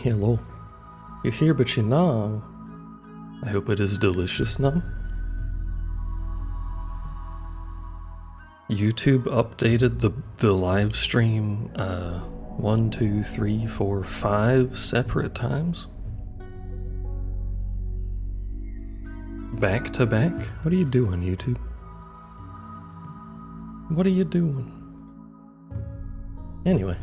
Hello. You're here, but you're not. I hope it is delicious now. YouTube updated the live stream 1, 2, 3, 4, 5 separate times. Back to back? What are you doing, YouTube? What are you doing? Anyway.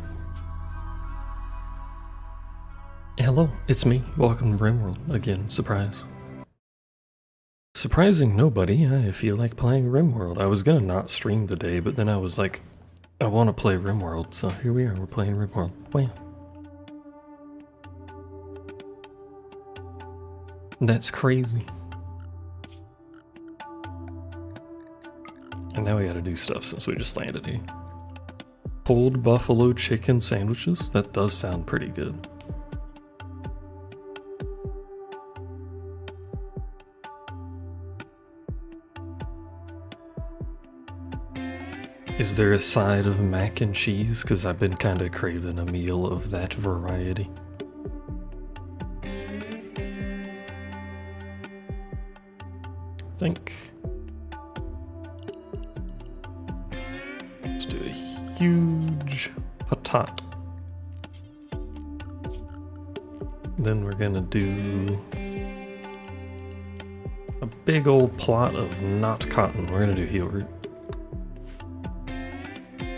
Hello, it's me. Welcome to Rimworld. Again, surprise. Surprising nobody, I feel like playing Rimworld. I was gonna not stream today, but then I was like, I want to play Rimworld, so here we are, we're playing Rimworld. Wow. That's crazy. And now we gotta do stuff since we just landed here. Pulled buffalo chicken sandwiches? That does sound pretty good. Is there a side of mac and cheese? Because I've been kind of craving a meal of that variety. I think. Let's do a huge patat. Then we're gonna do a big old plot of not cotton. We're gonna do heel root.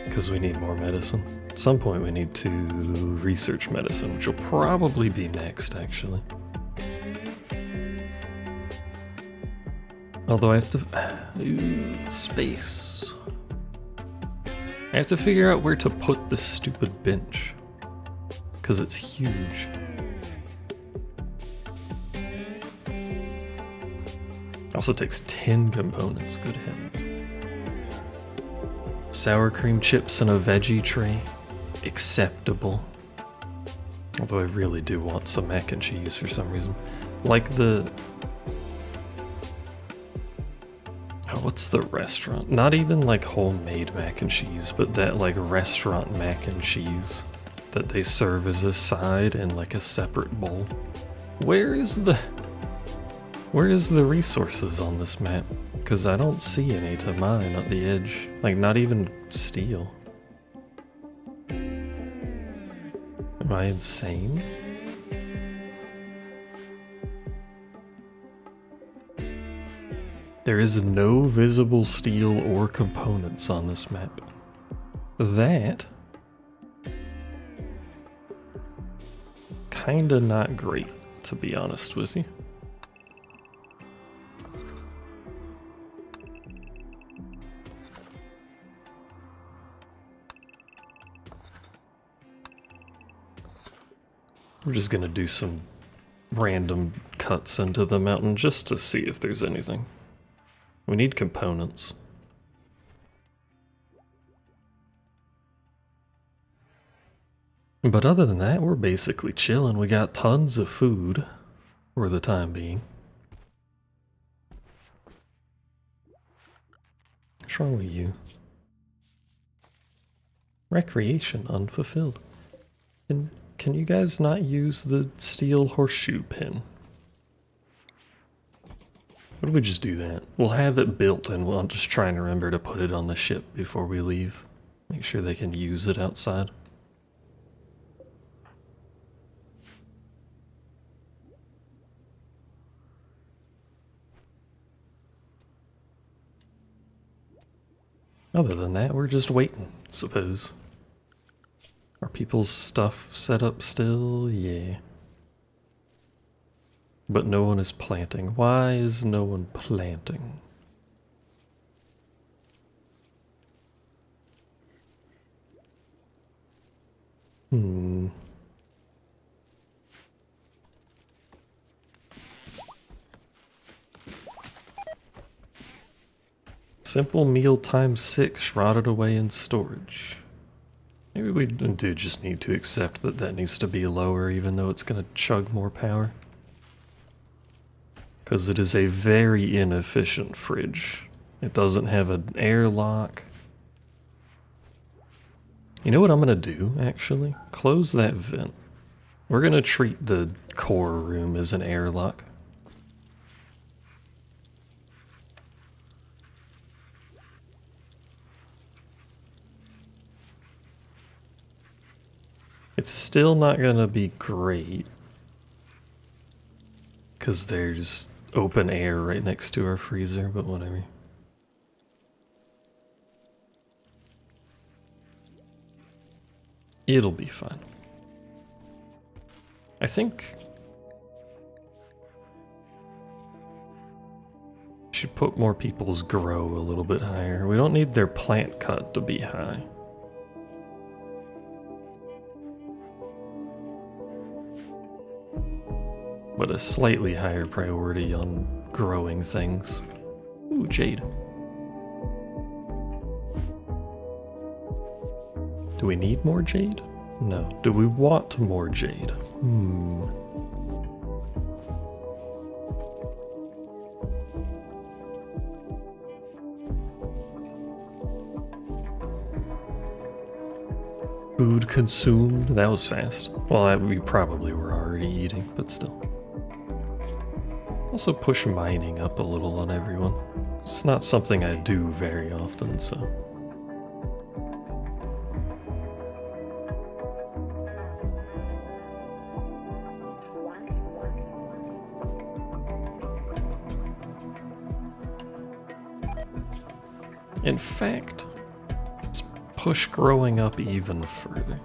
Because we need more medicine. At some point we need to research medicine, which will probably be next, actually. Although I have to... space. I have to figure out where to put this stupid bench. Because it's huge. Also takes 10 components, good heavens. Sour cream chips and a veggie tray. Acceptable. Although I really do want some mac and cheese for some reason. Like the... Oh, what's the restaurant? Not even like homemade mac and cheese, but that like restaurant mac and cheese that they serve as a side in like a separate bowl. Where is the resources on this map? Because I don't see any to mine at the edge. Like, not even steel. Am I insane? There is no visible steel or components on this map. That... kinda not great, to be honest with you. We're just gonna do some random cuts into the mountain just to see if there's anything. We need components. But other than that, we're basically chilling. We got tons of food for the time being. What's wrong with you? Recreation unfulfilled. Can you guys not use the steel horseshoe pin? What if we just do that? We'll have it built and we'll just try and remember to put it on the ship before we leave. Make sure they can use it outside. Other than that, we're just waiting, suppose. Are people's stuff set up still? Yeah. But no one is planting. Why is no one planting? Simple meal times 6 rotted away in storage. Maybe we do just need to accept that that needs to be lower even though it's going to chug more power. Because it is a very inefficient fridge. It doesn't have an airlock. You know what I'm going to do, actually? Close that vent. We're gonna treat the core room as an airlock. It's still not gonna be great because there's open air right next to our freezer, but whatever. It'll be fine. I think should put more people's grow a little bit higher. We don't need their plant cut to be high. But a slightly higher priority on growing things. Ooh, jade. Do we need more jade? No. Do we want more jade? Food consumed? That was fast. Well, we probably were already eating, but still. Also push mining up a little on everyone. It's not something I do very often, so. In fact, let's push growing up even further.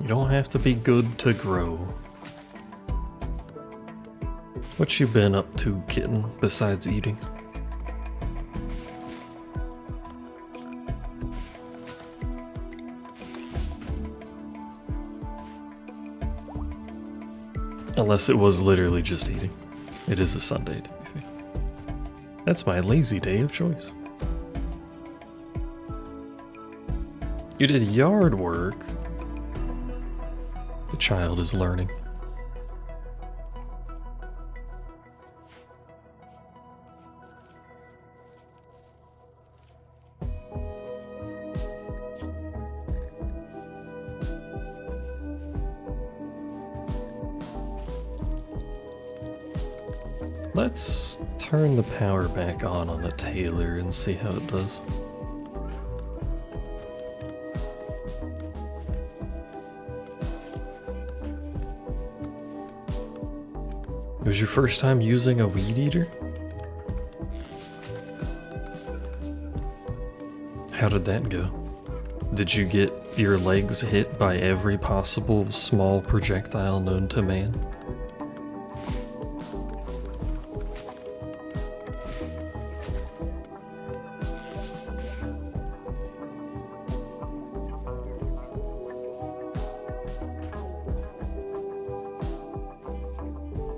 You don't have to be good to grow. What you been up to, kitten, besides eating? Unless it was literally just eating. It is a Sunday, to be fair. That's my lazy day of choice. You did yard work. The child is learning. Let's turn the power back on the tailor and see how it does. It was your first time using a weed eater? How did that go? Did you get your legs hit by every possible small projectile known to man?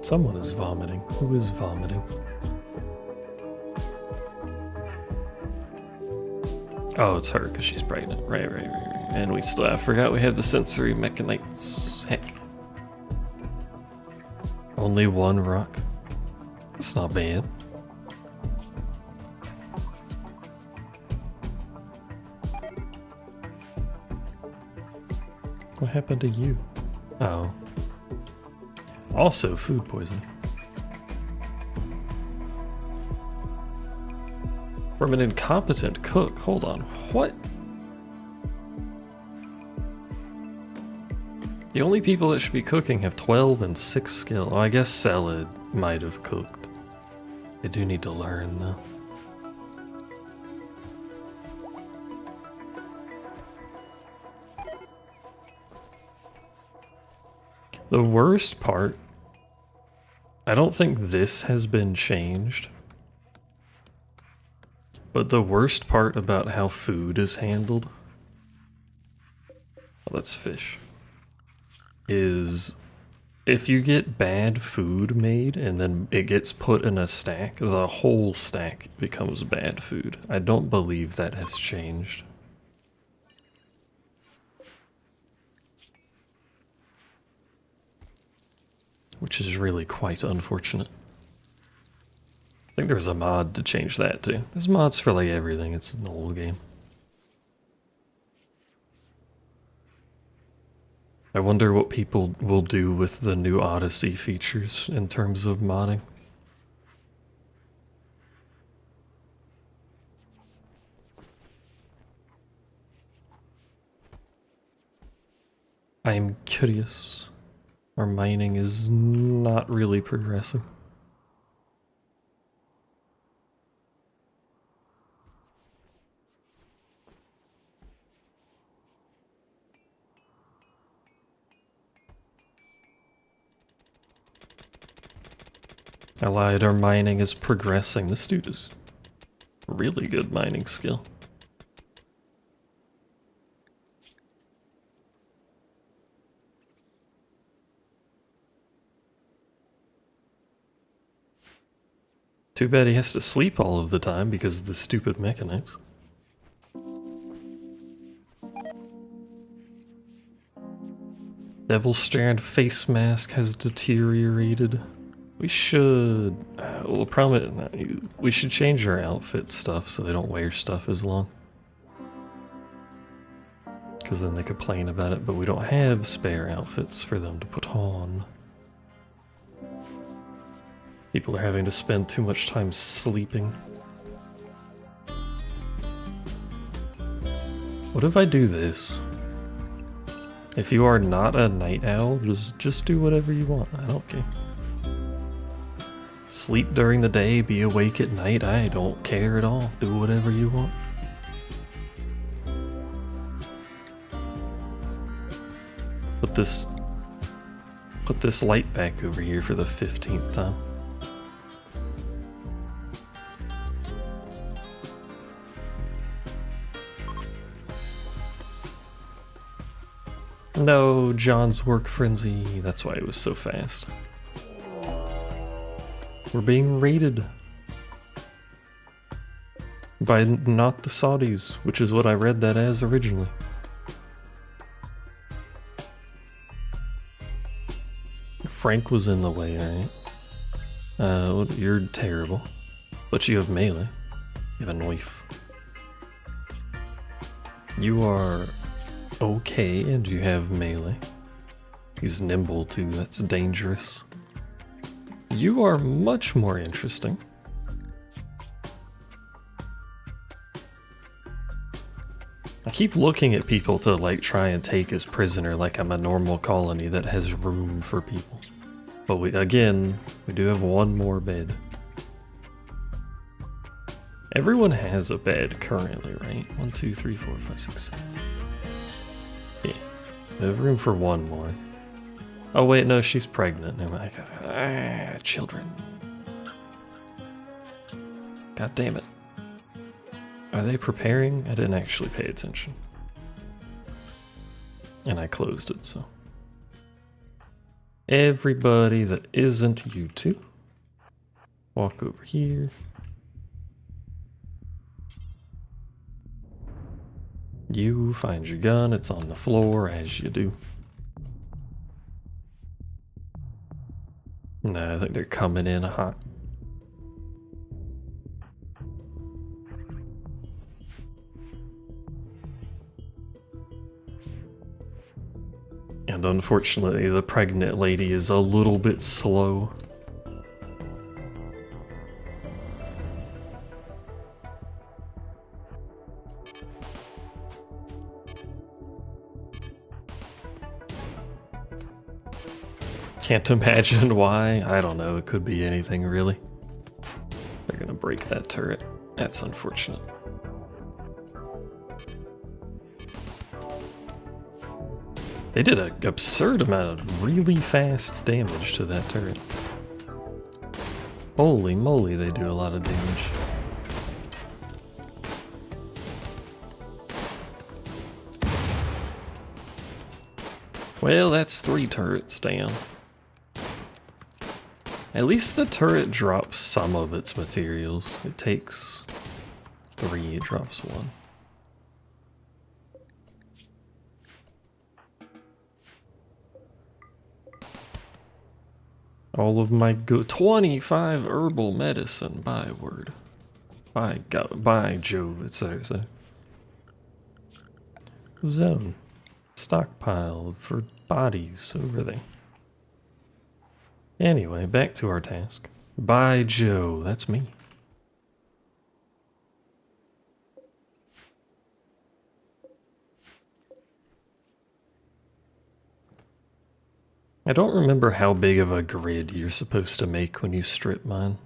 Someone is vomiting. Who is vomiting? Oh, it's her because she's pregnant. Right. And I forgot we have the sensory mechanites. Heck. Only one rock. That's not bad. What happened to you? Oh. Also food poisoning. From an incompetent cook. Hold on. What? The only people that should be cooking have 12 and 6 skill. Oh, I guess Salad might have cooked. They do need to learn, though. The worst part, I don't think this has been changed, but the worst part about how food is handled, well, that's fish, is if you get bad food made and then it gets put in a stack, the whole stack becomes bad food. I don't believe that has changed. Which is really quite unfortunate. I think there's a mod to change that too. There's mods for like everything, it's an old game. I wonder what people will do with the new Odyssey features in terms of modding. I'm curious. Our mining is not really progressing. I lied, our mining is progressing. This dude is really good mining skill. Too bad he has to sleep all of the time because of the stupid mechanics. Devil Strand face mask has deteriorated. We should... we should change our outfit stuff so they don't wear stuff as long. Because then they complain about it, but we don't have spare outfits for them to put on. People are having to spend too much time sleeping. What if I do this? If you are not a night owl, just do whatever you want. I don't care. Sleep during the day, be awake at night. I don't care at all. Do whatever you want. Put this light back over here for the 15th time. No, John's work frenzy. That's why it was so fast. We're being raided by not the Saudis, which is what I read that as originally. Frank was in the way, alright? You're terrible. But you have melee. You have a knife. You are okay, and you have melee. He's nimble too, that's dangerous. You are much more interesting. I keep looking at people to like try and take as prisoner like I'm a normal colony that has room for people. But we do have one more bed. Everyone has a bed currently, right? 1, 2, 3, 4, 5, 6, 7. Yeah. We have room for one more. Oh wait, no, she's pregnant. Children. God damn it. Are they preparing? I didn't actually pay attention. And I closed it, so. Everybody that isn't you two, walk over here. You find your gun, it's on the floor as you do. No, I think they're coming in hot. And unfortunately, the pregnant lady is a little bit slow. Can't imagine why. I don't know. It could be anything, really. They're gonna break that turret. That's unfortunate. They did an absurd amount of really fast damage to that turret. Holy moly, they do a lot of damage. Well, that's 3 turrets down. At least the turret drops some of its materials. It takes 3, it drops 1. All of my good 25 herbal medicine, by word. By God, by Jove, it's there, so. Zone. Stockpile for bodies over there. Anyway, back to our task. By Joe, that's me. I don't remember how big of a grid you're supposed to make when you strip mine.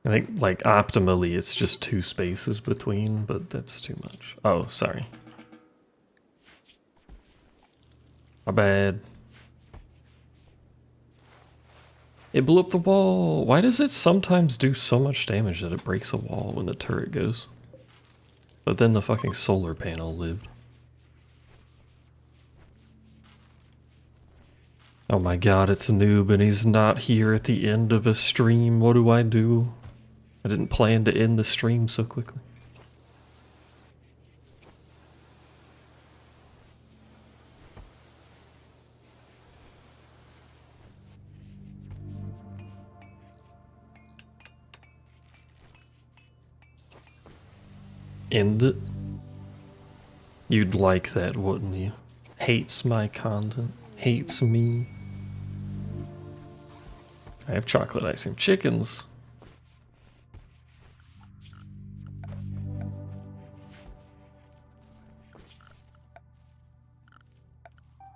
I think, like, optimally it's just 2 spaces between, but that's too much. Oh, sorry. My bad. It blew up the wall. Why does it sometimes do so much damage that it breaks a wall when the turret goes? But then the fucking solar panel lived. Oh my god, it's a noob and he's not here at the end of a stream. What do I do? I didn't plan to end the stream so quickly. End it? You'd like that, wouldn't you? Hates my content. Hates me. I have chocolate icing chickens.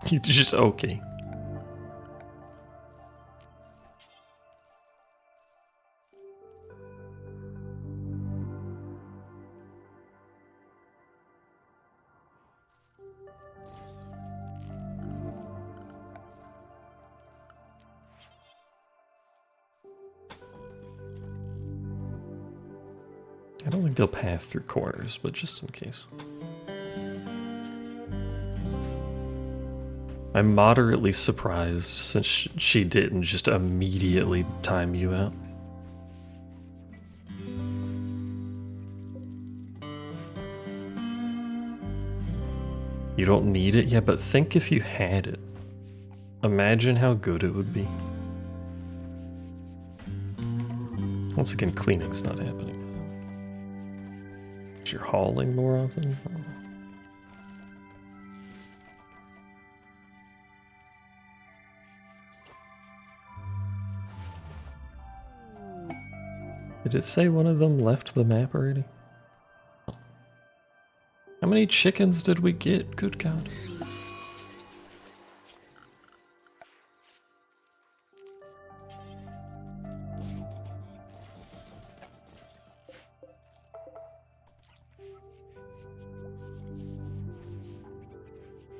You just okay. I don't think they'll pass through corners, but just in case. I'm moderately surprised since she didn't just immediately time you out. You don't need it? Yeah, but think if you had it. Imagine how good it would be. Once again, cleaning's not happening. You're hauling more often? Did it say one of them left the map already? How many chickens did we get? Good God.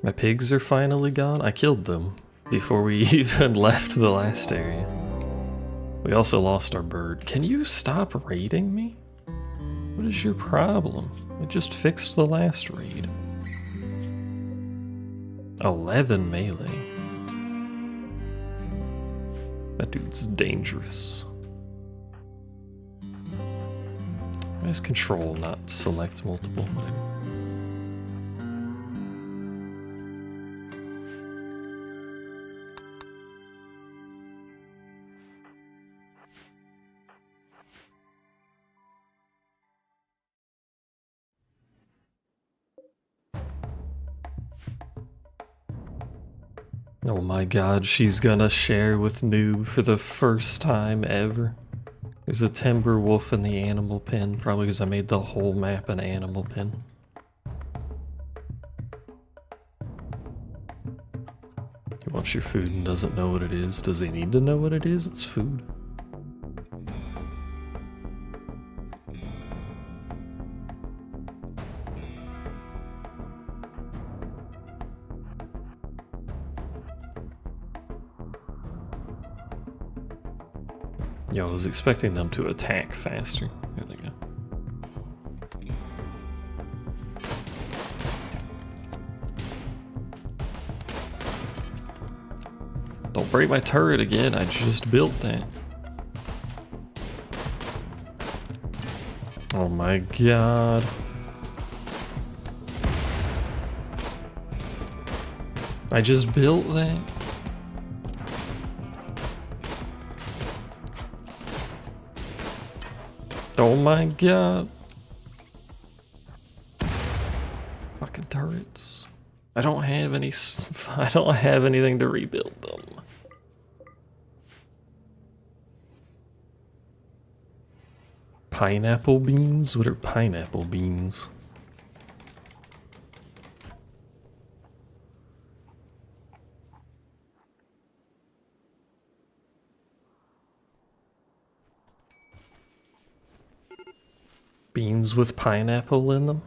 My pigs are finally gone. I killed them before we even left the last area. We also lost our bird. Can you stop raiding me? What is your problem? I just fixed the last raid. 11 melee. That dude's dangerous. Why is control not select multiple? Whatever. Oh my god, she's gonna share with Noob for the first time ever. There's a timber wolf in the animal pen, probably because I made the whole map an animal pen. He wants your food and doesn't know what it is. Does he need to know what it is? It's food. Yo, I was expecting them to attack faster. There they go. Don't break my turret again, I just built that. Oh my god. I just built that. Oh my god. Fucking turrets. I don't have any. I don't have anything to rebuild them. Pineapple beans? What are pineapple beans? Beans with pineapple in them?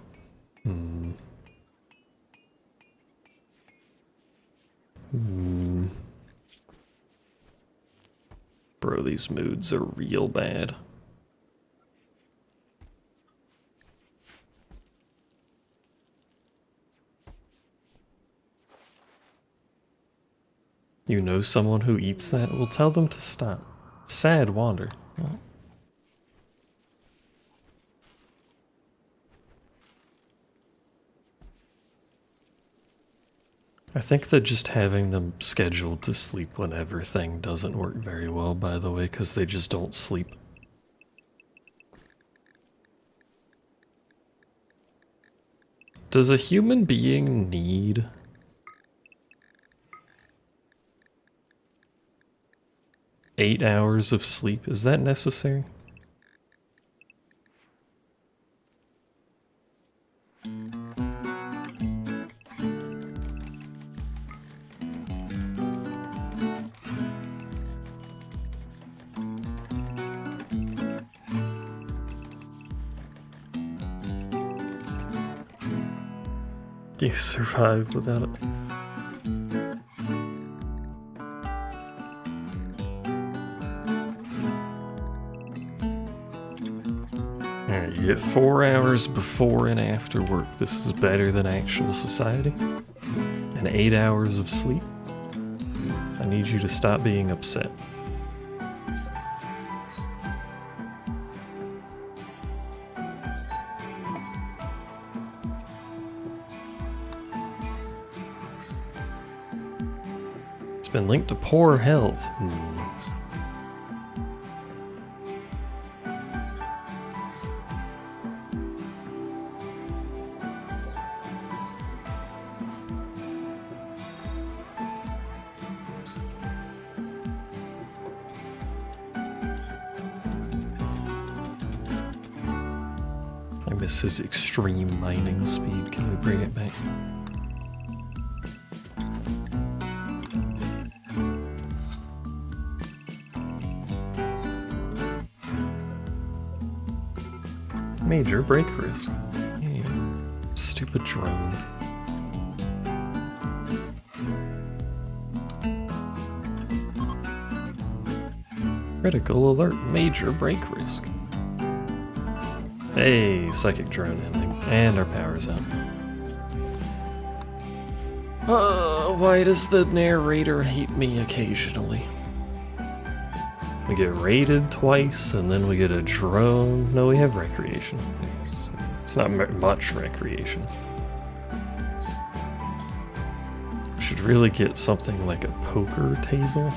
Bro, these moods are real bad. You know someone who eats that? Well, tell them to stop. Sad wander. Well, I think that just having them scheduled to sleep whenever thing doesn't work very well, by the way, because they just don't sleep. Does a human being need 8 hours of sleep? Is that necessary? You survive without it. Alright, you get 4 hours before and after work. This is better than actual society. And 8 hours of sleep. I need you to stop being upset. Been linked to poor health. I miss his extreme mining speed. Can we bring it back? Major break risk. Yeah. Stupid drone. Critical alert, major break risk. Hey, psychic drone ending. And our power's out. Why does the narrator hate me occasionally? We get raided twice, and then we get a drone. No, we have recreation. It's not much recreation. We should really get something like a poker table.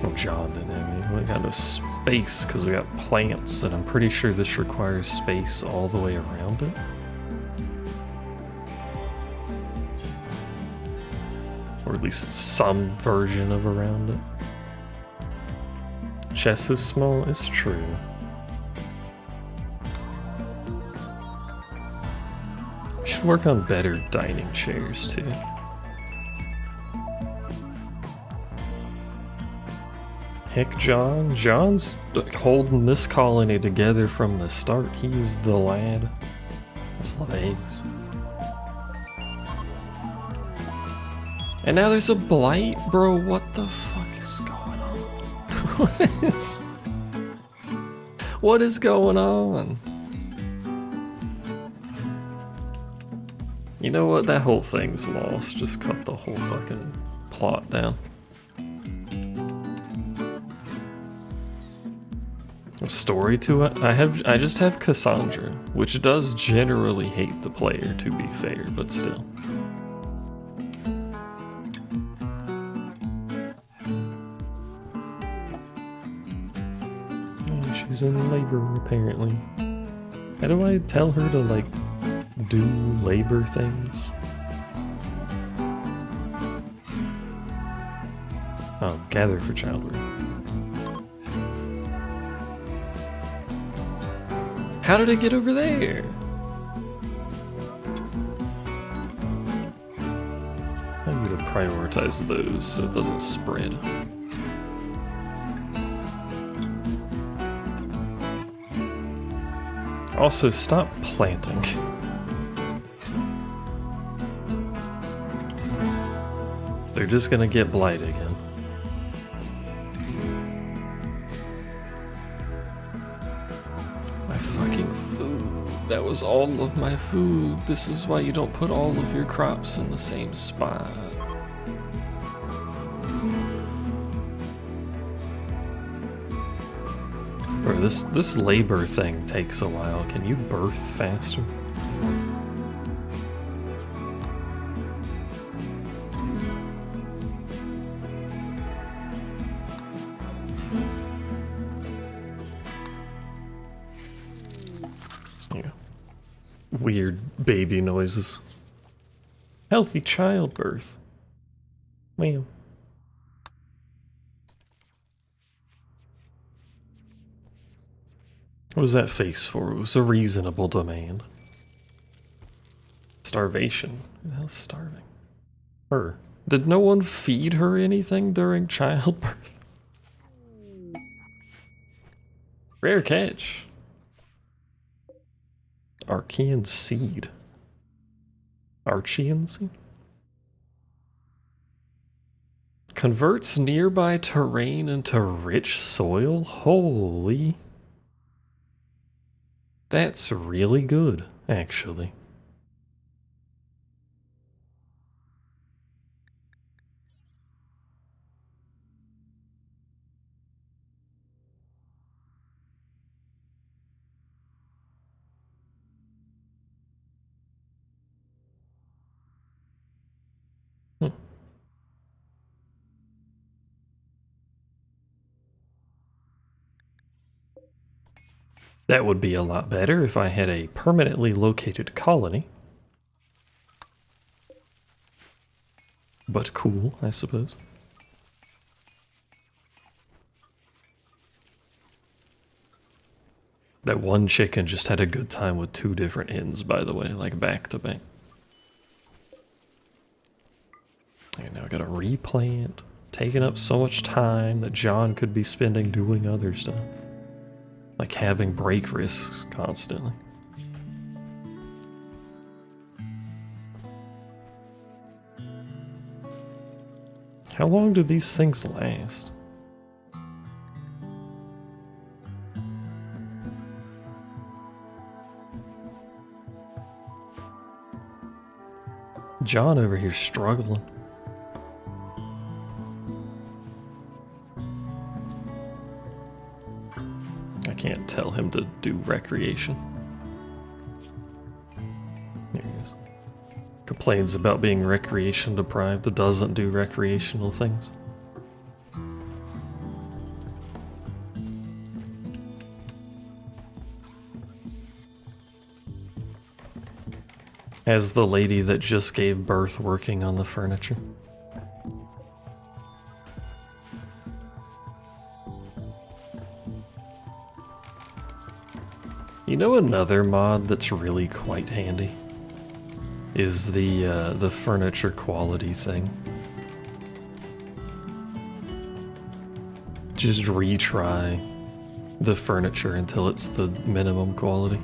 Oh, John didn't have any. We got no space because we got plants, and I'm pretty sure this requires space all the way around it. Or at least some version of around it. Chess is small, it's true. We should work on better dining chairs too. Heck, John. John's holding this colony together from the start. He's the lad. That's a lot of eggs. And now there's a blight? Bro, what the fuck is going on? What is going on? You know what? That whole thing's lost. Just cut the whole fucking plot down. A story to it? I just have Cassandra, which does generally hate the player, to be fair, but still. She's in labor, apparently. How do I tell her to, like, Do labor things. Oh, gather for childbirth. How did it get over there? I need to prioritize those so it doesn't spread. Also, stop planting. They're just gonna get blight again. My fucking food. That was all of my food. This is why you don't put all of your crops in the same spot. Bro, this labor thing takes a while. Can you birth faster? Yeah. Weird baby noises. Healthy childbirth. Man. What was that face for? It was a reasonable demand. Starvation. Who the hell's starving? Her. Did no one feed her anything during childbirth? Rare catch. Archean seed. Archean seed? Converts nearby terrain into rich soil? Holy. That's really good, actually. That would be a lot better if I had a permanently located colony. But cool, I suppose. That one chicken just had a good time with 2 different hens, by the way, like back to back. Okay, now I gotta replant. Taking up so much time that John could be spending doing other stuff. Like having break risks constantly. How long do these things last? John over here struggling. I can't tell him to do recreation. There he is. Complains about being recreation deprived, but doesn't do recreational things. As the lady that just gave birth working on the furniture. You know another mod that's really quite handy? Is the furniture quality thing. Just retry the furniture until it's the minimum quality.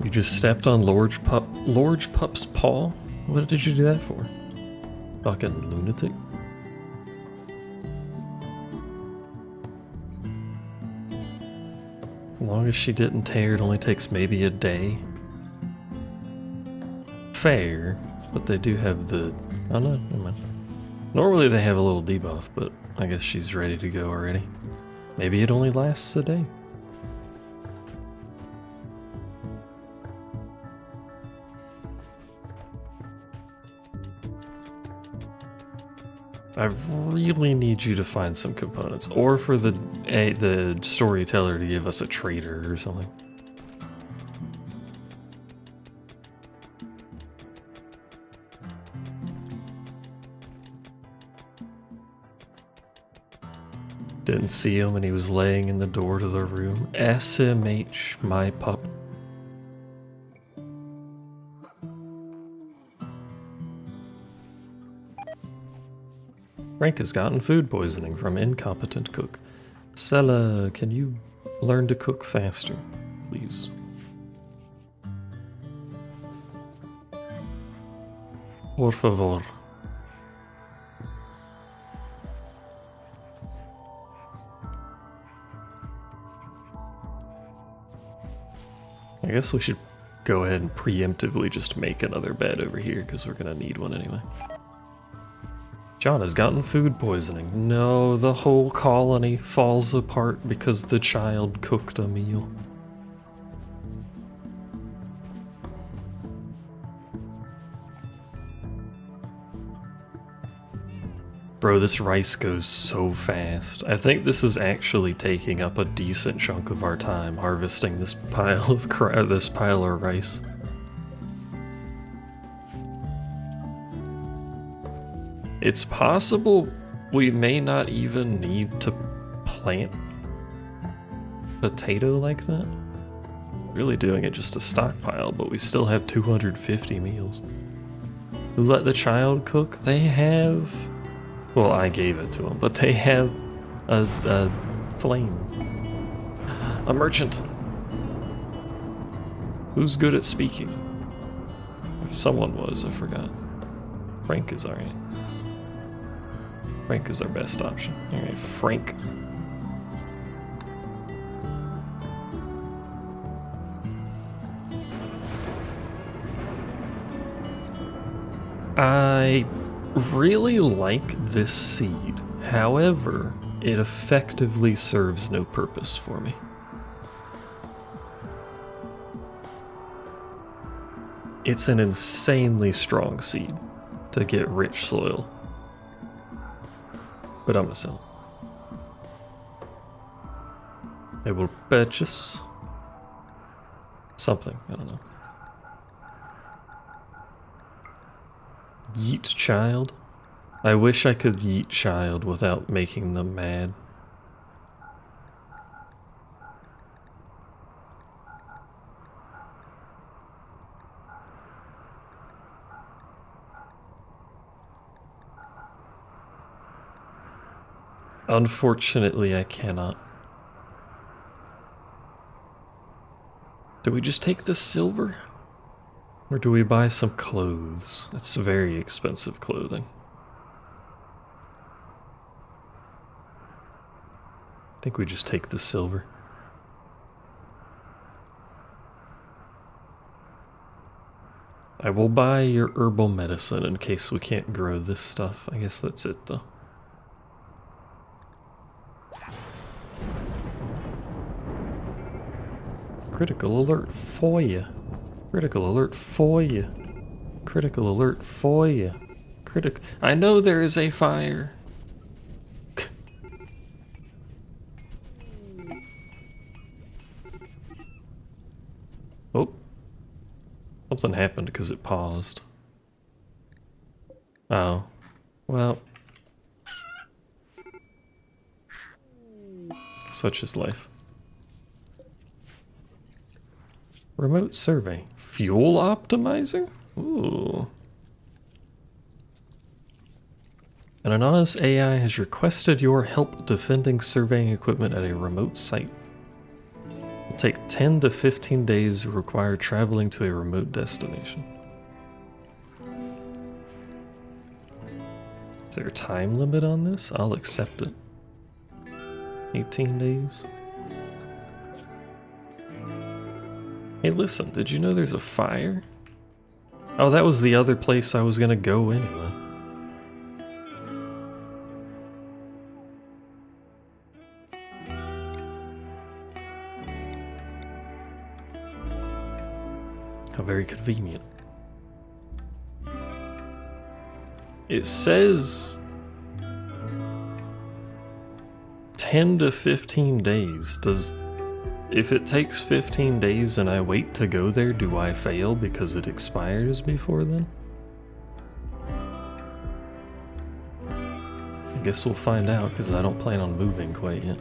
You just stepped on Lord Pup's paw? What did you do that for? Fucking lunatic. As long as she didn't tear, it only takes maybe a day. Fair, but they do have the... Oh no, never mind. Normally they have a little debuff, but I guess she's ready to go already. Maybe it only lasts a day. I really need you to find some components, or for the storyteller to give us a trader or something. Didn't see him and he was laying in the door to the room. SMH, my pup. Frank has gotten food poisoning from incompetent cook. Sella, can you learn to cook faster, please? Por favor. I guess we should go ahead and preemptively just make another bed over here because we're gonna need one anyway. John has gotten food poisoning. No, the whole colony falls apart because the child cooked a meal. Bro, this rice goes so fast. I think this is actually taking up a decent chunk of our time harvesting this pile of rice. It's possible we may not even need to plant potato like that. Really doing it just to stockpile, but we still have 250 meals. Who let the child cook? They have... Well, I gave it to them, but they have a flame. A merchant. Who's good at speaking? Someone was, I forgot. Frank is alright. Frank is our best option. Alright, Frank. I really like this seed. However, it effectively serves no purpose for me. It's an insanely strong seed to get rich soil. But I'm gonna sell it. I will purchase something, I don't know. Yeet child. I wish I could yeet child without making them mad. Unfortunately, I cannot. Do we just take the silver? Or do we buy some clothes? It's very expensive clothing. I think we just take the silver. I will buy your herbal medicine in case we can't grow this stuff. I guess that's it though. Critical alert for you. Critical alert for you. Critical alert for you. I know there is a fire. Oh. Something happened because it paused. Oh. Well. Such is life. Remote survey. Fuel optimizer? Ooh. An anonymous AI has requested your help defending surveying equipment at a remote site. It will take 10 to 15 days to require traveling to a remote destination. Is there a time limit on this? I'll accept it. 18 days. Hey, listen, did you know there's a fire? Oh, that was the other place I was gonna go anyway. How very convenient. 10 to 15 days. If it takes 15 days and I wait to go there, do I fail because it expires before then? I guess we'll find out because I don't plan on moving quite yet.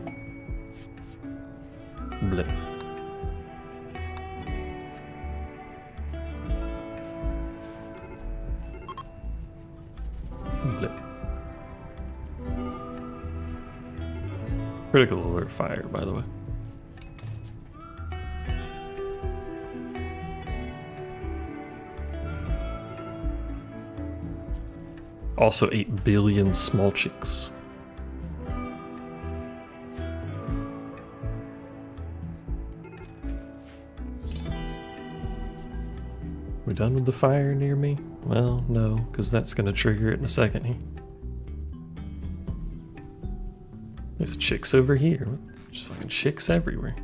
Blip. Blip. Critical alert fire, by the way. Also 8 billion small chicks. We done with the fire near me? Well, no, because that's going to trigger it in a second here. There's chicks over here. There's fucking chicks everywhere.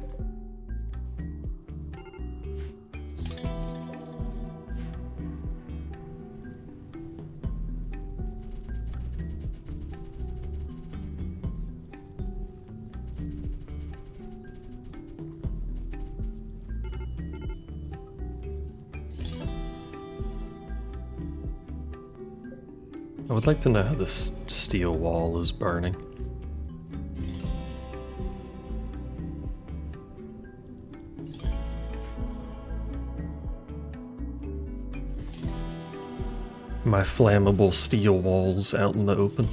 I would like to know how this steel wall is burning. My flammable steel walls out in the open.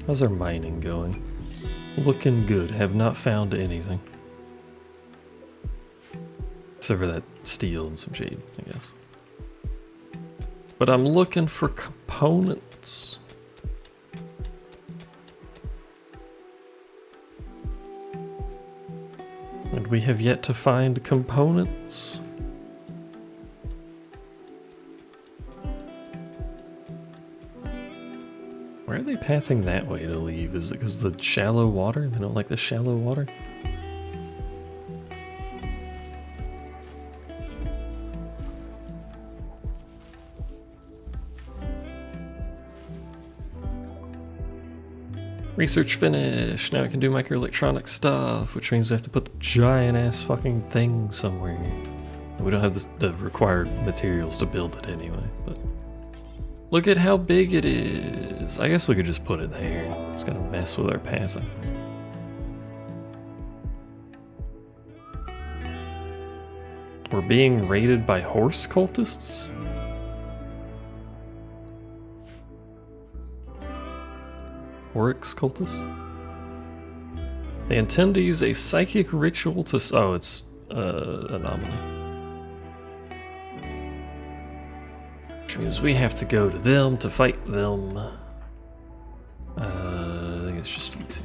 How's our mining going? Looking good. Have not found anything. Except for that steel and some jade, I guess. But I'm looking for components. And we have yet to find components. Why are they pathing that way to leave? Is it because of the shallow water? They don't like the shallow water? Research finished. Now I can do microelectronic stuff, which means I have to put the giant ass fucking thing somewhere. We don't have the required materials to build it anyway, but look at how big it is. I guess we could just put it there. It's gonna mess with our pathing. We're being raided by horse cultists? Oryx cultists? They intend to use a psychic ritual to... Oh, it's anomaly. Which means we have to go to them to fight them. I think it's just you two.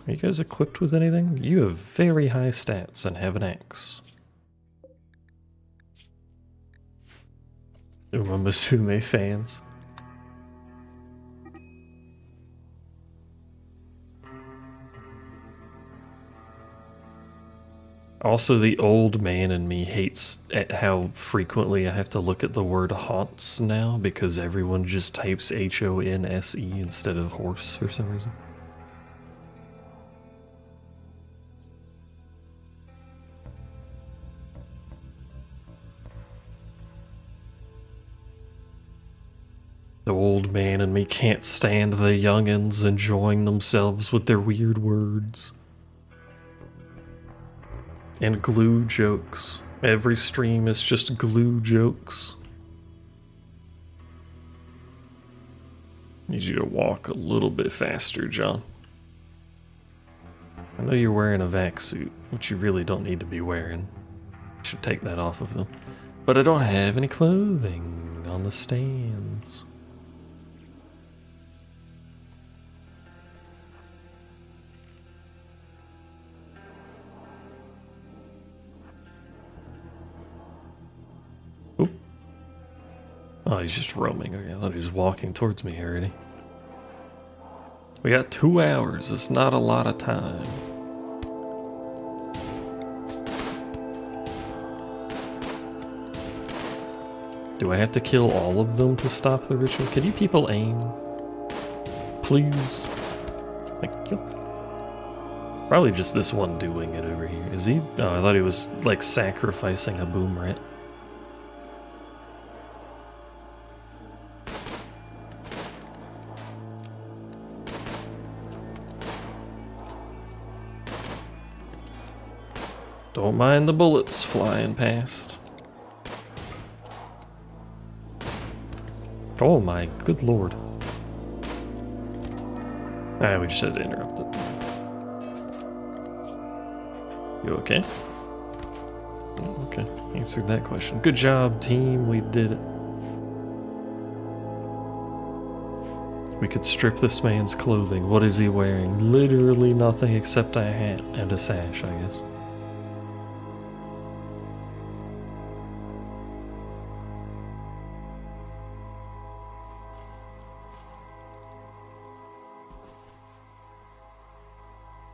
Are you guys equipped with anything? You have very high stats and have an axe. Uma Musume fans. Also, the old man in me hates at how frequently I have to look at the word haunts now because everyone just types HONSE instead of horse for some reason. The old man in me can't stand the youngins enjoying themselves with their weird words. And glue jokes. Every stream is just glue jokes. Need you to walk a little bit faster, John. I know you're wearing a vac suit, which you really don't need to be wearing. You should take that off of them. But I don't have any clothing on the stands. Oh, he's just roaming. Okay, I thought he was walking towards me already. We got 2 hours. It's not a lot of time. Do I have to kill all of them to stop the ritual? Can you people aim? Please? Thank you. Probably just this one doing it over here. Is he? Oh, I thought he was like sacrificing a boom rat. Don't mind the bullets flying past. Oh my good lord. Ah, we just had to interrupt it. You okay? Oh, okay, answered that question. Good job, team, we did it. We could strip this man's clothing. What is he wearing? Literally nothing except a hat and a sash, I guess.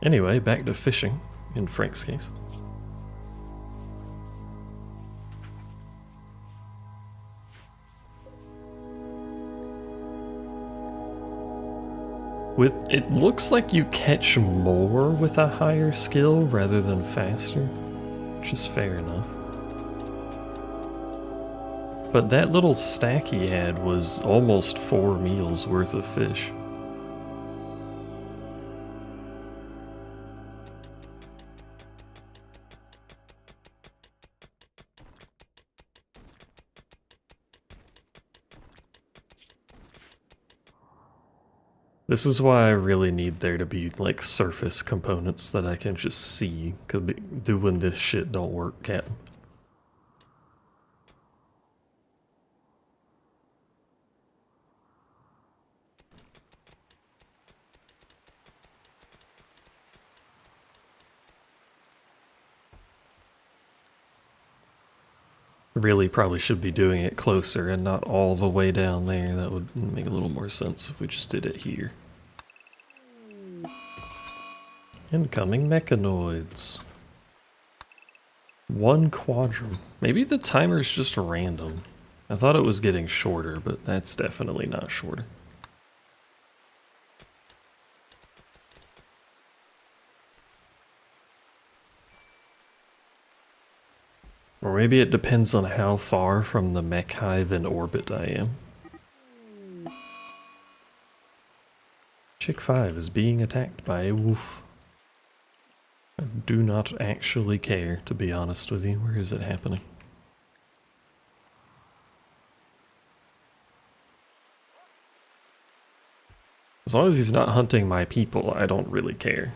Anyway, back to fishing, in Frank's case. It looks like you catch more with a higher skill rather than faster, which is fair enough. But that little stack he had was almost 4 meals worth of fish. This is why I really need there to be like surface components that I can just see, cause doing this shit don't work, Captain. Really probably should be doing it closer and not all the way down there. That would make a little more sense if we just did it here. Incoming mechanoids. 1 quadrum. Maybe the timer's just random. I thought it was getting shorter, but that's definitely not shorter. Or maybe it depends on how far from the mech hive in orbit I am. Chick 5 is being attacked by a wolf. I do not actually care, to be honest with you. Where is it happening? As long as he's not hunting my people, I don't really care.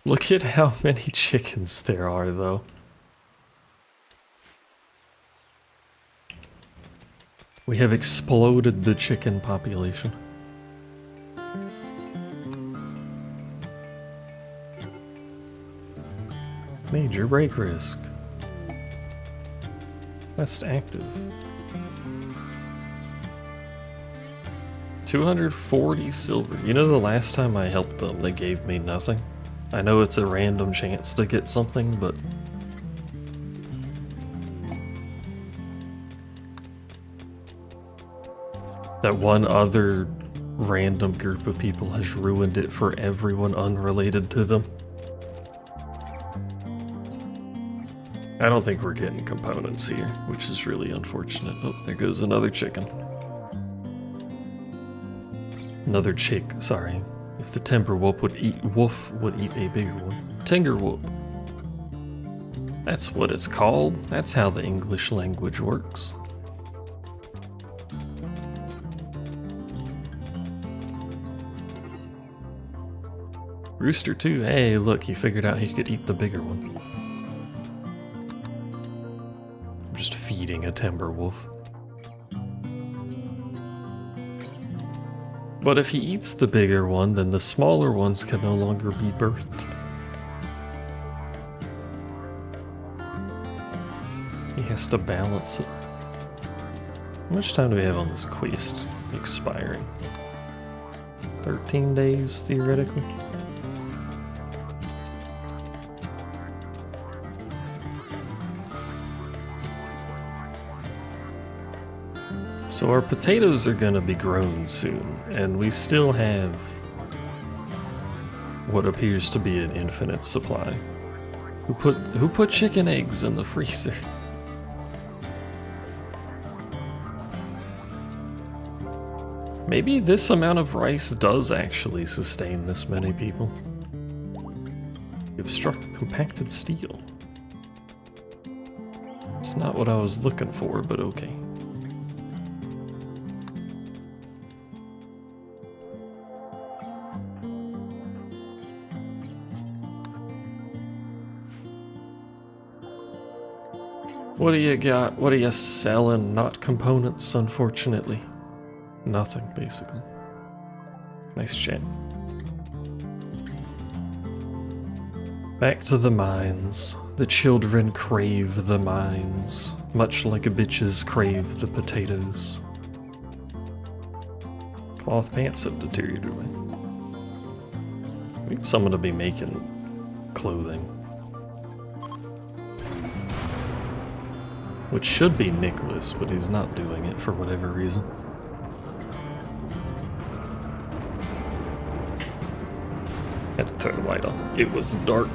Look at how many chickens there are, though. We have exploded the chicken population. Major break risk. Quest active. 240 silver. You know the last time I helped them, they gave me nothing? I know it's a random chance to get something, but... that one other random group of people has ruined it for everyone unrelated to them. I don't think we're getting components here, which is really unfortunate. Oh, there goes another chicken. Another chick, sorry. If the timber wolf would eat a bigger one. Tinger whoop. That's what it's called. That's how the English language works. Rooster too. Hey, look, he figured out he could eat the bigger one. I'm just feeding a timber wolf. But if he eats the bigger one, then the smaller ones can no longer be birthed. He has to balance it. How much time do we have on this quest expiring? 13 days, theoretically. So our potatoes are gonna be grown soon, and we still have what appears to be an infinite supply. Who put chicken eggs in the freezer? Maybe this amount of rice does actually sustain this many people. You've struck compacted steel. It's not what I was looking for, but okay. What do you got? What are you selling? Not components, unfortunately. Nothing, basically. Nice chat. Back to the mines. The children crave the mines, much like bitches crave the potatoes. Cloth pants have deteriorated away. I need someone to be making clothing. Which should be Nicholas, but he's not doing it for whatever reason. Had to turn the light on. It was dark.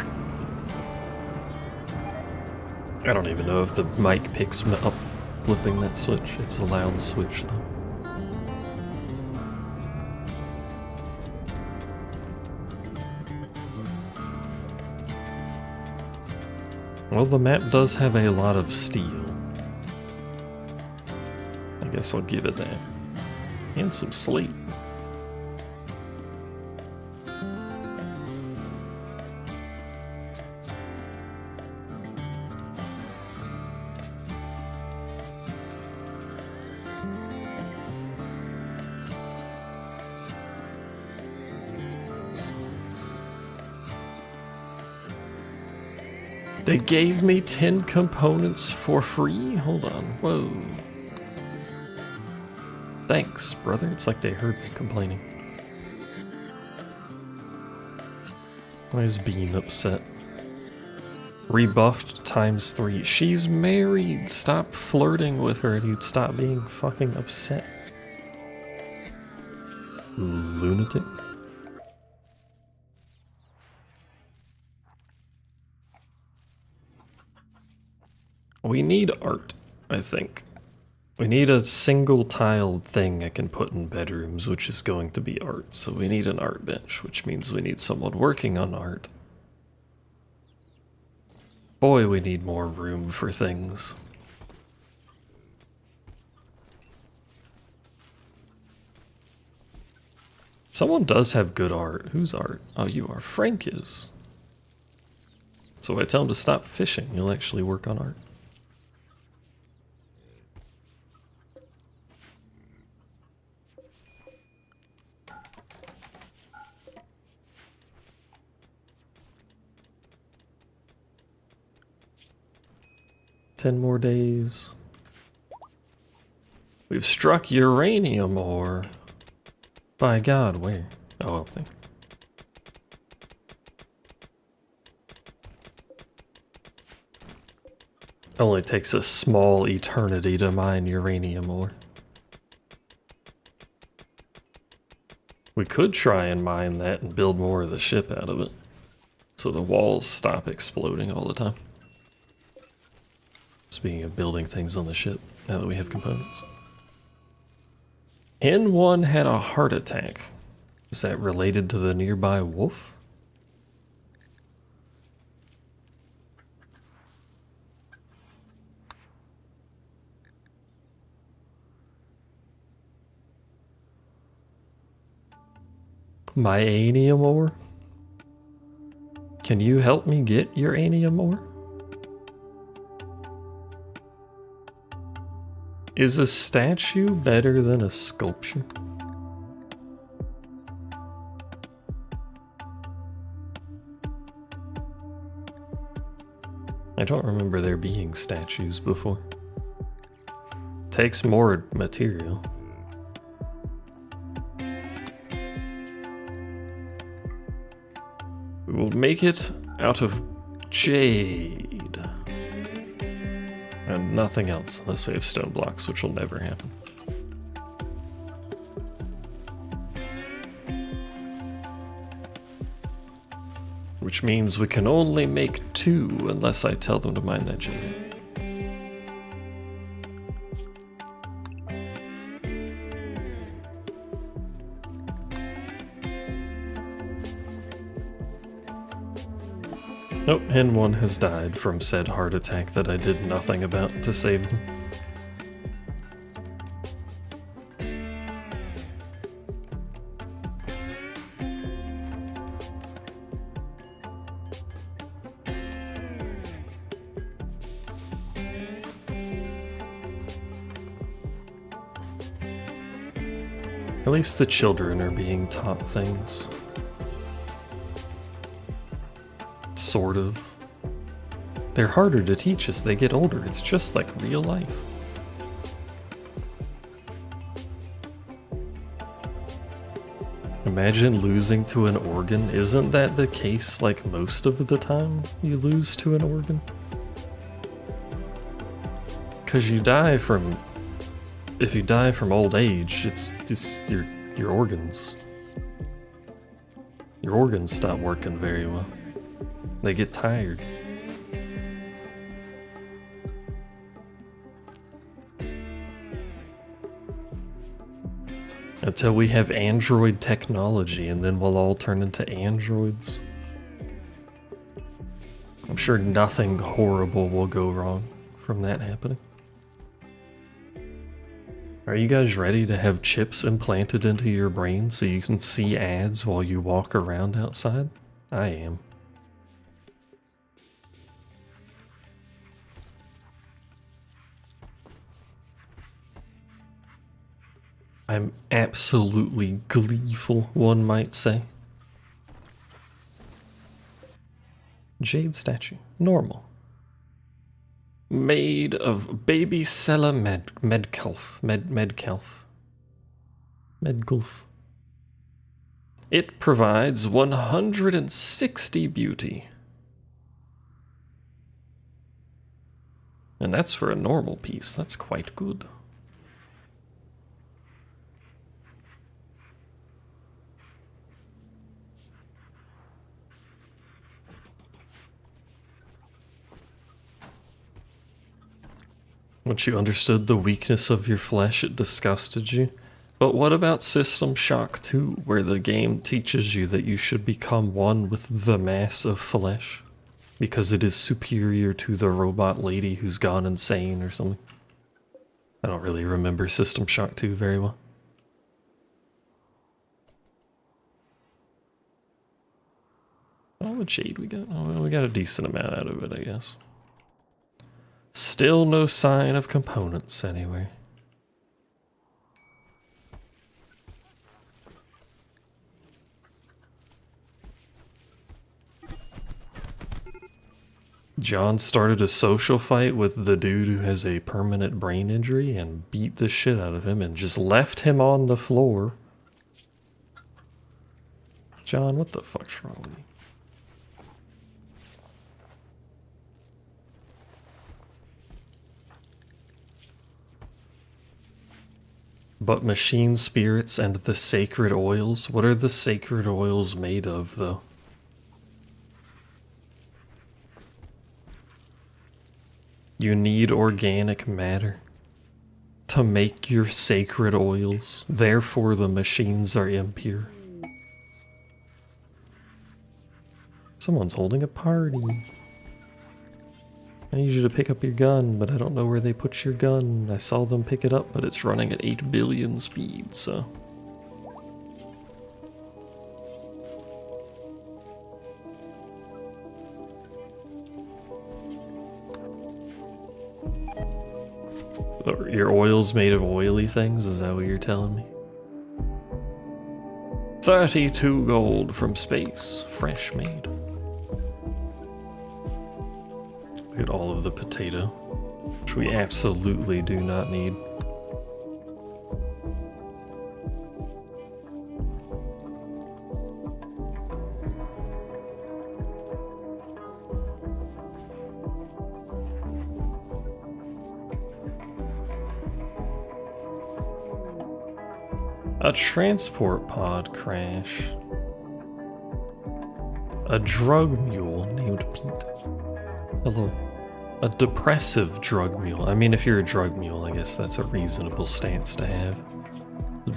I don't even know if the mic picks me up flipping that switch. It's a loud switch though. Well, the map does have a lot of steel. I guess I'll give it that. And some slate. They gave me 10 components for free? Hold on, whoa. Thanks, brother. It's like they heard me complaining. Why is Bean upset? Rebuffed ×3. She's married. Stop flirting with her and you'd stop being fucking upset. Lunatic. We need art, I think. We need a single tiled thing I can put in bedrooms, which is going to be art. So we need an art bench, which means we need someone working on art. Boy, we need more room for things. Someone does have good art. Whose art? Oh, you are. Frank is. So I tell him to stop fishing. He'll actually work on art. Ten more days. We've struck uranium ore. By God, where? Oh, up there. Only takes a small eternity to mine uranium ore. We could try and mine that and build more of the ship out of it. So the walls stop exploding all the time. Speaking of building things on the ship, now that we have components. N1 had a heart attack. Is that related to the nearby wolf? My anium ore? Can you help me get your anium ore? Is a statue better than a sculpture? I don't remember there being statues before. Takes more material. We will make it out of jade. And nothing else unless we have stone blocks, which will never happen. Which means we can only make 2 unless I tell them to mind that jelly. Nope, Hen 1 has died from said heart attack that I did nothing about to save them. At least the children are being taught things. Sort of. They're harder to teach as they get older. It's just like real life. Imagine losing to an organ. Isn't that the case like most of the time you lose to an organ? Because you die from... If you die from old age, it's just your organs. Your organs stop working very well. They get tired. Until we have android technology, and then we'll all turn into androids. I'm sure nothing horrible will go wrong from that happening. Are you guys ready to have chips implanted into your brain so you can see ads while you walk around outside? I am. I'm absolutely gleeful, one might say. Jade statue. Normal. Made of baby Sella Medcalf. It provides 160 beauty. And that's for a normal piece. That's quite good. Once you understood the weakness of your flesh, it disgusted you. But what about System Shock 2, where the game teaches you that you should become one with the mass of flesh? Because it is superior to the robot lady who's gone insane or something. I don't really remember System Shock 2 very well. Oh, what jade we got? Oh, well, we got a decent amount out of it, I guess. Still no sign of components anywhere. John started a social fight with the dude who has a permanent brain injury and beat the shit out of him and just left him on the floor. John, what the fuck's wrong with you? But machine spirits and the sacred oils? What are the sacred oils made of, though? You need organic matter to make your sacred oils. Therefore, the machines are impure. Someone's holding a party. I need you to pick up your gun, but I don't know where they put your gun. I saw them pick it up, but it's running at 8 billion speed, so... Your oil's made of oily things? Is that what you're telling me? 32 gold from space. Fresh made. Look at all of the potato, which we absolutely do not need. A transport pod crash. A drug mule named Pete. Hello. A depressive drug mule. I mean, if you're a drug mule, I guess that's a reasonable stance to have.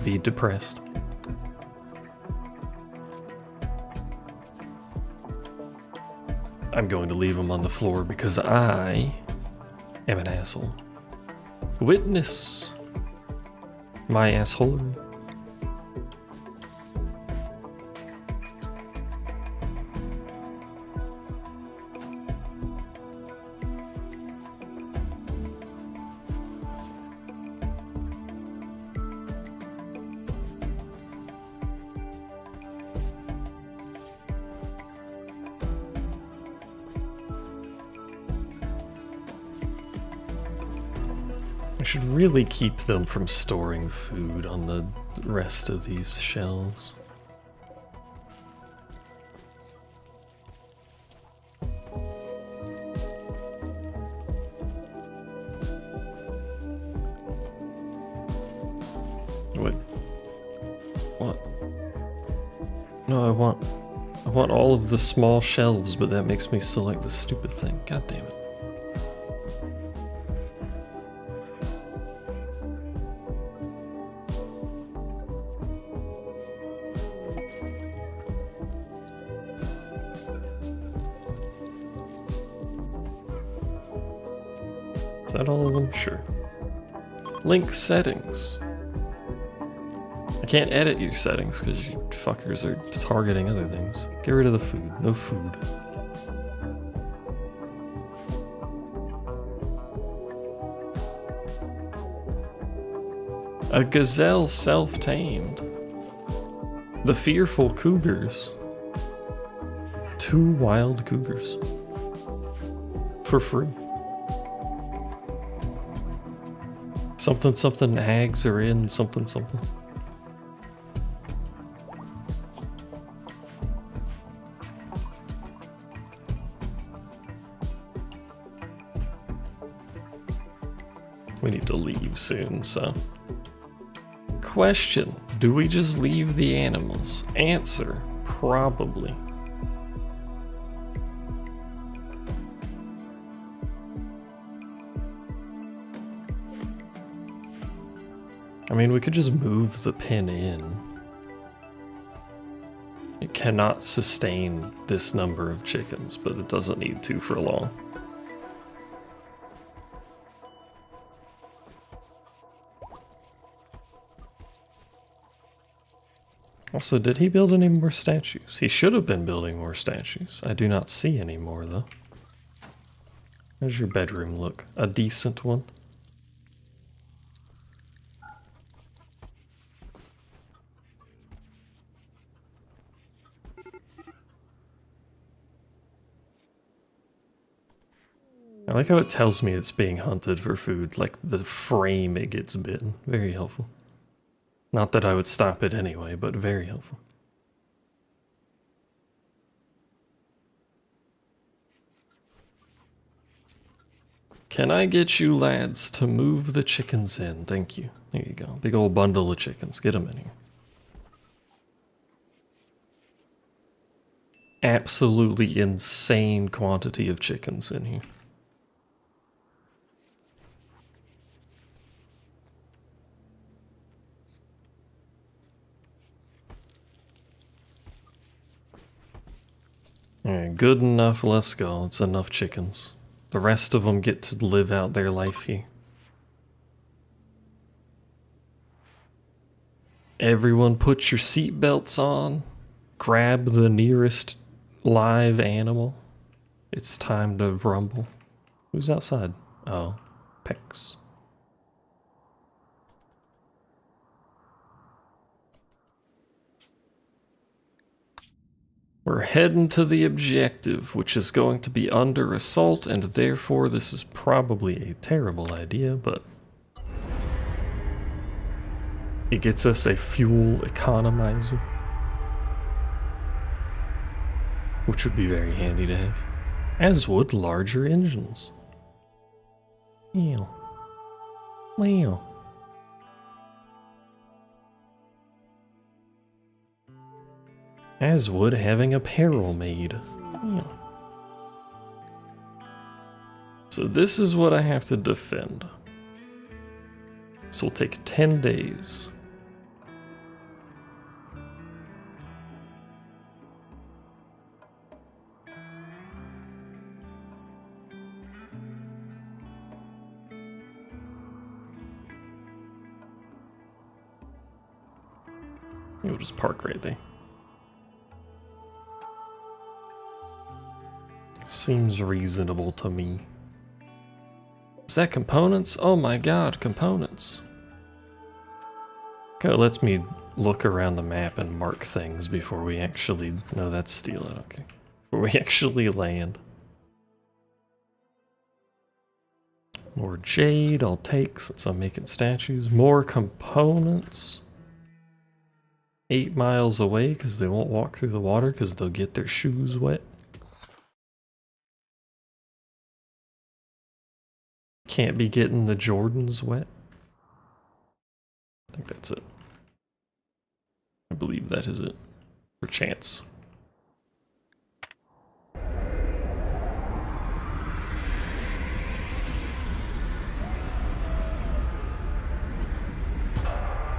Be depressed. I'm going to leave him on the floor because I am an asshole. Witness my assholery. I should really keep them from storing food on the rest of these shelves. Wait. What? No, I want all of the small shelves, but that makes me select the stupid thing. God damn it. Is that all of them? Sure. Link settings. I can't edit your settings because you fuckers are targeting other things. Get rid of the food. No food. A gazelle self-tamed. The fearful cougars. 2 wild cougars. For free. Something something hags are in something something. We need to leave soon, so. Question, do we just leave the animals? Answer, probably. I mean, we could just move the pin in. It cannot sustain this number of chickens, but it doesn't need to for long. Also, did he build any more statues? He should have been building more statues. I do not see any more, though. How's your bedroom look? A decent one? I like how it tells me it's being hunted for food, like the frame it gets bitten. Very helpful. Not that I would stop it anyway, but very helpful. Can I get you lads to move the chickens in? Thank you. There you go. Big old bundle of chickens. Get them in here. Absolutely insane quantity of chickens in here. Alright, good enough, let's go. It's enough chickens. The rest of them get to live out their life here. Everyone put your seatbelts on. Grab the nearest live animal. It's time to rumble. Who's outside? Oh, Pex. We're heading to the objective, which is going to be under assault, and therefore this is probably a terrible idea, but it gets us a fuel economizer, which would be very handy to have, as would larger engines. Meow. Meow. As would having apparel made. Yeah. So this is what I have to defend. This will take 10 days. We'll just park right there. Seems reasonable to me. Is that components? Oh my god, components. Okay, it lets me look around the map and mark things before we actually... No, that's steal it, okay. Before we actually land. More jade, I'll take since I'm making statues. More components. 8 miles away because they won't walk through the water because they'll get their shoes wet. Can't be getting the Jordans wet. I think that's it. I believe that is it. For chance.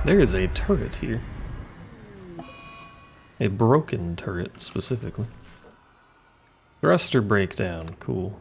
There is a turret here. A broken turret, specifically. Thruster breakdown, cool.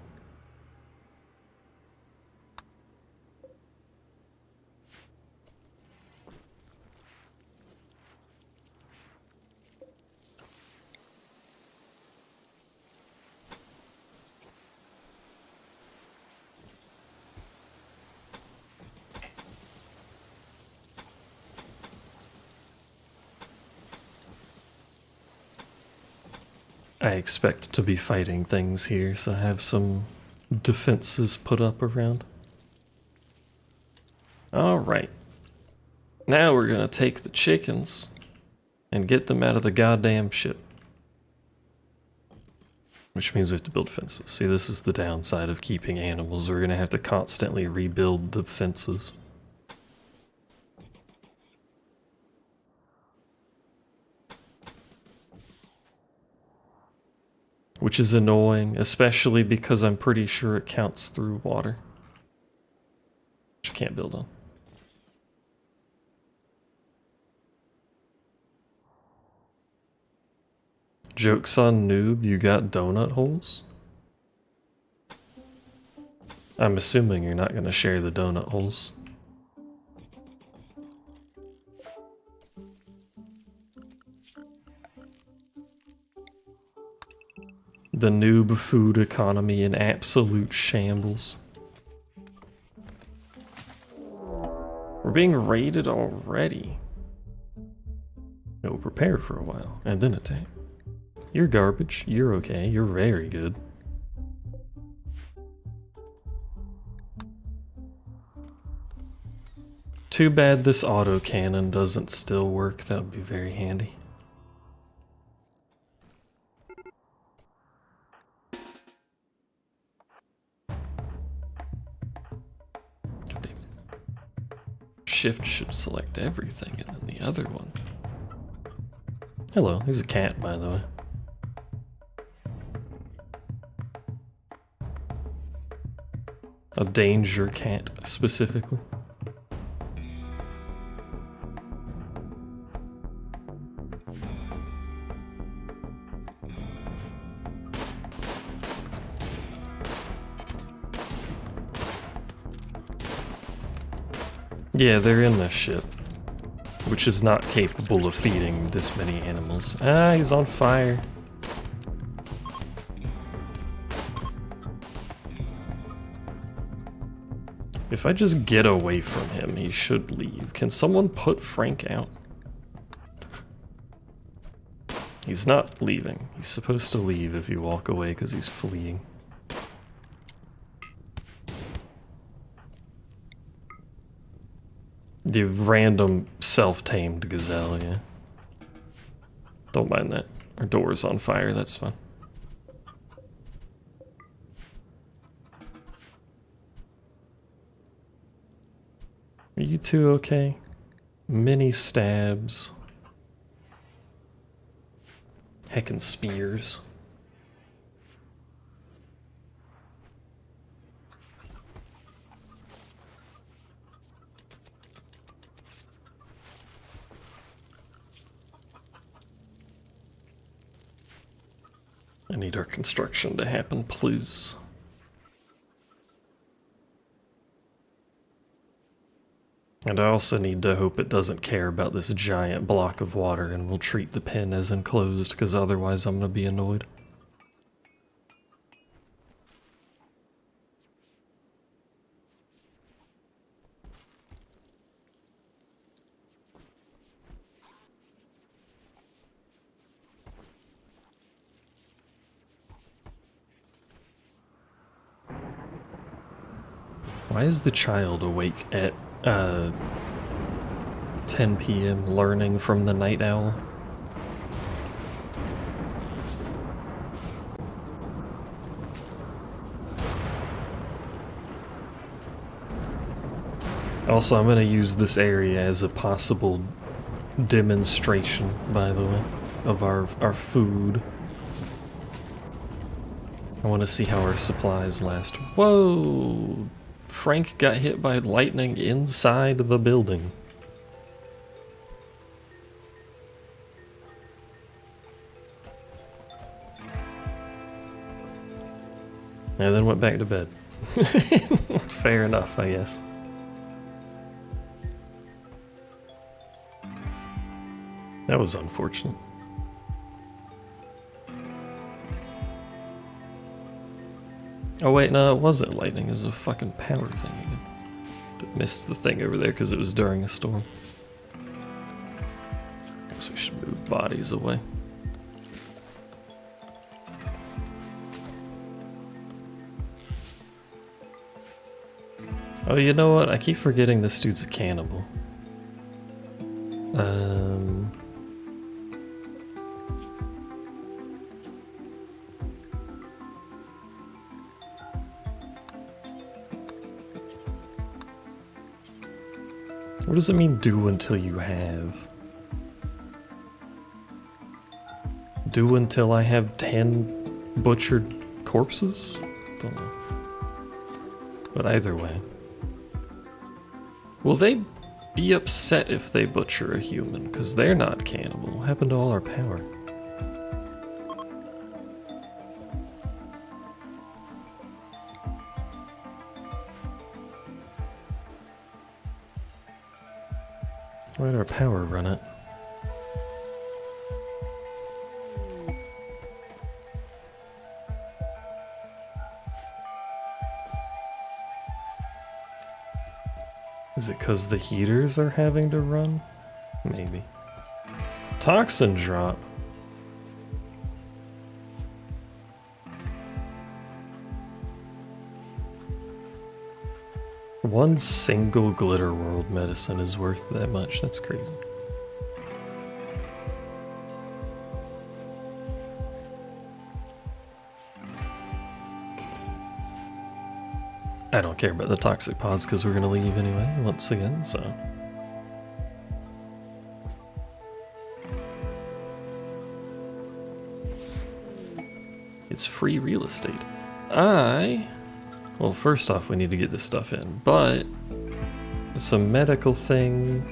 I expect to be fighting things here, so I have some defenses put up around. Alright. Now we're gonna take the chickens and get them out of the goddamn ship. Which means we have to build fences. See, this is the downside of keeping animals. We're gonna have to constantly rebuild the fences. Which is annoying, especially because I'm pretty sure it counts through water. Which I can't build on. Joke's on noob, you got donut holes? I'm assuming you're not going to share the donut holes. The noob food economy in absolute shambles. We're being raided already. No, prepare for a while, and then attack. You're garbage. You're okay. You're very good. Too bad this autocannon doesn't still work. That would be very handy. Shift should select everything, and then the other one. Hello, he's a cat, by the way. A danger cat, specifically. Yeah, they're in the ship, which is not capable of feeding this many animals. Ah, he's on fire. If I just get away from him, he should leave. Can someone put Frank out? He's not leaving. He's supposed to leave if you walk away because he's fleeing. The random self-tamed gazelle, yeah. Don't mind that. Our door's on fire, that's fine. Are you two okay? Mini stabs. Heckin' spears. I need our construction to happen, please. And I also need to hope it doesn't care about this giant block of water and will treat the pen as enclosed, because otherwise I'm going to be annoyed. Why is the child awake at 10 p.m. learning from the night owl? Also, I'm going to use this area as a possible demonstration, by the way, of our food. I want to see how our supplies last. Whoa! Frank got hit by lightning inside the building. And then went back to bed. Fair enough, I guess. That was unfortunate. Oh wait, no, it wasn't lightning. It was a fucking power thing again. Missed the thing over there because it was during a storm. Guess we should move bodies away. Oh, you know what? I keep forgetting this dude's a cannibal. What does it mean, do until you have? Do until I have 10 butchered corpses? Don't know. But either way. Will they be upset if they butcher a human? Because they're not cannibal. What happened to all our power? Where'd our power run at? Is it because the heaters are having to run? Maybe. Toxin drop. One single Glitter World medicine is worth that much. That's crazy. I don't care about the toxic pods because we're going to leave anyway, once again, so. It's free real estate. Well, first off, we need to get this stuff in, but it's a medical thing.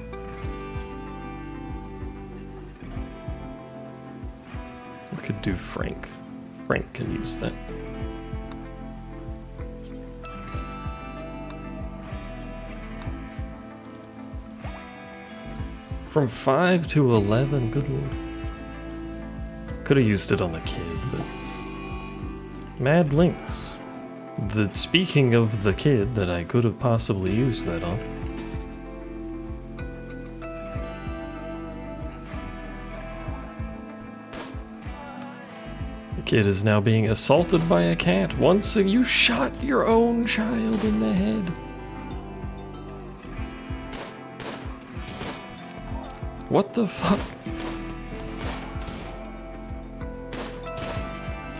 We could do Frank. Frank can use that. From 5 to 11, good lord. Could have used it on the kid, but... Mad Links. Speaking of the kid that I could have possibly used that on. The kid is now being assaulted by a cat. Once you shot your own child in the head. What the fuck?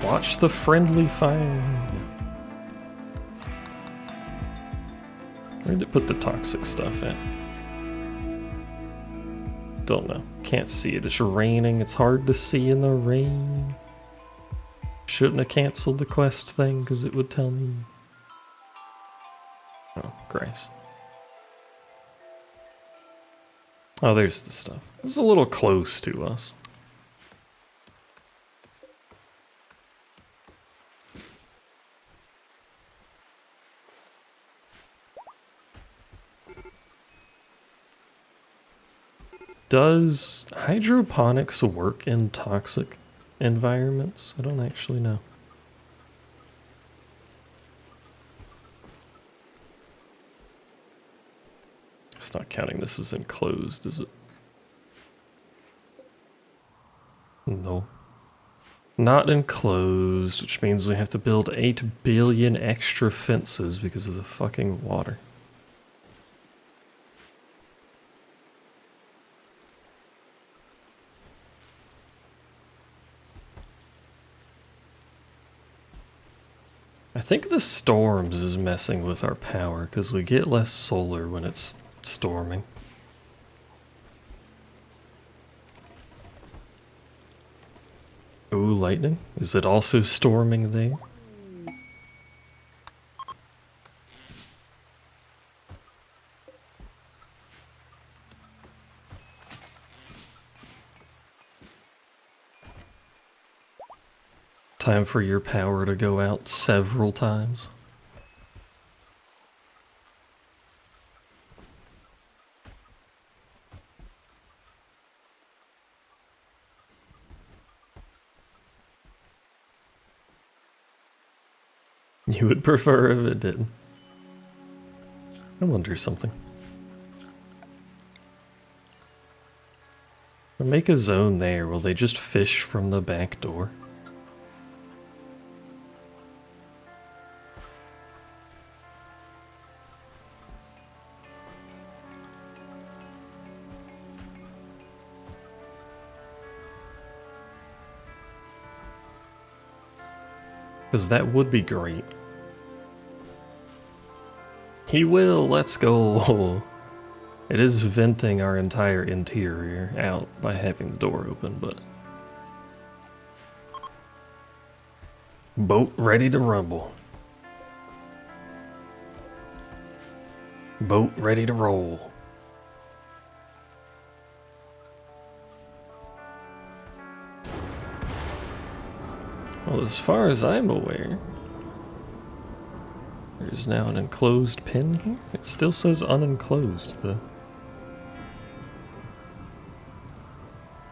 Watch the friendly fire. Where'd it put the toxic stuff at? Don't know. Can't see it. It's raining. It's hard to see in the rain. Shouldn't have canceled the quest thing because it would tell me. Oh, grace. Oh, there's the stuff. It's a little close to us. Does hydroponics work in toxic environments? I don't actually know. It's not counting this as enclosed, is it? No. Not enclosed, which means we have to build 8 billion extra fences because of the fucking water. I think the storms is messing with our power because we get less solar when it's storming. Ooh, lightning? Is it also storming there? Time for your power to go out several times. You would prefer if it didn't. I wonder something. Or make a zone there. Will they just fish from the back door? Because that would be great. He will, let's go. It is venting our entire interior out by having the door open, but... Boat ready to rumble. Boat ready to roll. Well, as far as I'm aware, there's now an enclosed pin here. It still says unenclosed, though.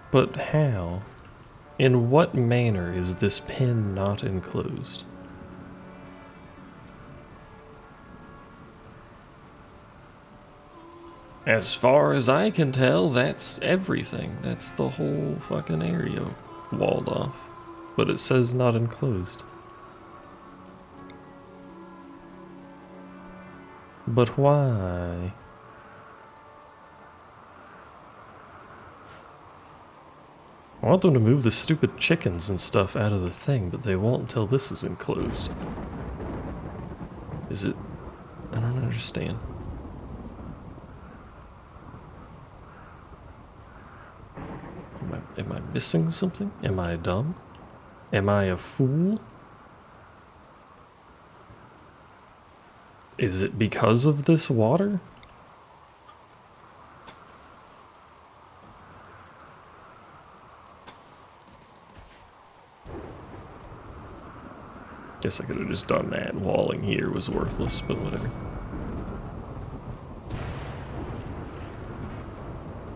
But how? In what manner is this pin not enclosed? As far as I can tell, that's everything. That's the whole fucking area walled off. But it says not enclosed. But why? I want them to move the stupid chickens and stuff out of the thing, but they won't until this is enclosed. Is it? I don't understand. Am I missing something? Am I dumb? Am I a fool? Is it because of this water? Guess I could have just done that. Walling here was worthless, but whatever.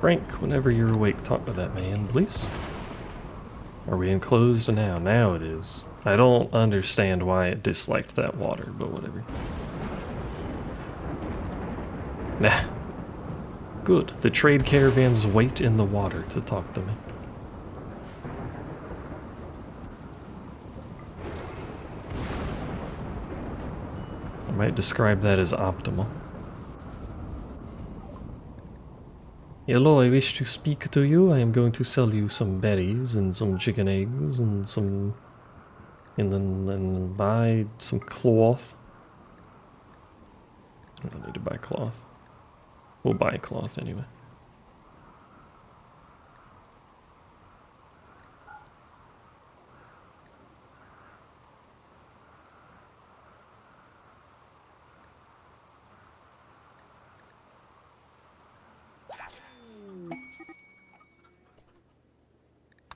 Frank, whenever you're awake, talk to that man, please. Are we enclosed now? Now it is. I don't understand why it disliked that water, but whatever. Nah. Good. The trade caravans wait in the water to talk to me. I might describe that as optimal. Hello, I wish to speak to you. I am going to sell you some berries and some chicken eggs and some... and then buy some cloth. I don't need to buy cloth. We'll buy cloth anyway.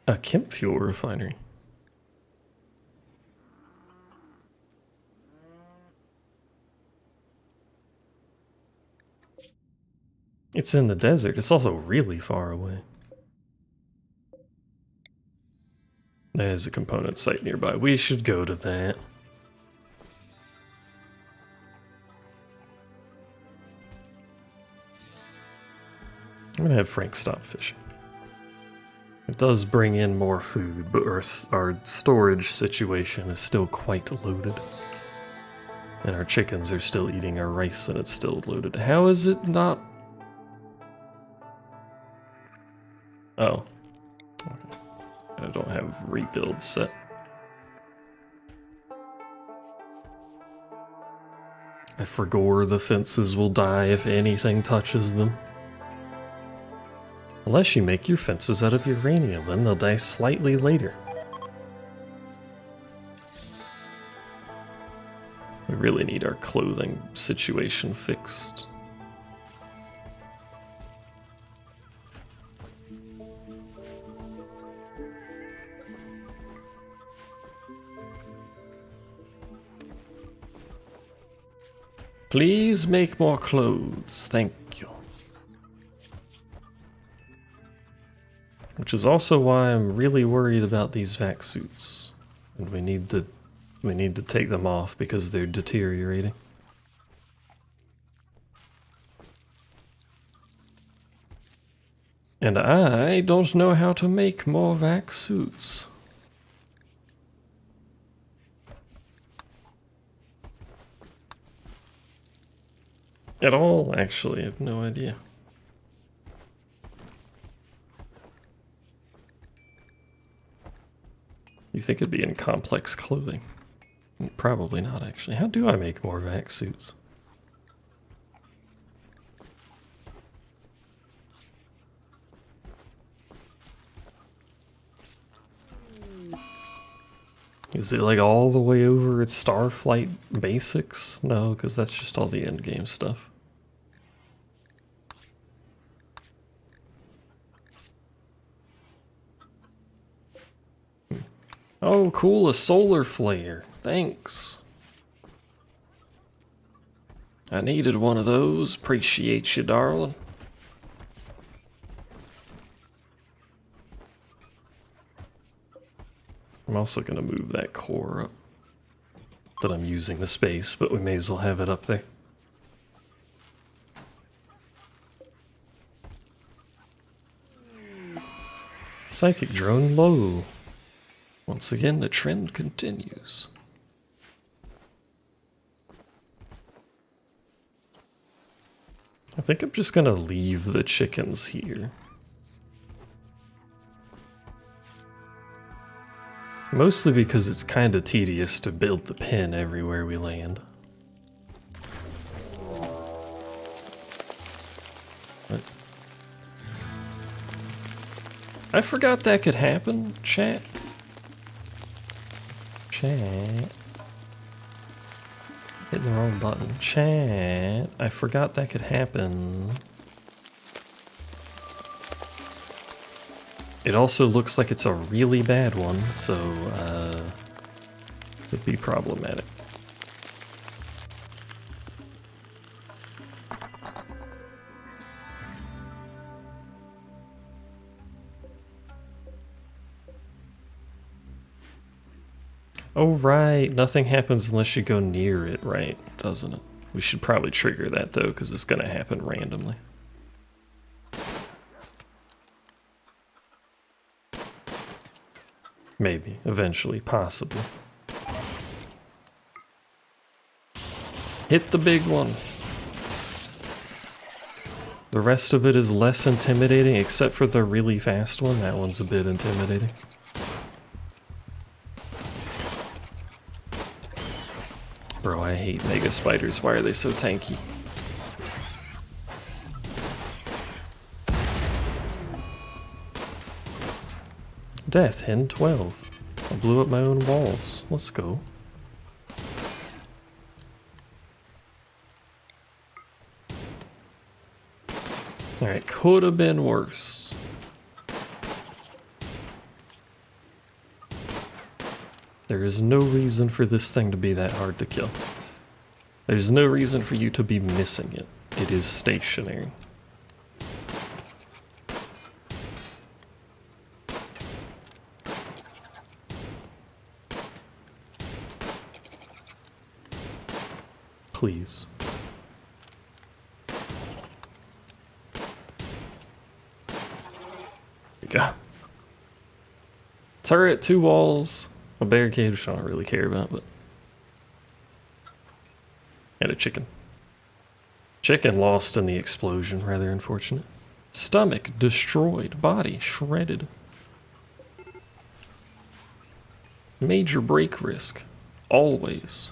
A Kemp fuel refinery. It's in the desert. It's also really far away. There's a component site nearby. We should go to that. I'm gonna have Frank stop fishing. It does bring in more food, but our storage situation is still quite loaded. And our chickens are still eating our rice and it's still loaded. How is it not? Oh. Okay. I don't have rebuild set. I forgot the fences will die if anything touches them. Unless you make your fences out of uranium, then they'll die slightly later. We really need our clothing situation fixed. Please make more clothes, thank you. Which is also why I'm really worried about these vac suits. And we need to take them off because they're deteriorating. And I don't know how to make more vac suits. At all, actually, I have no idea. You think it'd be in complex clothing? Probably not, actually. How do I make more vac suits? Is it like all the way over at Starflight Basics? No, because that's just all the endgame stuff. Oh, cool, a solar flare. Thanks. I needed one of those. Appreciate you, darling. I'm also going to move that core up. That I'm using the space, but we may as well have it up there. Psychic drone low. Once again, the trend continues. I think I'm just gonna leave the chickens here. Mostly because it's kind of tedious to build the pen everywhere we land. But I forgot that could happen, chat. Chat. Hitting the wrong button. Chat. I forgot that could happen. It also looks like it's a really bad one, so it'd be problematic. Oh right, nothing happens unless you go near it, right, doesn't it? We should probably trigger that though, because it's going to happen randomly. Maybe, eventually, possibly. Hit the big one. The rest of it is less intimidating, except for the really fast one. That one's a bit intimidating. Bro, I hate mega spiders. Why are they so tanky? Death, hen 12. I blew up my own walls. Let's go. Alright, could have been worse. There is no reason for this thing to be that hard to kill. There's no reason for you to be missing it. It is stationary. Please. There we go. Turret, 2 walls, a barricade, which I don't really care about, but... And a chicken. Chicken lost in the explosion, rather unfortunate. Stomach destroyed, body shredded. Major break risk, always.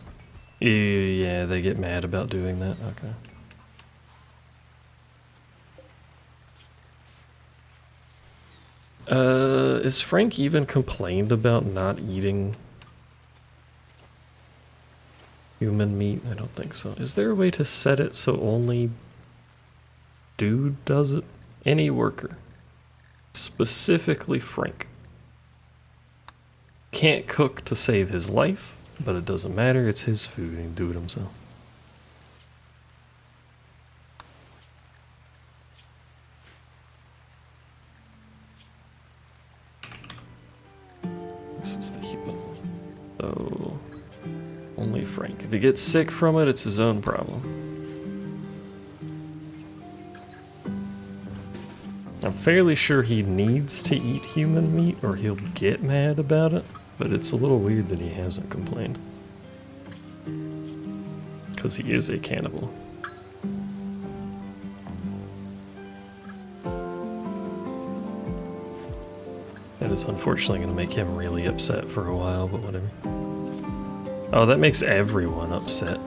Yeah, they get mad about doing that, okay. Is Frank even complained about not eating human meat? I don't think so. Is there a way to set it so only dude does it? Any worker. Specifically Frank. Can't cook to save his life, but it doesn't matter, it's his food, he can do it himself. This is the human. So, only Frank. If he gets sick from it, it's his own problem. I'm fairly sure he needs to eat human meat or he'll get mad about it, but it's a little weird that he hasn't complained. Because he is a cannibal. That is unfortunately going to make him really upset for a while, but whatever. Oh, that makes everyone upset.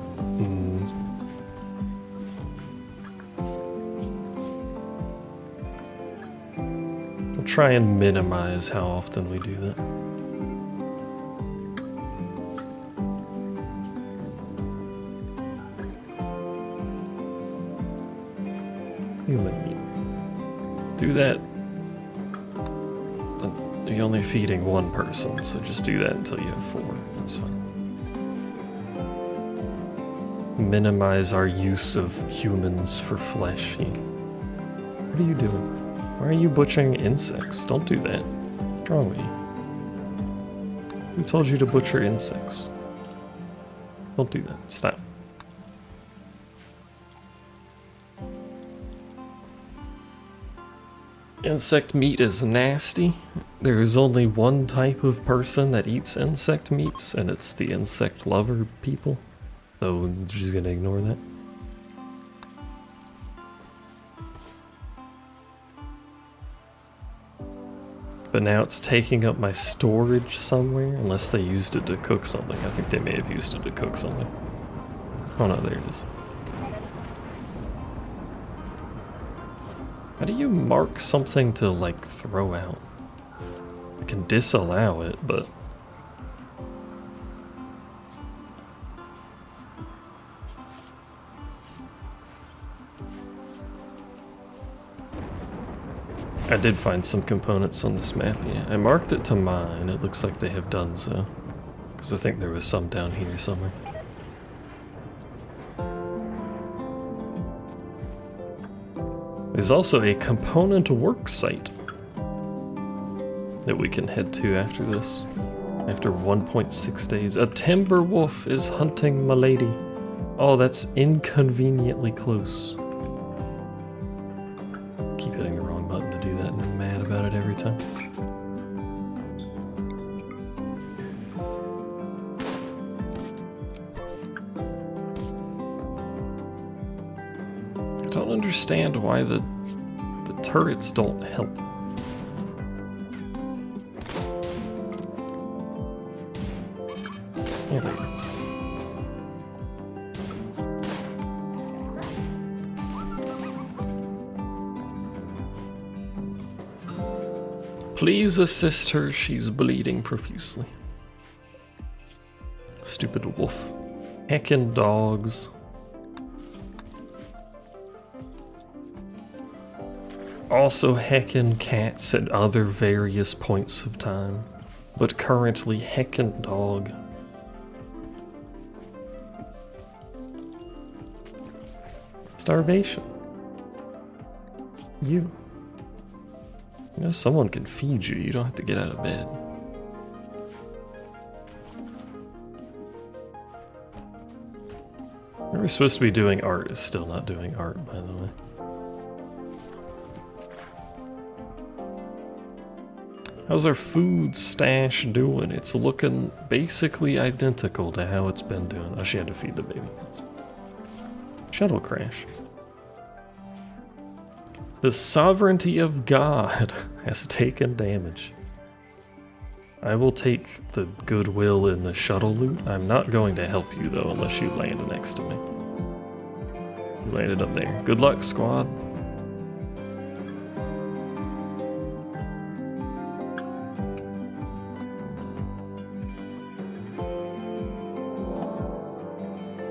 I'll try and minimize how often we do that. Human meat. Do that. You're only feeding one person, so just do that until you have 4. That's fine. Minimize our use of humans for flesh. What are you doing? Why are you butchering insects? Don't do that. What's wrong with you? Who told you to butcher insects? Don't do that. Stop. Insect meat is nasty. There is only one type of person that eats insect meats, and it's the insect lover people. So I'm just gonna ignore that. But now it's taking up my storage somewhere, unless they used it to cook something. I think they may have used it to cook something. Oh no, there it is. How do you mark something to, like, throw out? I can disallow it, but... I did find some components on this map, yeah. I marked it to mine. It looks like they have done so. Because I think there was some down here somewhere. There's also a component work site that we can head to after this. After 1.6 days. A timber wolf is hunting my lady. Oh, that's inconveniently close. Keep hitting the wrong button to do that and I'm mad about it every time. I don't understand why the turrets don't help. There we go. Please assist her, she's bleeding profusely. Stupid wolf. Heckin' dogs. Also heckin' cats at other various points of time. but currently heckin' dog. Starvation. You know, someone can feed you. You don't have to get out of bed. We're supposed to be doing art. Is still not doing art, by the way. How's our food stash doing? It's looking basically identical to how it's been doing. Oh, she had to feed the baby. Shuttle crash. The sovereignty of God has taken damage. I will take the goodwill in the shuttle loot. I'm not going to help you though unless you land next to me. You landed up there. Good luck, squad.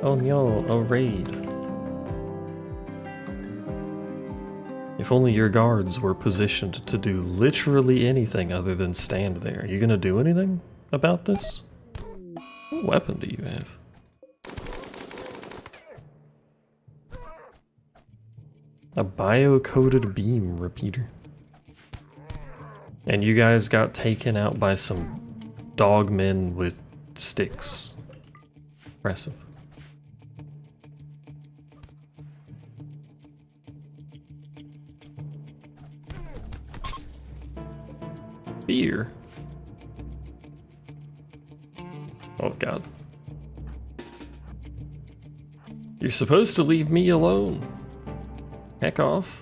Oh no, a raid. If only your guards were positioned to do literally anything other than stand there. Are you gonna do anything about this? What weapon do you have? A bio-coded beam repeater. And you guys got taken out by some dogmen with sticks. Impressive. Beer. Oh god. You're supposed to leave me alone. Heck off.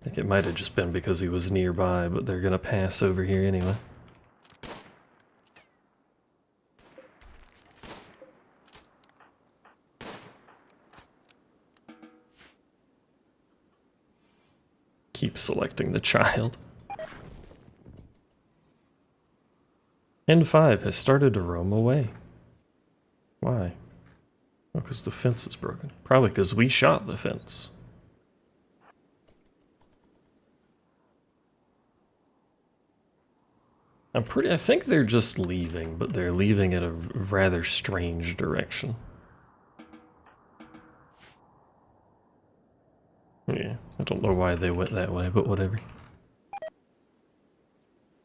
I think it might have just been because he was nearby, but they're gonna pass over here anyway. Keep selecting the child. N5 has started to roam away. Why? Oh, because the fence is broken. Probably because we shot the fence. I think they're just leaving, but they're leaving in a rather strange direction. Yeah, I don't know why they went that way, but whatever.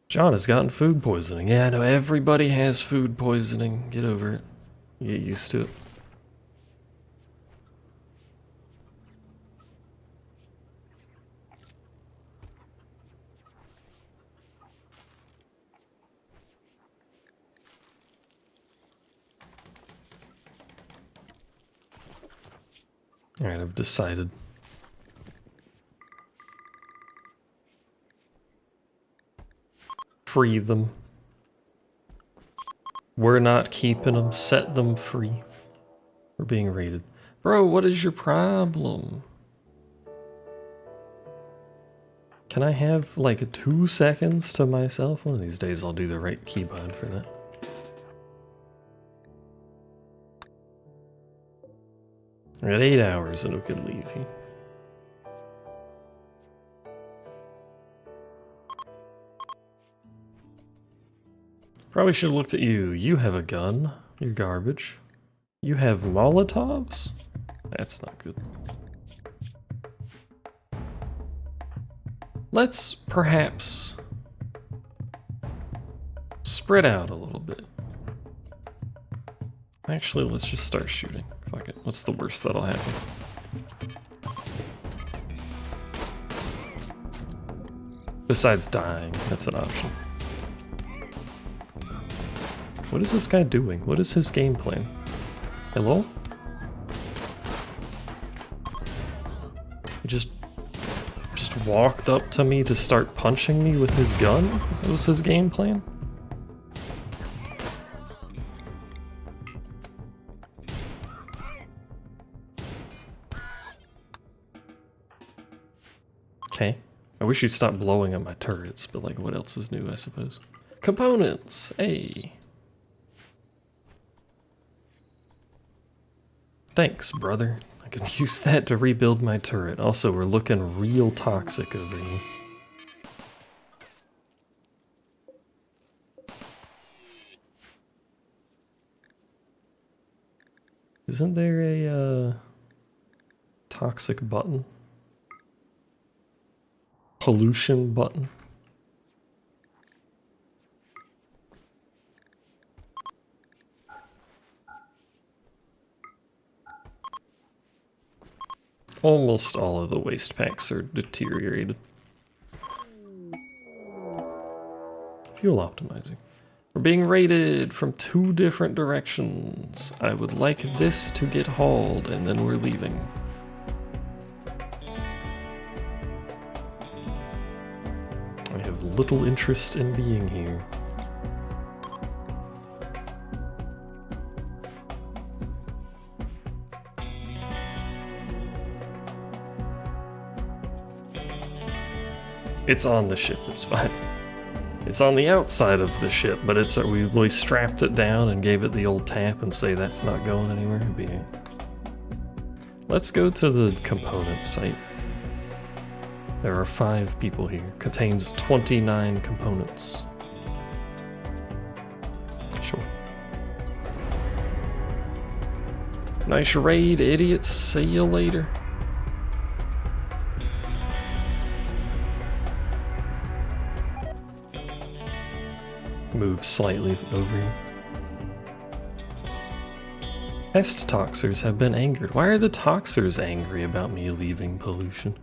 John has gotten food poisoning. Yeah, I know everybody has food poisoning. Get over it. Get used to it. Alright, I've decided. Free them. We're not keeping them. Set them free. We're being raided. Bro, what is your problem? Can I have like 2 seconds to myself? One of these days I'll do the right keybind for that. We got 8 hours and we could leave here. Probably should have looked at you. You have a gun. You're garbage. You have Molotovs? That's not good. Let's perhaps spread out a little bit. Actually, let's just start shooting. Fuck it. What's the worst that'll happen? Besides dying, that's an option. What is this guy doing? What is his game plan? Hello? He just walked up to me to start punching me with his gun? That was his game plan? Okay. I wish you'd stop blowing up my turrets, but like what else is new, I suppose? Components! Hey! Thanks, brother. I can use that to rebuild my turret. Also, we're looking real toxic over here. Isn't there a toxic button? Pollution button? Almost all of the waste packs are deteriorated. Fuel optimizing. We're being raided from 2 different directions. I would like this to get hauled, and then we're leaving. I have little interest in being here. It's on the ship, it's fine. It's on the outside of the ship, but it's we strapped it down and gave it the old tap and say that's not going anywhere. Let's go to the component site. There are 5 people here. Contains 29 components. Sure. Nice raid, idiots. See you later. Move slightly over here. Pest toxers have been angered. Why are the toxers angry about me leaving pollution?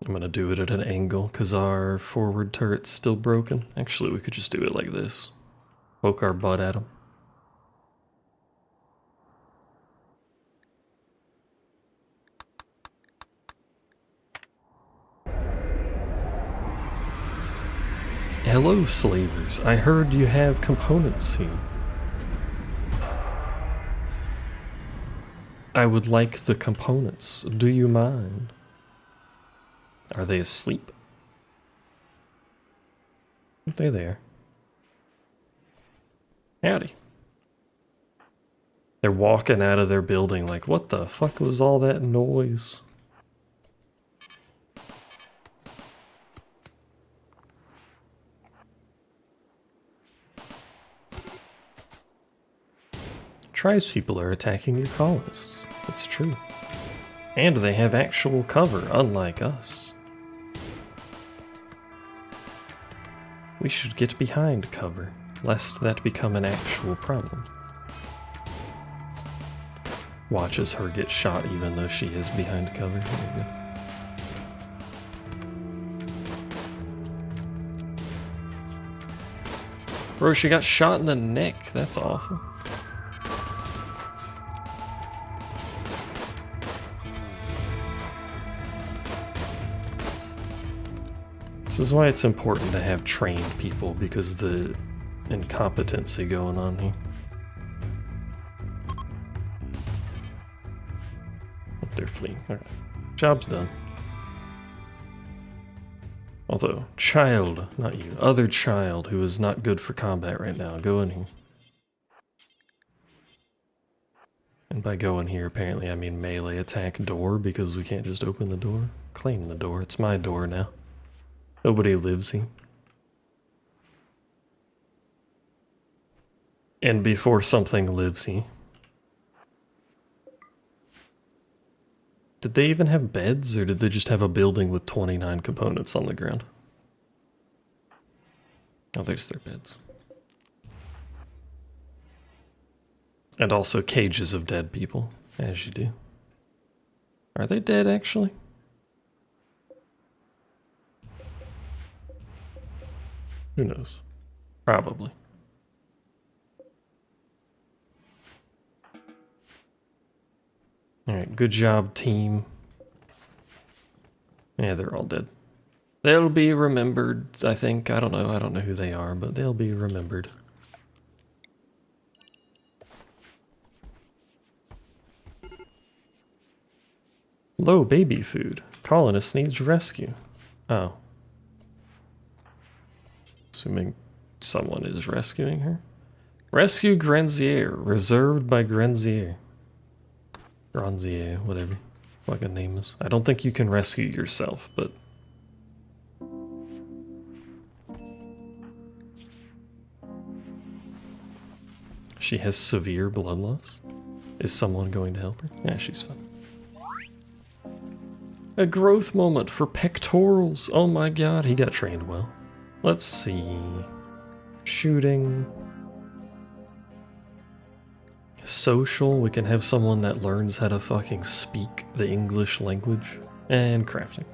I'm gonna do it at an angle because our forward turret's still broken. Actually, we could just do it like this. Poke our butt at them. Hello, slavers. I heard you have components here. I would like the components. Do you mind? Are they asleep? They're there. Howdy. They're walking out of their building like, what the fuck was all that noise? Tribespeople are attacking your colonists. It's true. And they have actual cover, unlike us. We should get behind cover, lest that become an actual problem. Watch as her get shot even though she is behind cover. Bro, she got shot in the neck. That's awful. This is why it's important to have trained people, because the incompetency going on here. They're fleeing. Alright. Job's done. Although, child, not you, other child who is not good for combat right now, go in here. And by go in here, apparently I mean melee attack door, because we can't just open the door. Claim the door, it's my door now. Nobody lives here. And before something lives here. Did they even have beds, or did they just have a building with 29 components on the ground? Oh, there's their beds. And also cages of dead people, as you do. Are they dead, actually? Who knows? Probably. Alright, good job, team. Yeah, they're all dead. They'll be remembered, I think. I don't know who they are, but they'll be remembered. Low baby food. Colonist needs rescue. Oh. Assuming someone is rescuing her. Rescue Granzier, reserved by Granzier. Granzier, whatever fucking name is. I don't think you can rescue yourself, but... She has severe blood loss. Is someone going to help her? Yeah, she's fine. A growth moment for pectorals. Oh my god, he got trained well. Let's see. Shooting. Social, we can have someone that learns how to fucking speak the English language. And crafting.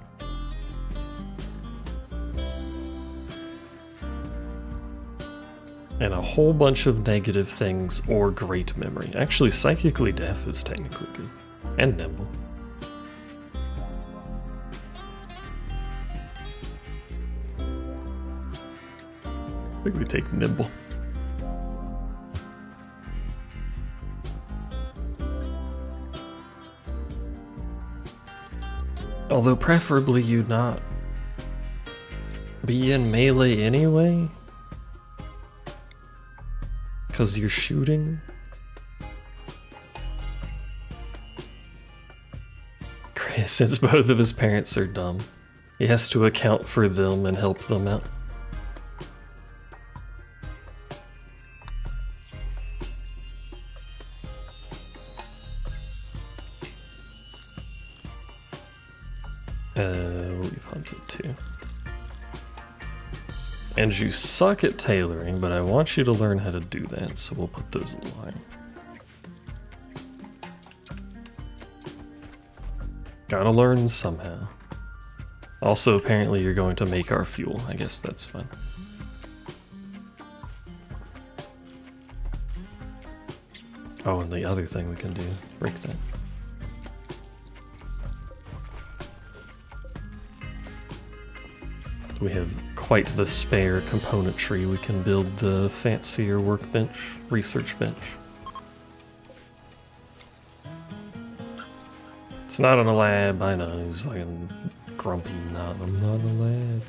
And a whole bunch of negative things or great memory. Actually, psychically deaf is technically good. And nimble. I think we take nimble. Although preferably you not be in melee anyway. Because you're shooting. Since both of his parents are dumb, he has to account for them and help them out. We've hunted too. And you suck at tailoring, but I want you to learn how to do that, so we'll put those in line. Gotta learn somehow. Also, apparently you're going to make our fuel. I guess that's fun. Oh, and the other thing we can do, break that. We have quite the spare component tree. We can build the fancier workbench, research bench. It's not in a lab, I know, he's fucking grumpy. I'm not in a lab.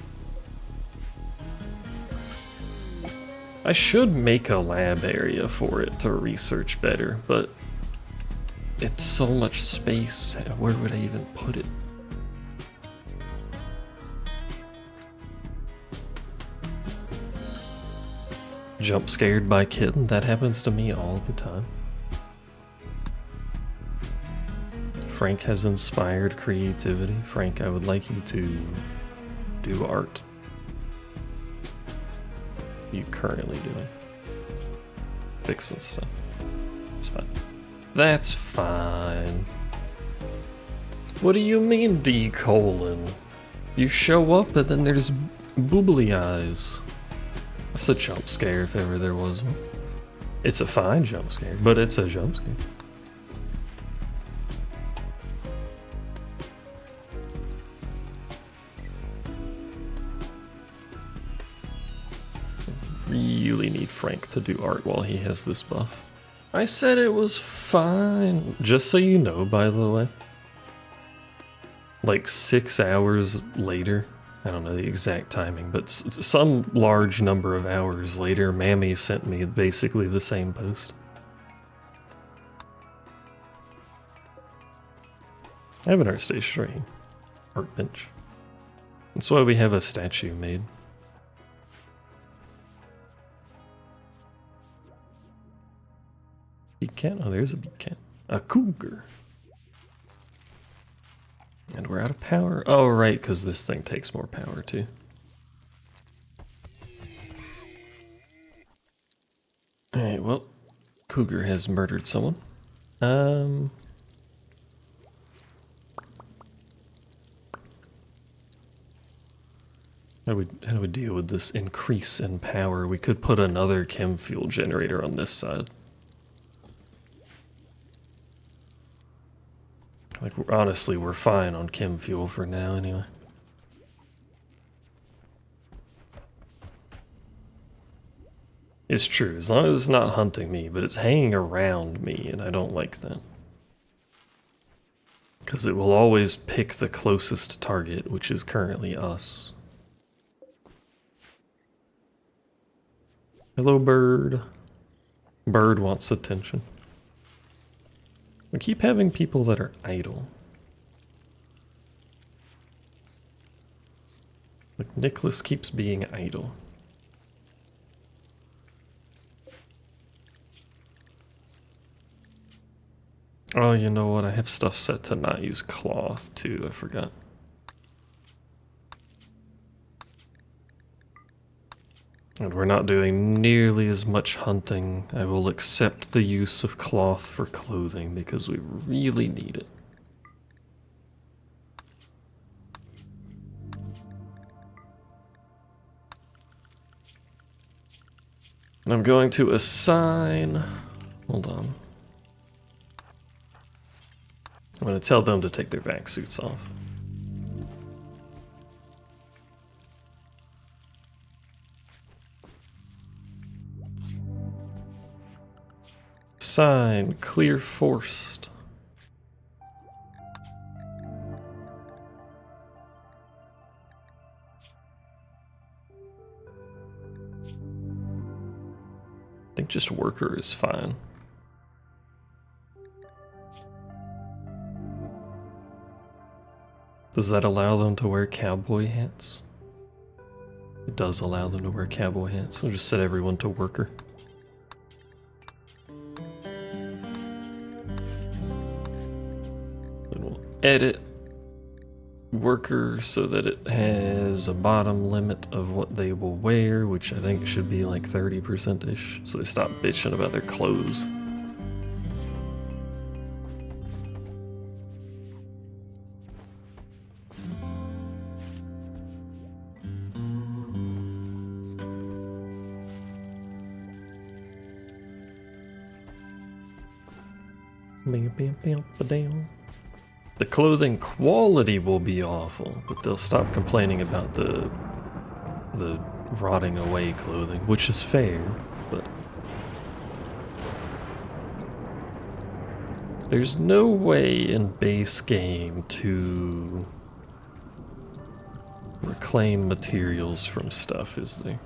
I should make a lab area for it to research better, but it's so much space. Where would I even put it? Jump scared by kitten, that happens to me all the time. Frank has inspired creativity. Frank, I would like you to do art. You currently doing? Fixing stuff. It's fine. That's fine. What do you mean D:? You show up and then there's boobly eyes. That's a jump scare if ever there was one. It's a fine jump scare, but it's a jump scare. Really need Frank to do art while he has this buff. I said it was fine. Just so you know, by the way. Like 6 hours later. I don't know the exact timing, but some large number of hours later, Mammy sent me basically the same post. I have an art station right here. Art bench. That's why we have a statue made. Pecan? Oh, there's a pecan. A cougar. And we're out of power. Oh, right, because this thing takes more power, too. Alright, well, cougar has murdered someone. How do we deal with this increase in power? We could put another chem fuel generator on this side. Like, honestly, we're fine on chem fuel for now, anyway. It's true, as long as it's not hunting me, but it's hanging around me, and I don't like that. Because it will always pick the closest target, which is currently us. Hello, bird. Bird wants attention. We keep having people that are idle. Like Nicholas keeps being idle. Oh, you know what? I have stuff set to not use cloth too. I forgot. And we're not doing nearly as much hunting. I will accept the use of cloth for clothing because we really need it. And I'm going to assign... Hold on. I'm going to tell them to take their vac suits off. Assign clear forced. I think just worker is fine. Does that allow them to wear cowboy hats? It does allow them to wear cowboy hats. I'll just set everyone to worker. Then we'll edit worker so that it has a bottom limit of what they will wear, which I think should be like 30%-ish, so they stop bitching about their clothes. The clothing quality will be awful, but they'll stop complaining about the rotting away clothing, which is fair, but there's no way in base game to reclaim materials from stuff, is there?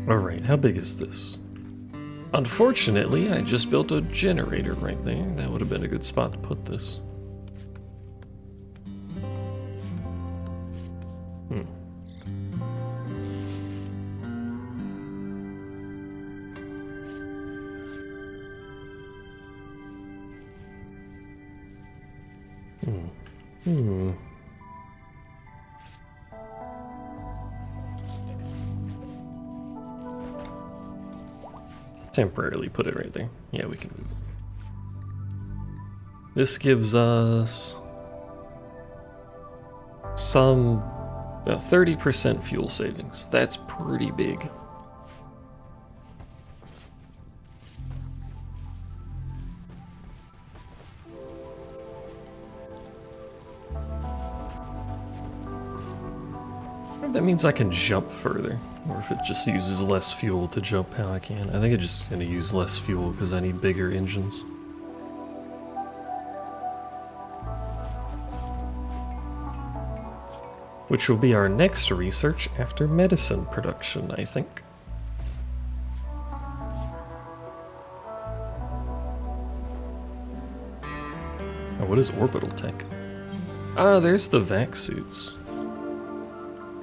Alright, how big is this? Unfortunately, I just built a generator right there. That would have been a good spot to put this. Temporarily put it right there. Yeah, we can move it. This gives us some 30% fuel savings. That's pretty big. That means I can jump further, or if it just uses less fuel to jump how I can. I think it's just going to use less fuel because I need bigger engines. Which will be our next research after medicine production, I think. Oh, what is orbital tech? Ah, there's the vac suits.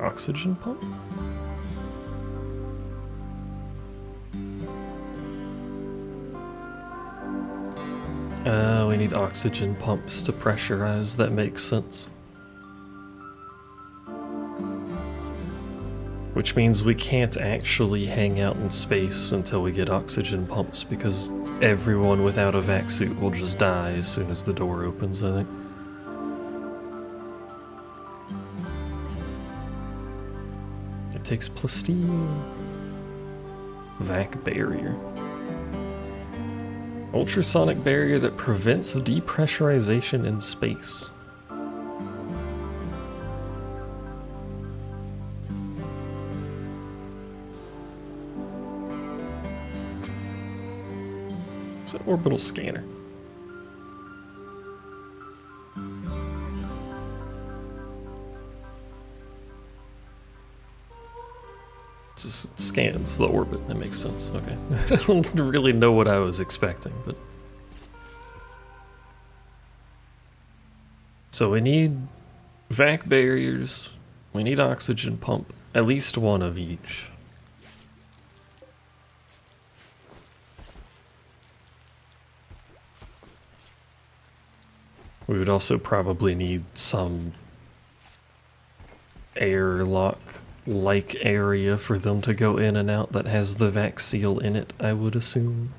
Oxygen pump? We need oxygen pumps to pressurize. That makes sense. Which means we can't actually hang out in space until we get oxygen pumps, because everyone without a vac suit will just die as soon as the door opens, I think. It takes plasteel. Vac barrier. Ultrasonic barrier that prevents depressurization in space. It's an orbital scanner. It scans the orbit. That makes sense. Okay. I don't really know what I was expecting, but... So we need vac barriers, we need oxygen pump, at least one of each. We would also probably need some airlock-like area for them to go in and out that has the vac seal in it, I would assume.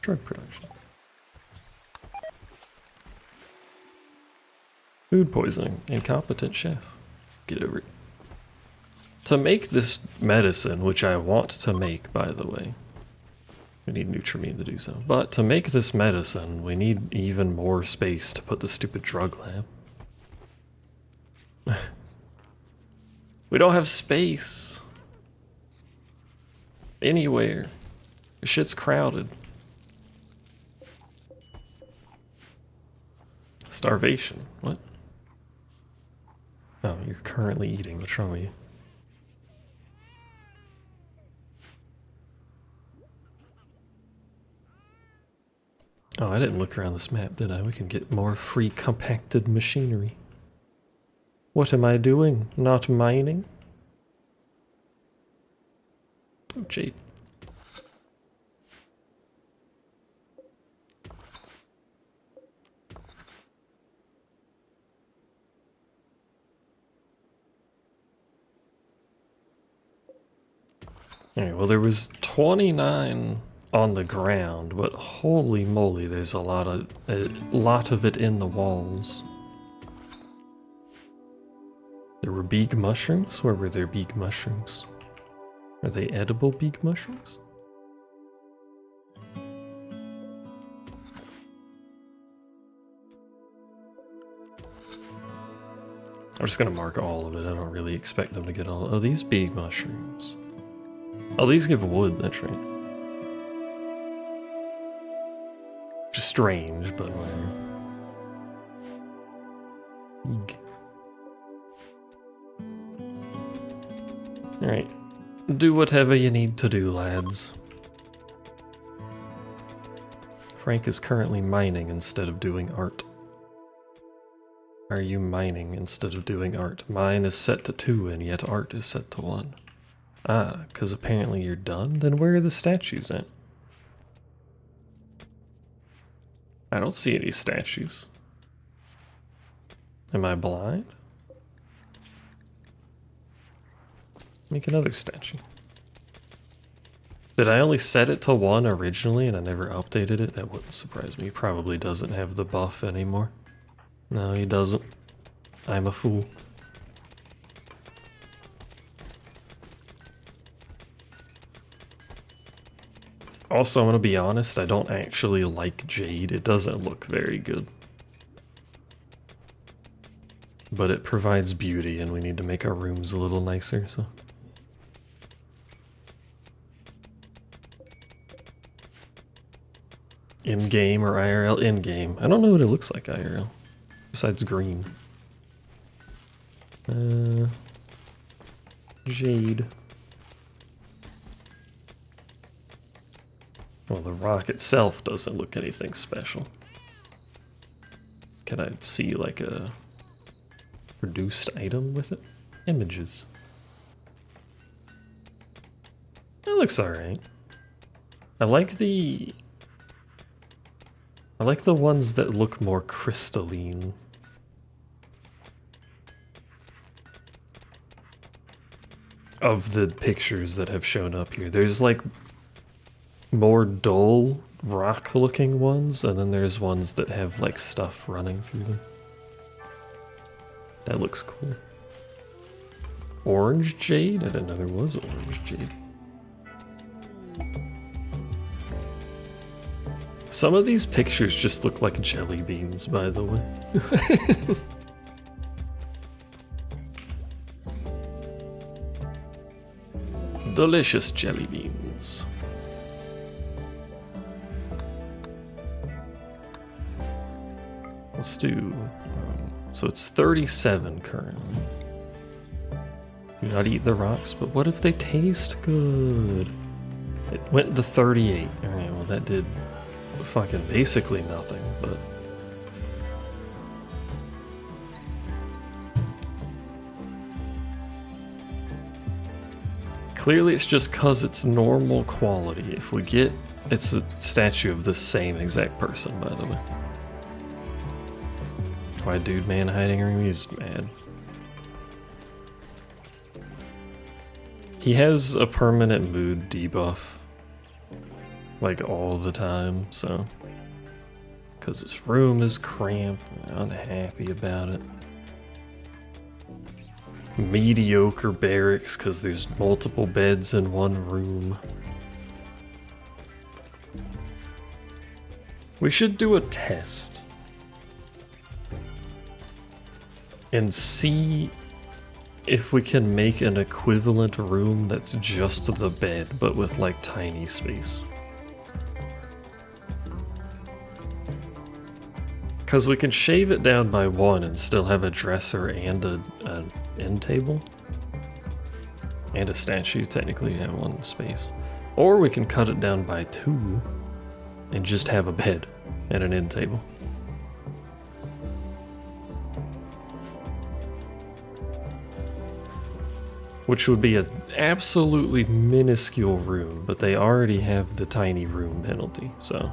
Drug production. Food poisoning. Incompetent chef. Get over it. To make this medicine, which I want to make, by the way, we need Nutrimine to do so. But to make this medicine, we need even more space to put the stupid drug lab. We don't have space. Anywhere. This shit's crowded. Starvation. What? Oh, you're currently eating. What's wrong with you? Oh, I didn't look around this map, did I? We can get more free compacted machinery. What am I doing? Not mining? Oh, jade. Alright, well there was 29 on the ground, but holy moly, there's a lot of it in the walls. There were beak mushrooms? Where were there beak mushrooms? Are they edible beak mushrooms? I'm just gonna mark all of it. I don't really expect them to get all. Oh, these beak mushrooms. Oh, these give wood, that's right. Just strange, but whatever. Eek. Alright. Do whatever you need to do, lads. Frank is currently mining instead of doing art. Are you mining instead of doing art? Mine is set to 2 and yet art is set to 1. Ah, because apparently you're done? Then where are the statues at? I don't see any statues. Am I blind? Make another statue. Did I only set it to 1 originally and I never updated it? That wouldn't surprise me. He probably doesn't have the buff anymore. No, he doesn't. I'm a fool. Also, I'm gonna be honest, I don't actually like jade. It doesn't look very good. But it provides beauty and we need to make our rooms a little nicer, so. In-game or IRL? In-game. I don't know what it looks like IRL. Besides green. Jade. Well, the rock itself doesn't look anything special. Can I see like a produced item with it? Images. That looks alright. I like the ones that look more crystalline. Of the pictures that have shown up here. There's like more dull rock looking ones, and then there's ones that have like stuff running through them. That looks cool. Orange jade? I didn't know there was orange jade. Some of these pictures just look like jelly beans, by the way. Delicious jelly beans. Let's do, so it's 37 currently. Do not eat the rocks, but what if they taste good? It went to 38. Alright, well that did fucking basically nothing, but... Clearly it's just cause it's normal quality. If we get... It's a statue of the same exact person, by the way. Why dude man hiding room? He's mad. He has a permanent mood debuff. Like all the time, so. Because his room is cramped and unhappy about it. Mediocre barracks because there's multiple beds in one room. We should do a test. And see if we can make an equivalent room that's just the bed, but with like tiny space. Because we can shave it down by 1 and still have a dresser and an end table. And a statue, technically you have 1 space. Or we can cut it down by 2 and just have a bed and an end table. Which would be an absolutely minuscule room, but they already have the tiny room penalty, so.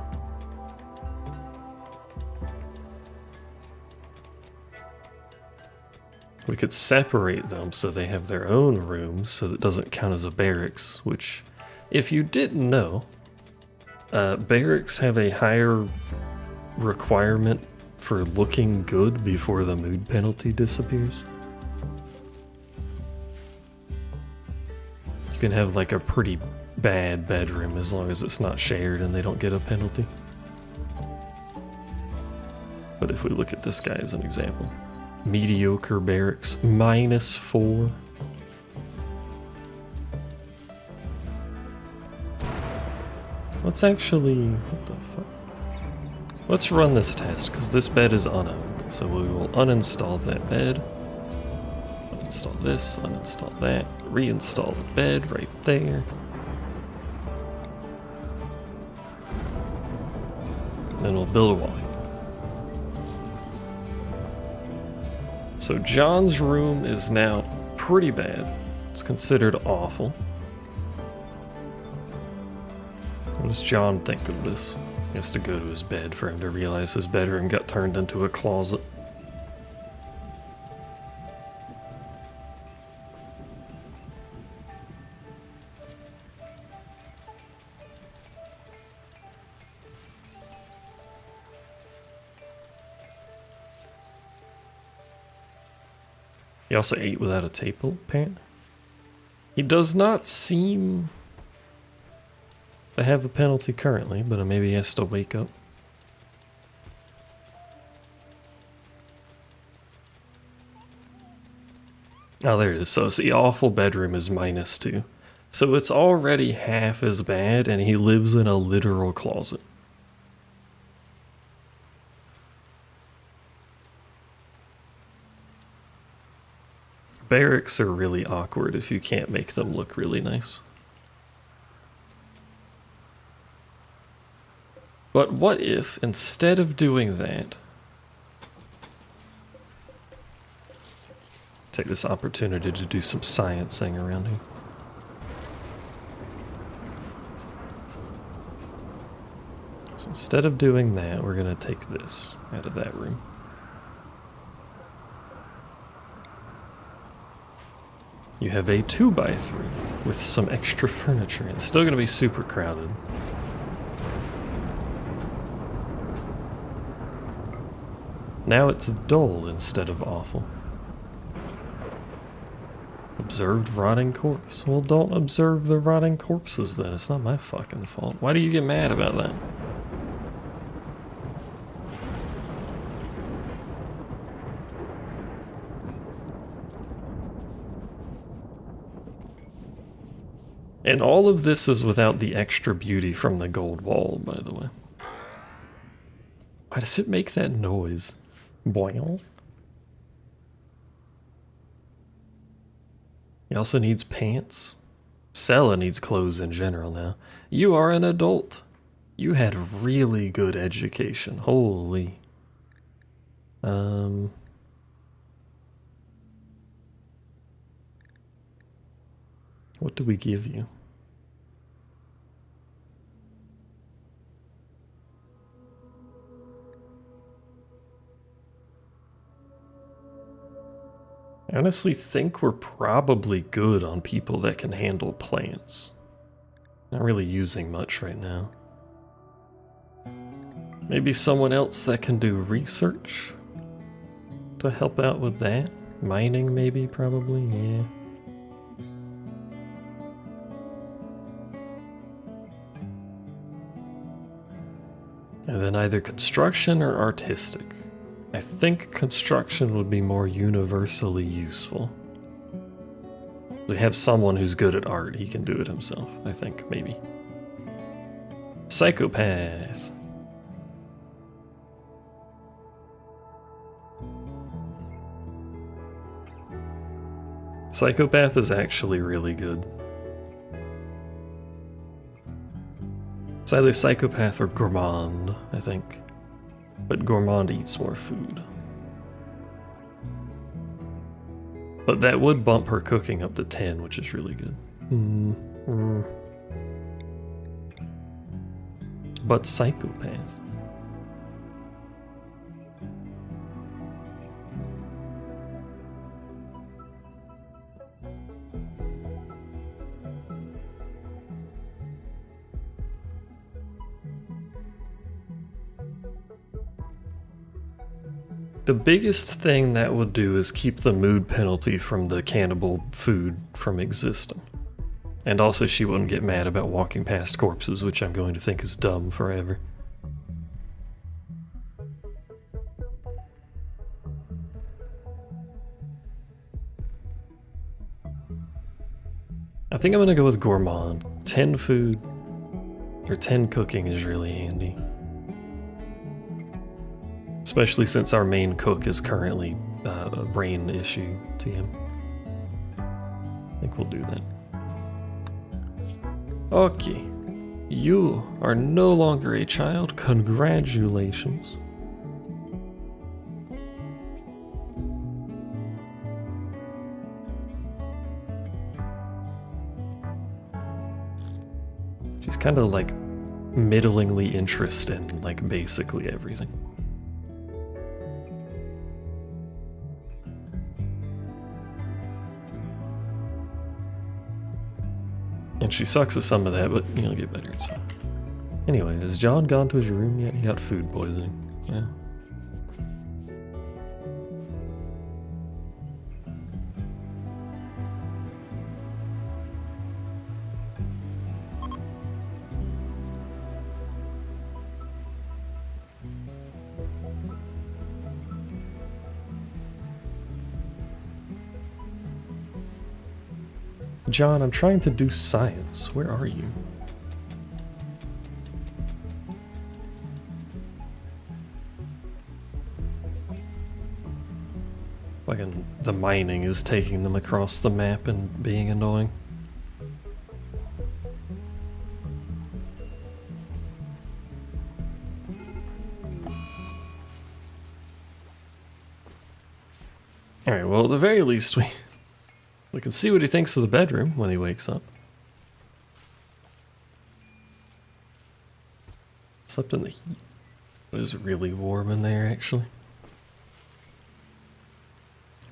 We could separate them so they have their own rooms so that it doesn't count as a barracks, which, if you didn't know, barracks have a higher requirement for looking good before the mood penalty disappears. You can have like a pretty bad bedroom as long as it's not shared and they don't get a penalty. But if we look at this guy as an example, mediocre barracks, -4. Let's actually, what the fuck? Let's run this test because this bed is unowned. So we will uninstall that bed. Uninstall this, uninstall that, reinstall the bed right there. Then we'll build a wall. So John's room is now pretty bad. It's considered awful. What does John think of this? He has to go to his bed for him to realize his bedroom got turned into a closet. He also ate without a table, apparently. He does not seem to have a penalty currently, but maybe he has to wake up. Oh, there it is. So the awful bedroom is -2. So it's already half as bad, and he lives in a literal closet. Barracks are really awkward if you can't make them look really nice. But what if, instead of doing that, take this opportunity to do some sciencing around here. So instead of doing that, we're going to take this out of that room. You have a 2x3 with some extra furniture. It's still going to be super crowded. Now it's dull instead of awful. Observed rotting corpse. Well, don't observe the rotting corpses then. It's not my fucking fault. Why do you get mad about that? And all of this is without the extra beauty from the gold wall, by the way. Why does it make that noise? Boing. He also needs pants. Sella needs clothes in general now. You are an adult. You had really good education. Holy. What do we give you? I honestly think we're probably good on people that can handle plants. Not really using much right now. Maybe someone else that can do research to help out with that? Mining maybe, probably, yeah. And then either construction or artistic. I think construction would be more universally useful. We have someone who's good at art, he can do it himself, I think, maybe. Psychopath. Psychopath is actually really good. It's either Psychopath or Gourmand, I think. But Gourmand eats more food. But that would bump her cooking up to 10, which is really good. But Psychopath. The biggest thing that would do is keep the mood penalty from the cannibal food from existing. And also she wouldn't get mad about walking past corpses, which I'm going to think is dumb forever. I think I'm gonna go with Gourmand. 10 food, or 10 cooking is really handy. Especially since our main cook is currently a brain issue to him. I think we'll do that. Okay. You are no longer a child. Congratulations. She's kind of like middlingly interested in like basically everything. And she sucks at some of that, but you'll get better, it's fine. Anyway, has John gone to his room yet? He got food poisoning. Yeah. John, I'm trying to do science. Where are you? Fucking the mining is taking them across the map and being annoying. Alright, well at the very least we can see what he thinks of the bedroom when he wakes up. Slept in the heat. It was really warm in there, actually.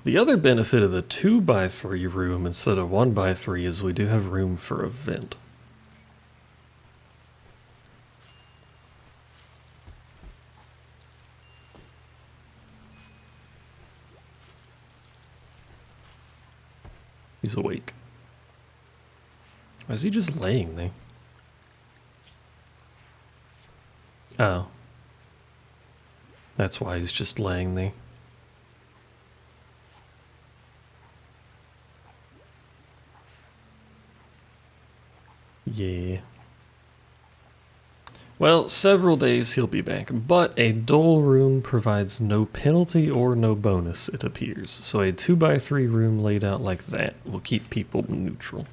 The other benefit of the 2x3 room instead of 1x3 is we do have room for a vent. He's awake. Why is he just laying there? Oh. That's why he's just laying there. Yeah. Well, several days he'll be back, but a dull room provides no penalty or no bonus, it appears. So a 2x3 room laid out like that will keep people neutral.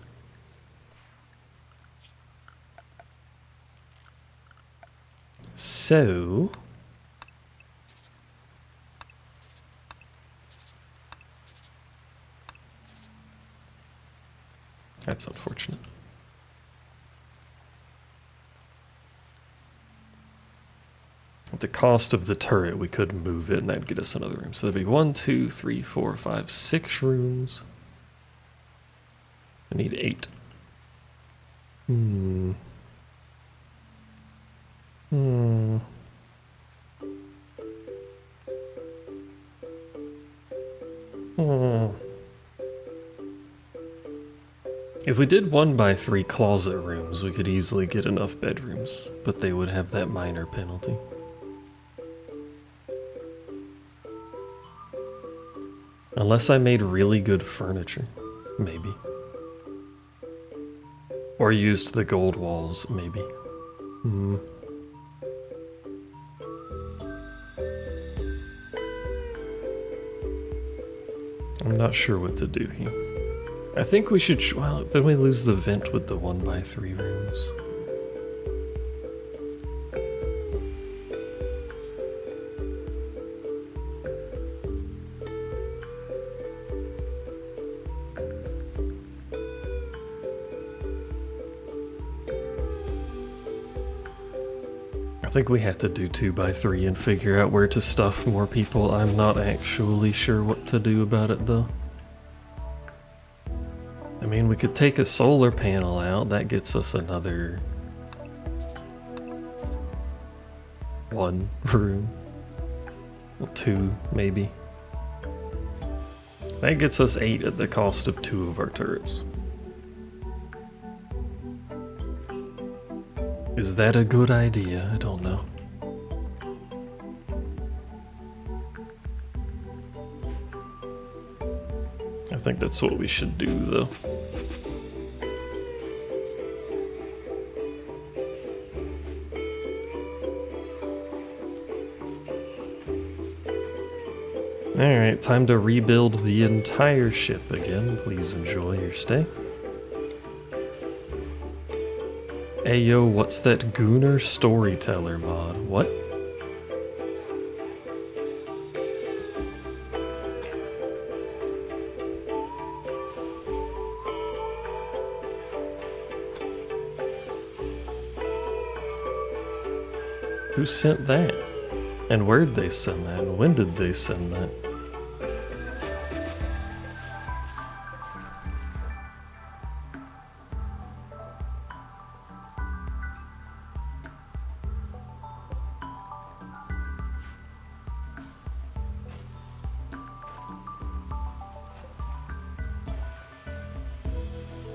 So... that's unfortunate. At the cost of the turret, we could move it and that'd get us another room. So that'd be 1, 2, 3, 4, 5, 6 rooms. I need 8. If we did 1x3 closet rooms, we could easily get enough bedrooms, but they would have that minor penalty. Unless I made really good furniture, maybe. Or used the gold walls, maybe. I'm not sure what to do here. I think we should, well, then we lose the vent with the 1x3 rooms. I think we have to do 2x3 and figure out where to stuff more people. I'm not actually sure what to do about it though. I mean, we could take a solar panel out, that gets us another 1 room. Well, 2 maybe. That gets us 8 at the cost of 2 of our turrets. Is that a good idea? I don't know. I think that's what we should do, though. Alright, time to rebuild the entire ship again. Please enjoy your stay. Hey yo, what's that Gooner Storyteller mod? What? Who sent that? And where'd they send that? And when did they send that?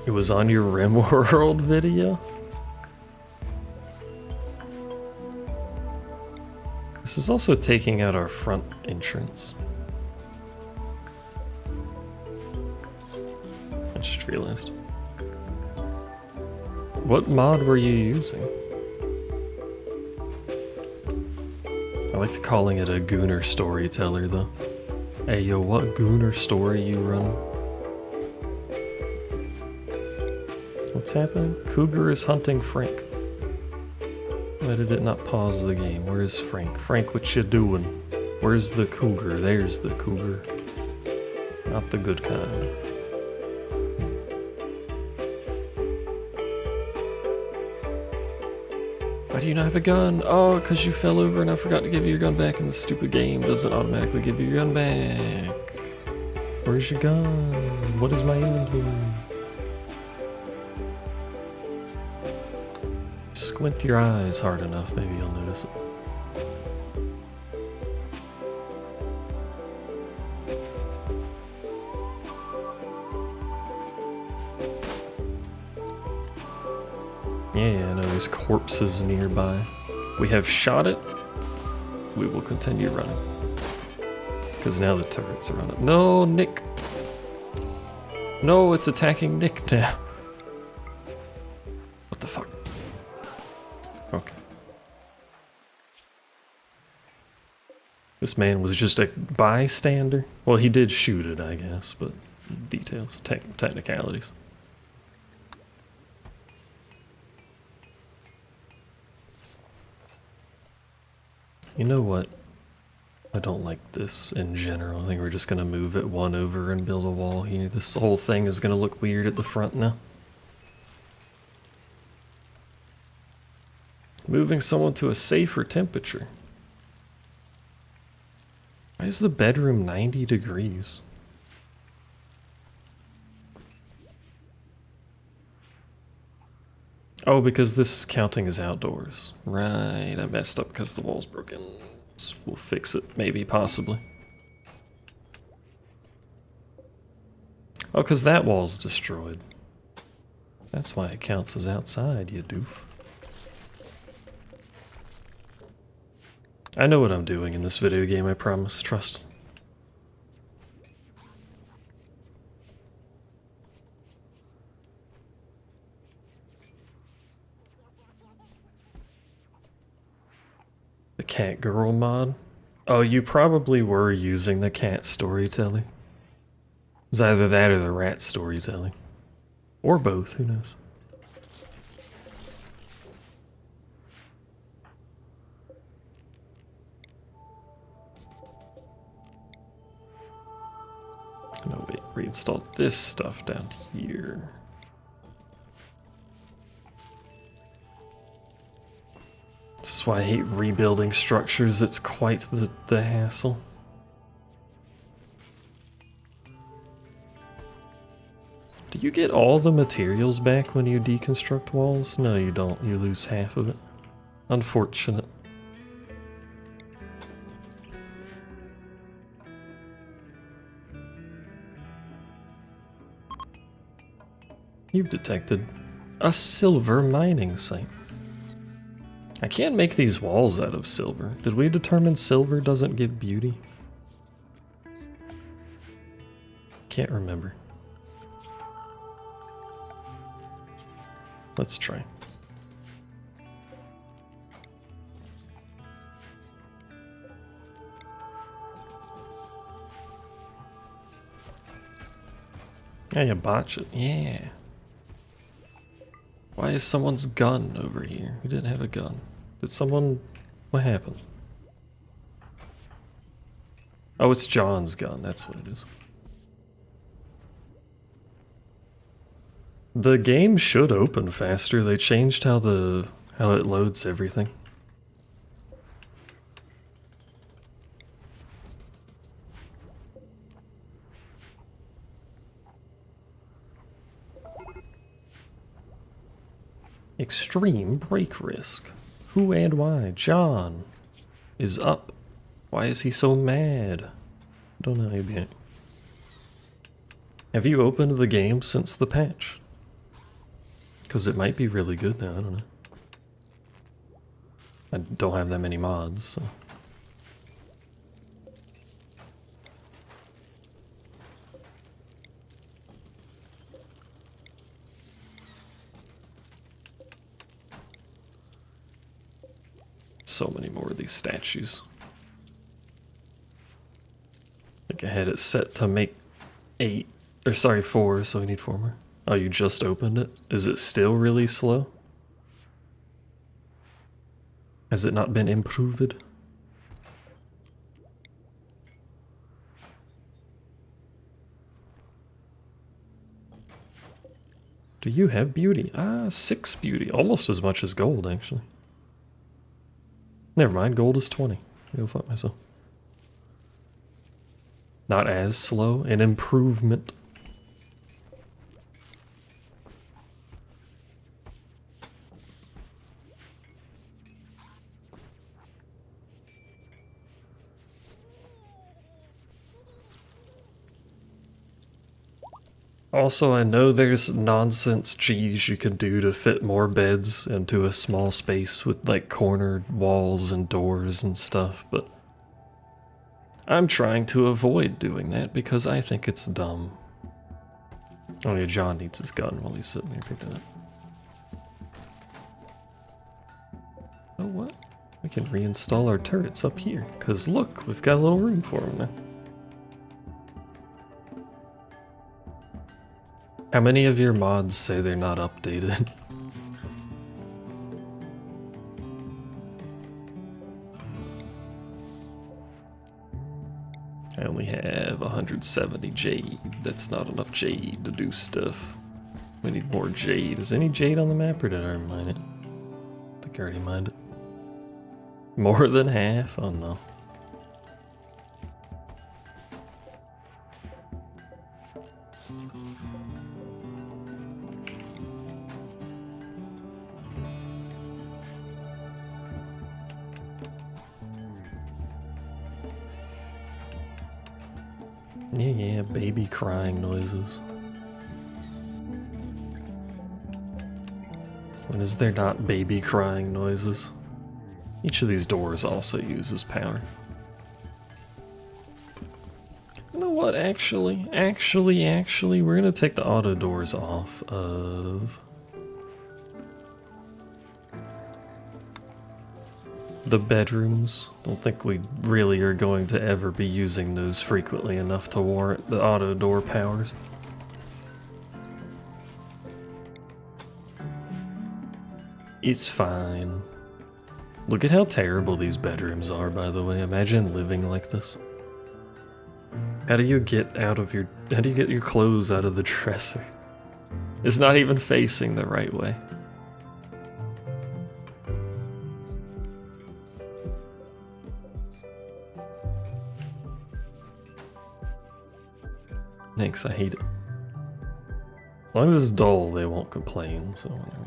It was on your Rimworld video? This is also taking out our front entrance. I just realized. What mod were you using? I like calling it a Gooner Storyteller though. Hey yo, what Gooner story you running? What's happening? Cougar is hunting Frank. Why did it not pause the game? Where is Frank? Frank, what you doing? Where's the cougar? There's the cougar. Not the good kind. Why do you not have a gun? Oh, because you fell over and I forgot to give you your gun back and the stupid game doesn't automatically give you your gun back. Where's your gun? What is my inventory? Squint your eyes hard enough, maybe you'll notice it. Yeah, I know there's corpses nearby. We have shot it. We will continue running. Because now the turrets are on it. No, Nick! No, it's attacking Nick now. What the fuck? Okay. This man was just a bystander. Well, he did shoot it, I guess, but details, technicalities. You know what? I don't like this in general. I think we're just gonna move it one over and build a wall here. This whole thing is gonna look weird at the front now. Moving someone to a safer temperature. Why is the bedroom 90 degrees? Oh, because this is counting as outdoors. Right, I messed up because the wall's broken. We'll fix it, maybe, possibly. Oh, because that wall's destroyed. That's why it counts as outside, you doof. I know what I'm doing in this video game, I promise. Trust. The cat girl mod? Oh, you probably were using the cat storytelling. It's either that or the rat storytelling. Or both, who knows? No, wait, reinstall this stuff down here. This is why I hate rebuilding structures, it's quite the hassle. Do you get all the materials back when you deconstruct walls? No, you don't. You lose half of it. Unfortunate. You've detected a silver mining site. I can't make these walls out of silver. Did we determine silver doesn't give beauty? Can't remember. Let's try. Yeah, you botch it. Yeah. Why is someone's gun over here? We didn't have a gun. Did someone... What happened? Oh, it's John's gun. That's what it is. The game should open faster. They changed how it loads everything. Extreme break risk. Who and why? John is up. Why is he so mad? Don't know yet. Have you opened the game since the patch? Because it might be really good now, I don't know. I don't have that many mods, so... So many more of these statues. I think I had it set to make 8, or sorry, 4, so we need 4 more. Oh, you just opened it? Is it still really slow? Has it not been improved? Do you have beauty? Ah, 6 beauty. Almost as much as gold, actually. Never mind, gold is 20. Go fuck myself. Not as slow, an improvement. Also, I know there's nonsense cheese you can do to fit more beds into a small space with like cornered walls and doors and stuff, but I'm trying to avoid doing that because I think it's dumb. Oh yeah, John needs his gun while he's sitting there picking it up. can reinstall our turrets up here. Because look, we've got a little room for them now. How many of your mods say they're not updated? I only have 170 jade. That's not enough jade to do stuff. We need more jade. Is any jade on the map or did I mine it? I think I already mined it. More than half? Oh no. Yeah, baby crying noises. When is there not baby crying noises? Each of these doors also uses power. You know what, actually, we're gonna take the auto doors off of the bedrooms. Don't think we really are going to ever be using those frequently enough to warrant the auto door powers. It's fine. Look at how terrible these bedrooms are, by the way. Imagine living like this. How do you get your clothes out of the dresser? It's not even facing the right way. Thanks, I hate it. As long as it's dull, they won't complain, so whatever.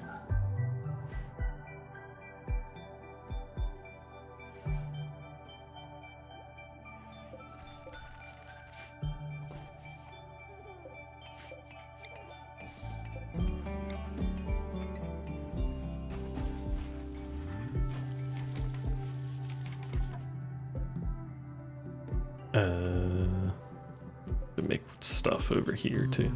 To make stuff over here too.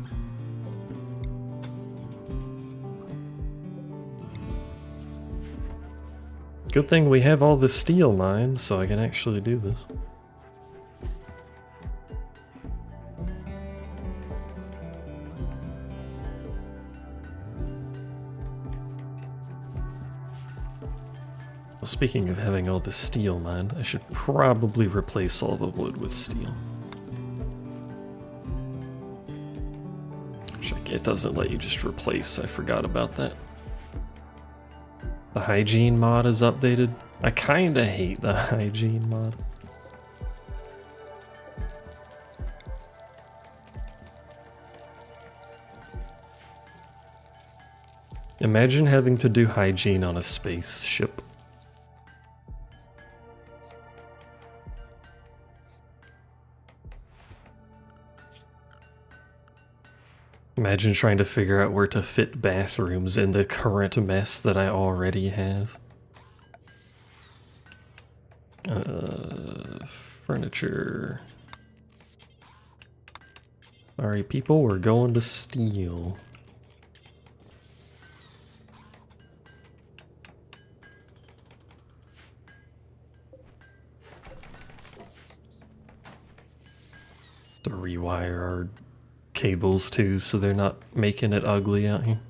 Good thing we have all the steel mined, so I can actually do this. Well, speaking of having all the steel mined, I should probably replace all the wood with steel. It doesn't let you just replace, I forgot about that. The hygiene mod is updated. I kinda hate the hygiene mod. Imagine having to do hygiene on a spaceship. Imagine trying to figure out where to fit bathrooms in the current mess that I already have. Furniture. Alright, people, we're going to steel. To rewire our cables too, so they're not making it ugly out here.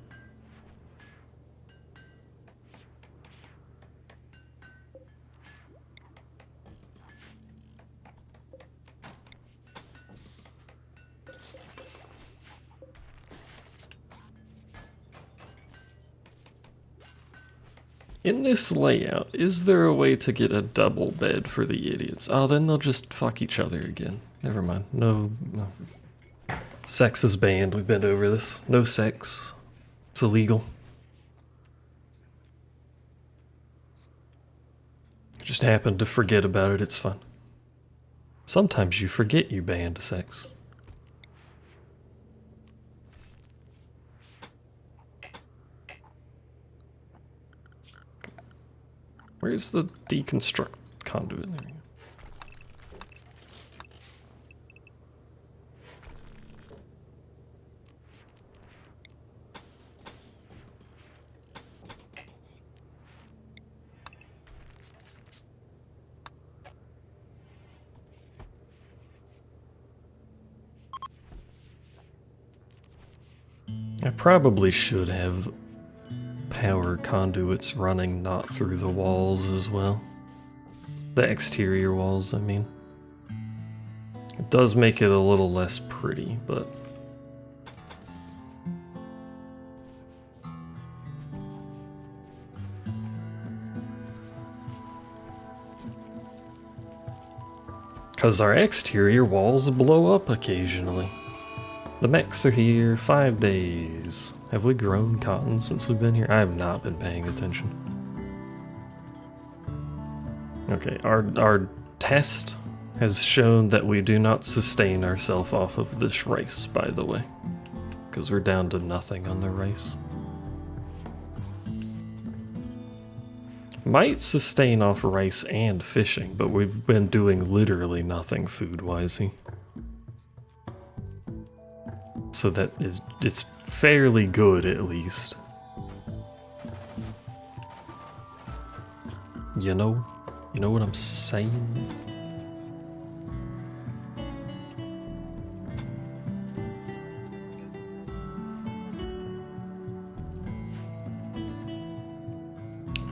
In this layout, is there a way to get a double bed for the idiots? Oh, then they'll just fuck each other again. Never mind. No. Sex is banned. We've been over this. No sex. It's illegal. Just happened to forget about it. It's fun. Sometimes you forget you banned sex. Where's the deconstruct conduit? There you go. I probably should have power conduits running not through the walls as well. The exterior walls, I mean. It does make it a little less pretty, but... because our exterior walls blow up occasionally. The mechs are here, 5 days. Have we grown cotton since we've been here? I have not been paying attention. Okay, our test has shown that we do not sustain ourselves off of this rice, by the way. Because we're down to nothing on the rice. Might sustain off rice and fishing, but we've been doing literally nothing food-wisey. So that is, it's fairly good at least. You know what I'm saying?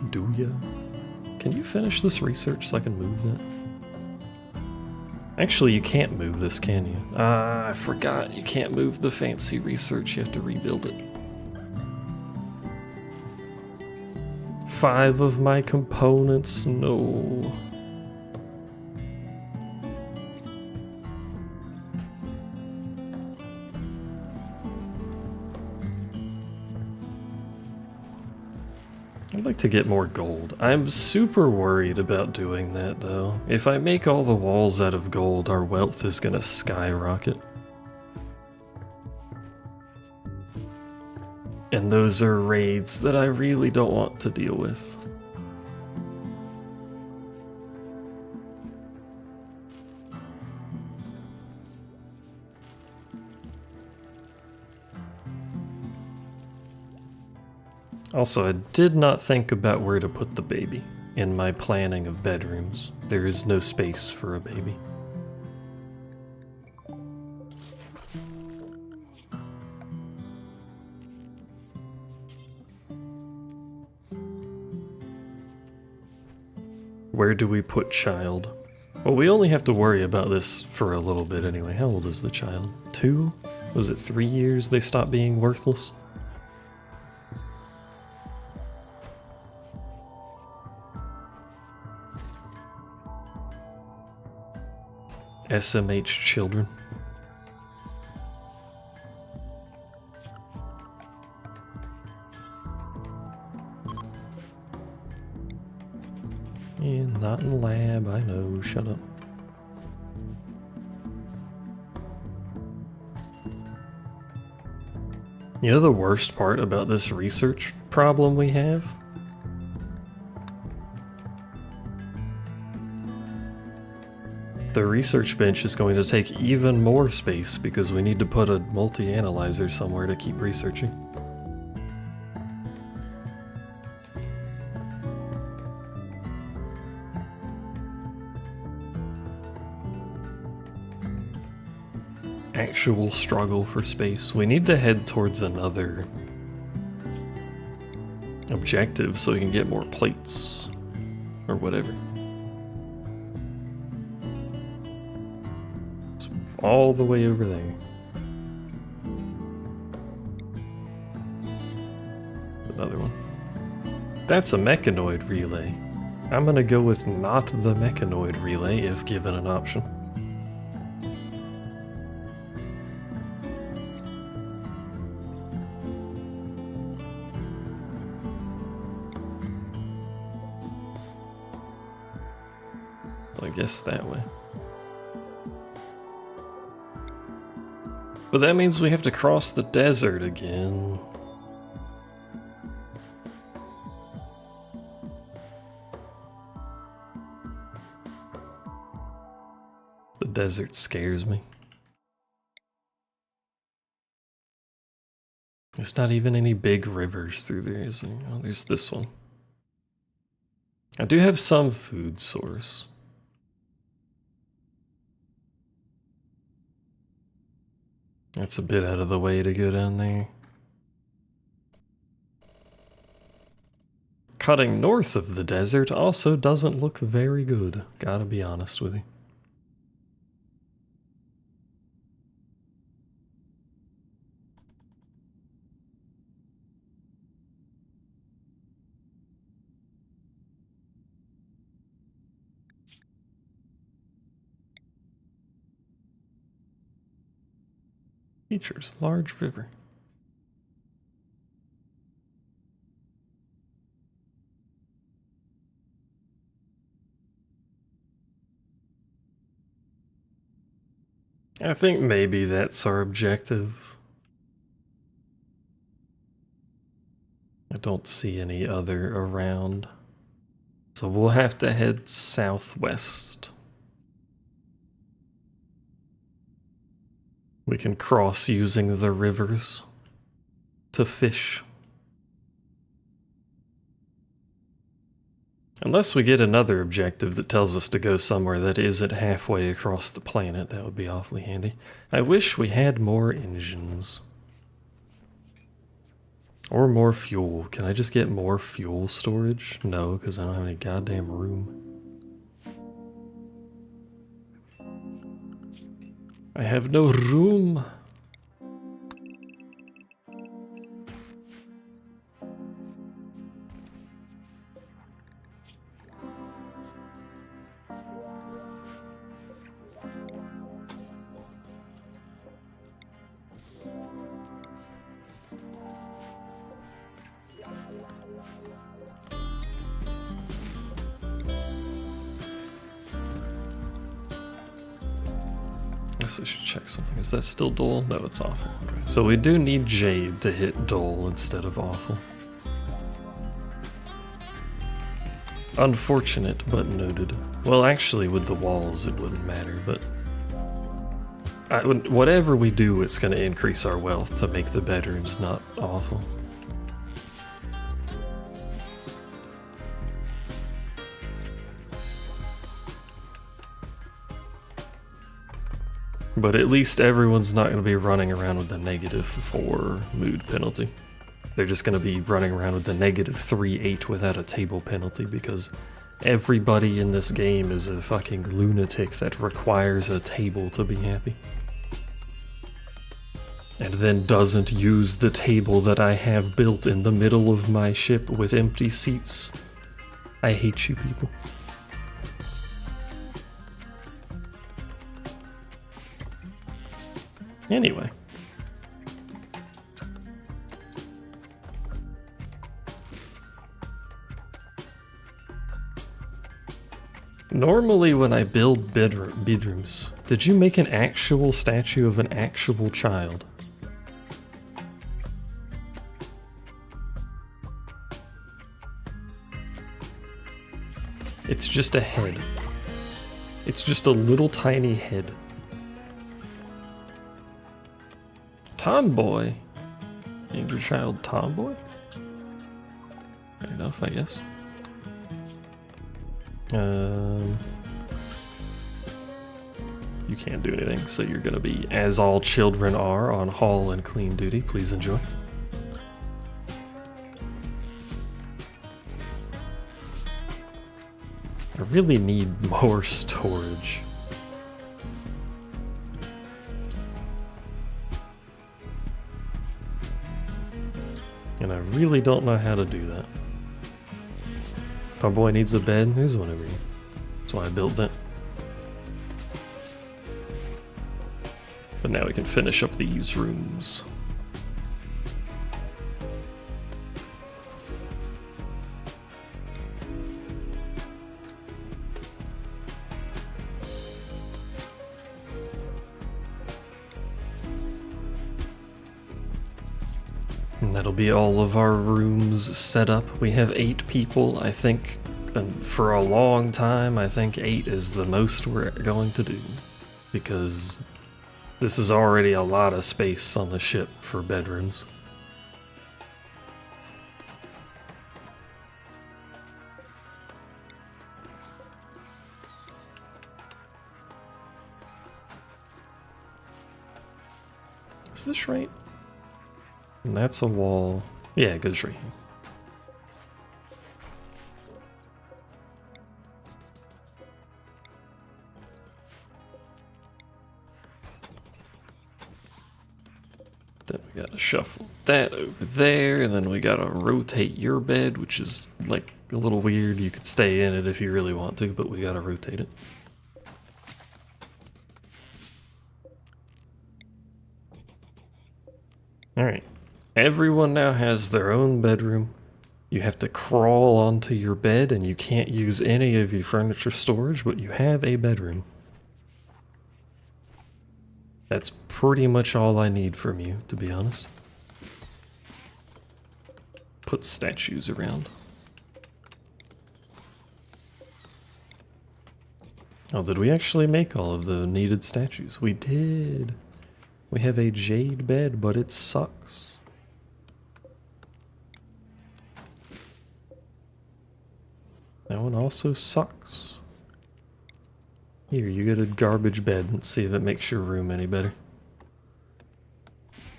Do ya? Can you finish this research so I can move that? Actually, you can't move this, can you? Ah, I forgot. You can't move the fancy research. You have to rebuild it. 5 of my components, no. I'd like to get more gold. I'm super worried about doing that though. If I make all the walls out of gold, our wealth is gonna skyrocket. And those are raids that I really don't want to deal with. Also, I did not think about where to put the baby in my planning of bedrooms. There is no space for a baby. Where do we put child? Well, we only have to worry about this for a little bit anyway. How old is the child? 2? Was it 3 years they stopped being worthless? SMH children. Yeah, not in the lab, I know, shut up. You know the worst part about this research problem we have? The research bench is going to take even more space because we need to put a multi-analyzer somewhere to keep researching. Actual struggle for space. We need to head towards another objective so we can get more plates or whatever. All the way over there. Another one. That's a mechanoid relay. I'm gonna go with not the mechanoid relay if given an option. I guess that way. But that means we have to cross the desert again. The desert scares me. There's not even any big rivers through there, is there? Oh, there's this one. I do have some food source. That's a bit out of the way to go down there. Cutting north of the desert also doesn't look very good, gotta be honest with you. Features large river. I think maybe that's our objective. I don't see any other around. So we'll have to head southwest. We can cross using the rivers to fish. Unless we get another objective that tells us to go somewhere that isn't halfway across the planet, that would be awfully handy. I wish we had more engines. Or more fuel. Can I just get more fuel storage? No, because I don't have any goddamn room. I have no room. I should check something. Is that still dull? No, it's awful. Okay. So we do need Jade to hit dull instead of awful. Unfortunate, but noted. Well, actually, with the walls, it wouldn't matter, but... whatever we do, it's going to increase our wealth to make the bedrooms not awful. But at least everyone's not going to be running around with the -4 mood penalty. They're just going to be running around with the -3/8 without a table penalty because everybody in this game is a fucking lunatic that requires a table to be happy. And then doesn't use the table that I have built in the middle of my ship with empty seats. I hate you people. Anyway. Normally when I build bedrooms, did you make an actual statue of an actual child? It's just a head. It's just a little tiny head. Tomboy? Named your child Tomboy? Fair enough, I guess. You can't do anything, so you're gonna be, as all children are, on hall and clean duty. Please enjoy. I really need more storage. And I really don't know how to do that. Tomboy needs a bed. There's one over here. That's why I built that. But now we can finish up these rooms. And that'll be all of our rooms set up. We have 8 people, I think, and for a long time, I think 8 is the most we're going to do. Because this is already a lot of space on the ship for bedrooms. Is this right? And that's a wall. Yeah, it goes right here. shuffle that over there, and then we gotta rotate your bed, which is like a little weird. You could stay in it if you really want to, but we gotta rotate it. Alright, everyone now has their own bedroom. You have to crawl onto your bed, and you can't use any of your furniture storage, but you have a bedroom. That's pretty much all I need from you, to be honest. Put statues around. Oh, did we actually make all of the needed statues? We did. We have a jade bed, but it sucks. That one also sucks. Here, you get a garbage bed. Let's see if it makes your room any better.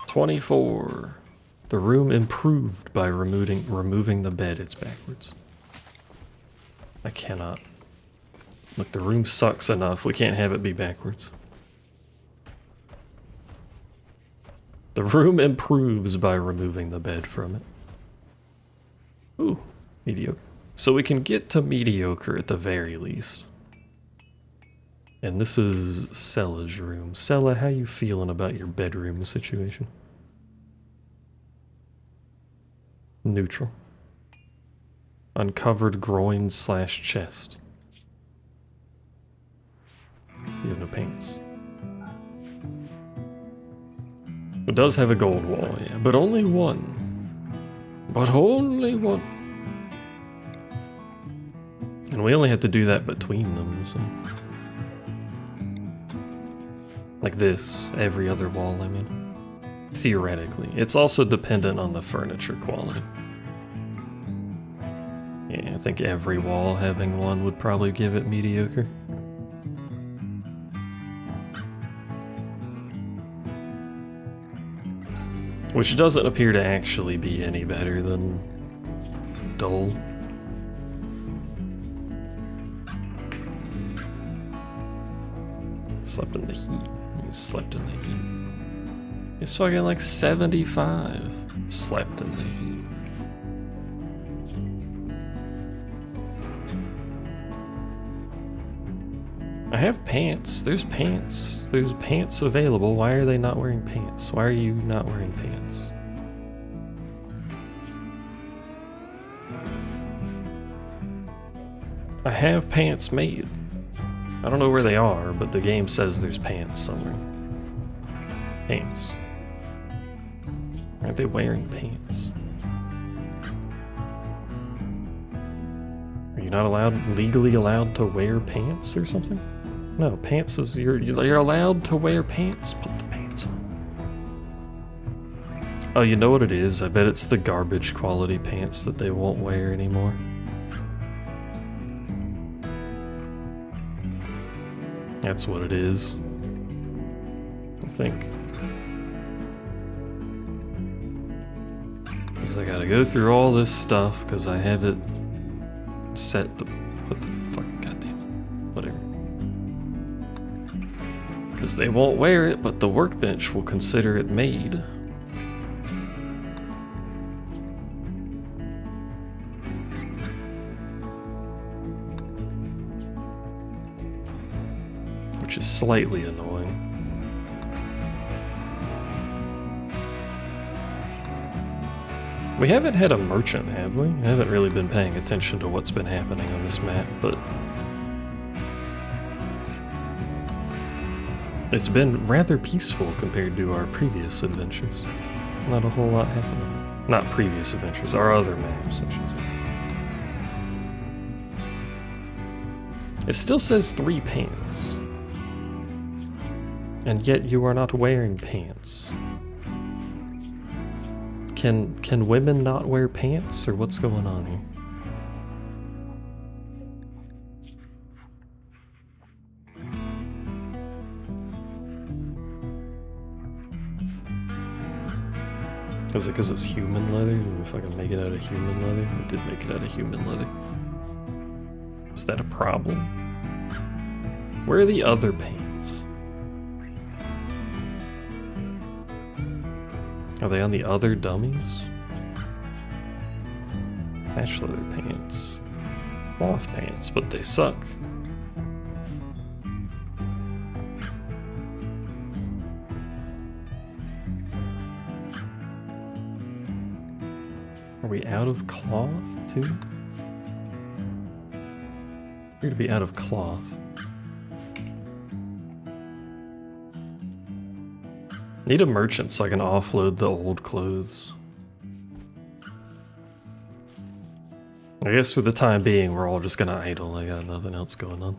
24. The room improved by removing the bed. It's backwards. I cannot. Look, the room sucks enough. We can't have it be backwards. The room improves by removing the bed from it. Ooh, mediocre. So we can get to mediocre at the very least. And this is Sella's room. Sella, how you feeling about your bedroom situation? Neutral. Uncovered groin / chest. You have no pants. It does have a gold wall, yeah, but only one. But only one. And we only have to do that between them, so. Like this, every other wall, I mean. Theoretically. It's also dependent on the furniture quality. Yeah, I think every wall having one would probably give it mediocre. Which doesn't appear to actually be any better than dull. Slept in the heat. He slept in the heat. He's fucking like 75. Slept in the heat. I have pants. There's pants. There's pants available. Why are they not wearing pants? Why are you not wearing pants? I have pants made. I don't know where they are, but the game says there's pants somewhere. Pants. Aren't they wearing pants? Are you not legally allowed to wear pants or something? No, pants is, you're allowed to wear pants. Put the pants on. Oh, you know what it is? I bet it's the garbage quality pants that they won't wear anymore. That's what it is, I think. Because I gotta go through all this stuff because I have it set to put the fucking goddamn whatever. Because they won't wear it, but the workbench will consider it made. Which is slightly annoying. We haven't had a merchant, have we? I haven't really been paying attention to what's been happening on this map, but it's been rather peaceful compared to our previous adventures. Not a whole lot happening. Not previous adventures, our other maps, I should say. It still says 3 pants. And yet you are not wearing pants. Can women not wear pants, or what's going on here? Is it because it's human leather? If I can make it out of human leather? I did make it out of human leather. Is that a problem? Where are the other pants? Are they on the other dummies? Patch leather pants. Cloth pants, but they suck. Are we out of cloth too? Appear to be out of cloth. Need a merchant so I can offload the old clothes. I guess for the time being, we're all just gonna idle. I got nothing else going on.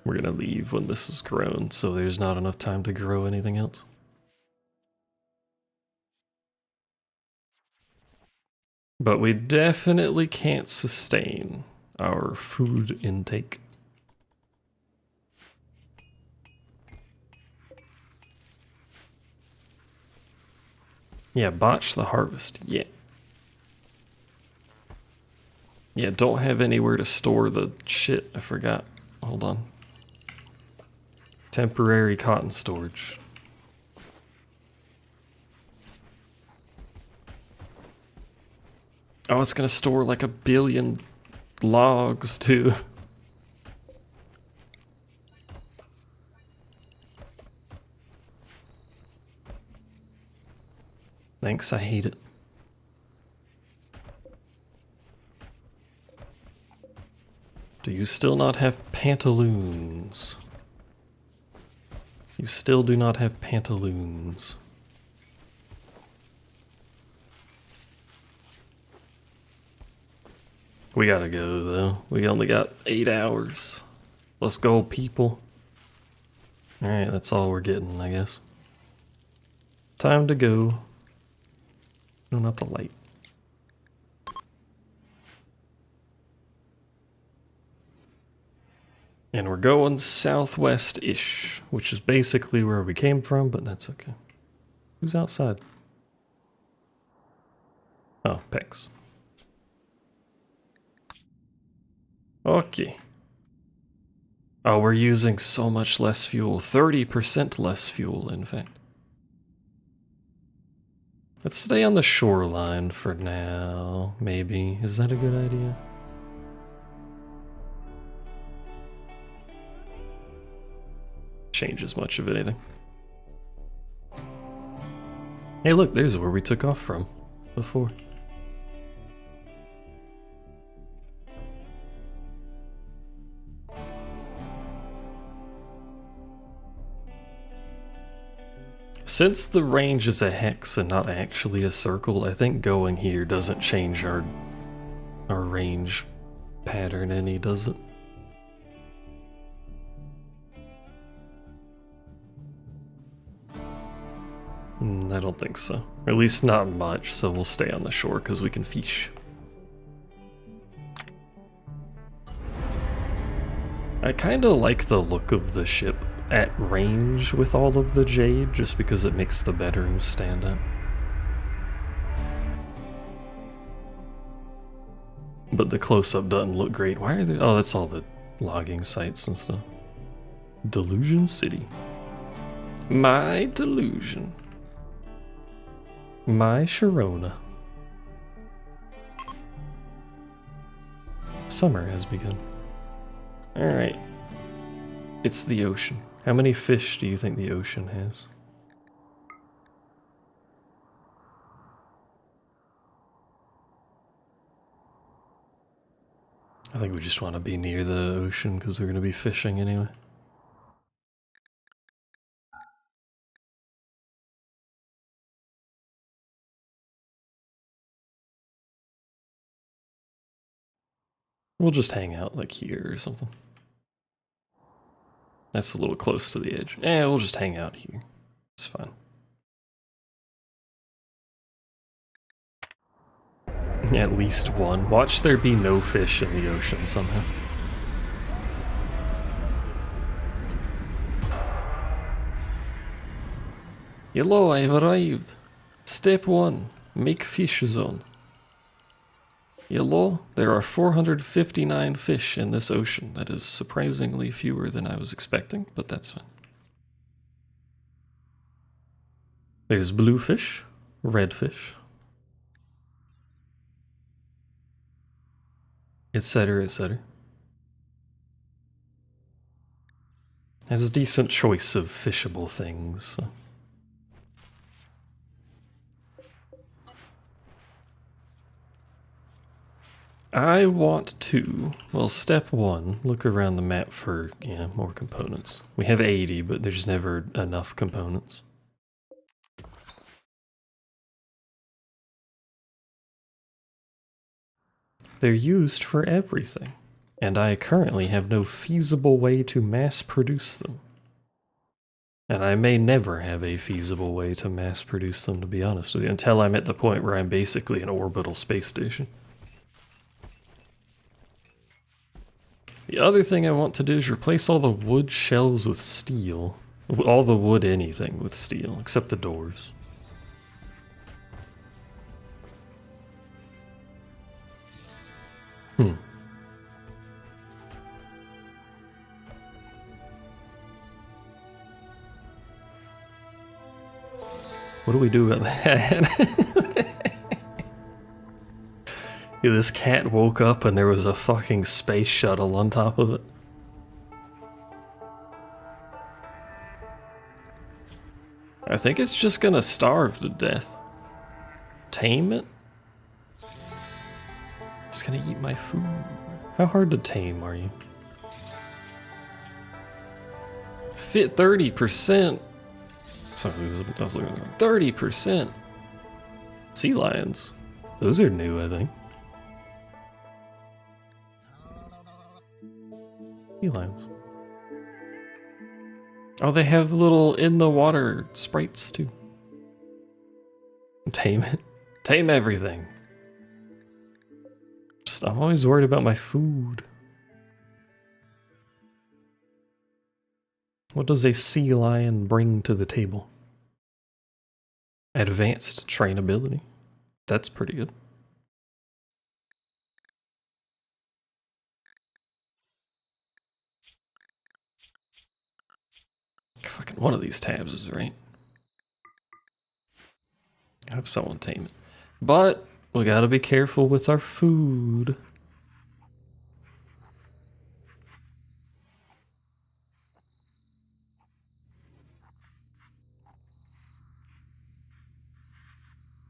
We're gonna leave when this is grown, so there's not enough time to grow anything else. But we definitely can't sustain our food intake. Yeah, botch the harvest. Yeah. Yeah, don't have anywhere to store the shit. I forgot. Hold on. Temporary cotton storage. Oh, it's gonna store like 1 billion logs too. Thanks, I hate it. Do you still not have pantaloons? You still do not have pantaloons. We gotta go though. We only got 8 hours. Let's go, people. Alright, that's all we're getting, I guess. Time to go. No, not the light. And we're going southwest-ish, which is basically where we came from, but that's okay. Who's outside? Oh, Pex. Okay. Oh, we're using so much less fuel. 30% less fuel, in fact. Let's stay on the shoreline for now, maybe. Is that a good idea? Changes much of anything. Hey look, there's where we took off from before. Since the range is a hex and not actually a circle, I think going here doesn't change our range pattern any, does it? I don't think so. Or at least not much, so we'll stay on the shore because we can fish. I kind of like the look of the ship at range with all of the jade, just because it makes the bedrooms stand out. But the close-up doesn't look great. Why are they? Oh, that's all the logging sites and stuff. Delusion City. My delusion. My Sharona. Summer has begun. Alright. It's the ocean. How many fish do you think the ocean has? I think we just want to be near the ocean because we're going to be fishing anyway. We'll just hang out like here or something. That's a little close to the edge. We'll just hang out here. It's fine. At least one. Watch there be no fish in the ocean somehow. Hello, I've arrived. Step 1. Make fish zone. Hello, there are 459 fish in this ocean. That is surprisingly fewer than I was expecting, but that's fine. There's blue fish, red fish, etc., etc. Has a decent choice of fishable things. So. I want to, well, step one, look around the map for, yeah, more components. We have 80, but there's never enough components. They're used for everything, and I currently have no feasible way to mass produce them. And I may never have a feasible way to mass produce them, to be honest with you, until I'm at the point where I'm basically an orbital space station. The other thing I want to do is replace all the wood shelves with steel. All the wood anything with steel, except the doors. What do we do about that? Yeah, this cat woke up and there was a fucking space shuttle on top of it. I think it's just gonna starve to death. Tame it? It's gonna eat my food. How hard to tame are you? Fit 30%. Sorry, I was looking at 30%. Sea lions. Those are new, I think. Sea lions. Oh, they have little in the water sprites too. Tame it. Tame everything. I'm always worried about my food. What does a sea lion bring to the table? Advanced trainability. That's pretty good. Fucking one of these tabs is right. I hope someone tame it. But we gotta be careful with our food.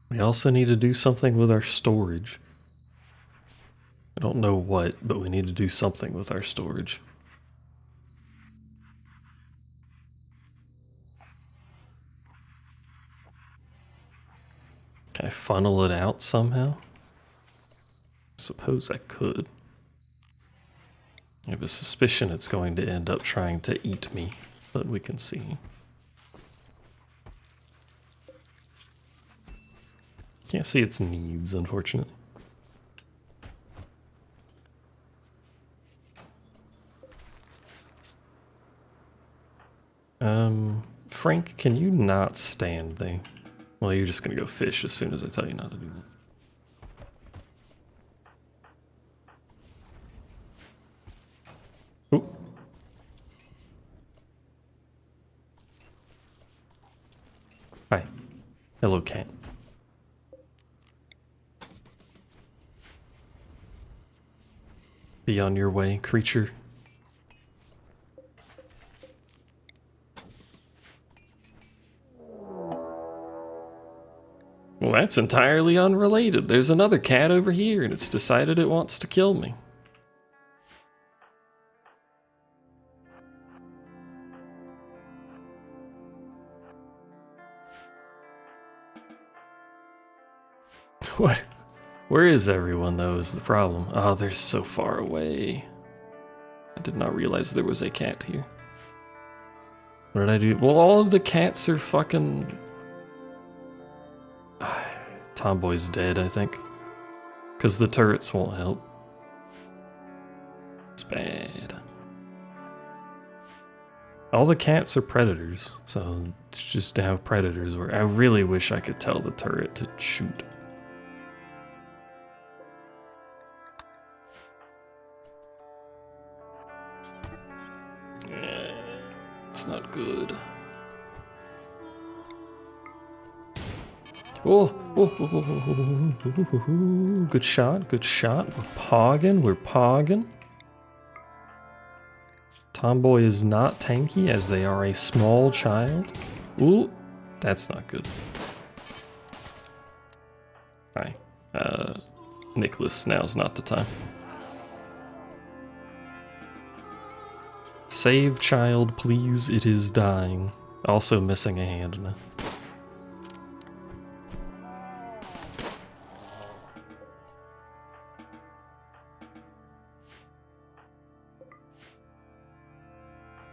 We also need to do something with our storage. I don't know what, but we need to do something with our storage. Can I funnel it out somehow? I suppose I could. I have a suspicion it's going to end up trying to eat me, but we can see. Can't see its needs, unfortunately. Frank, can you not stand there? Well, you're just gonna go fish as soon as I tell you not to do that. Oop. Hi. Hello, cat. Be on your way, creature. Well, that's entirely unrelated. There's another cat over here, and it's decided it wants to kill me. What? Where is everyone, though, is the problem. Oh, they're so far away. I did not realize there was a cat here. What did I do? Well, all of the cats are fucking... Tomboy's dead, I think. Because the turrets won't help. It's bad. All the cats are predators, so it's just how predators work. I really wish I could tell the turret to shoot. It's not good. Oh, oh, oh, oh, oh, oh, good shot, good shot. We're pogging. Tomboy is not tanky as they are a small child. Ooh, that's not good. Hi. Nicholas, now's not the time. Save child, please, it is dying. Also missing a hand now.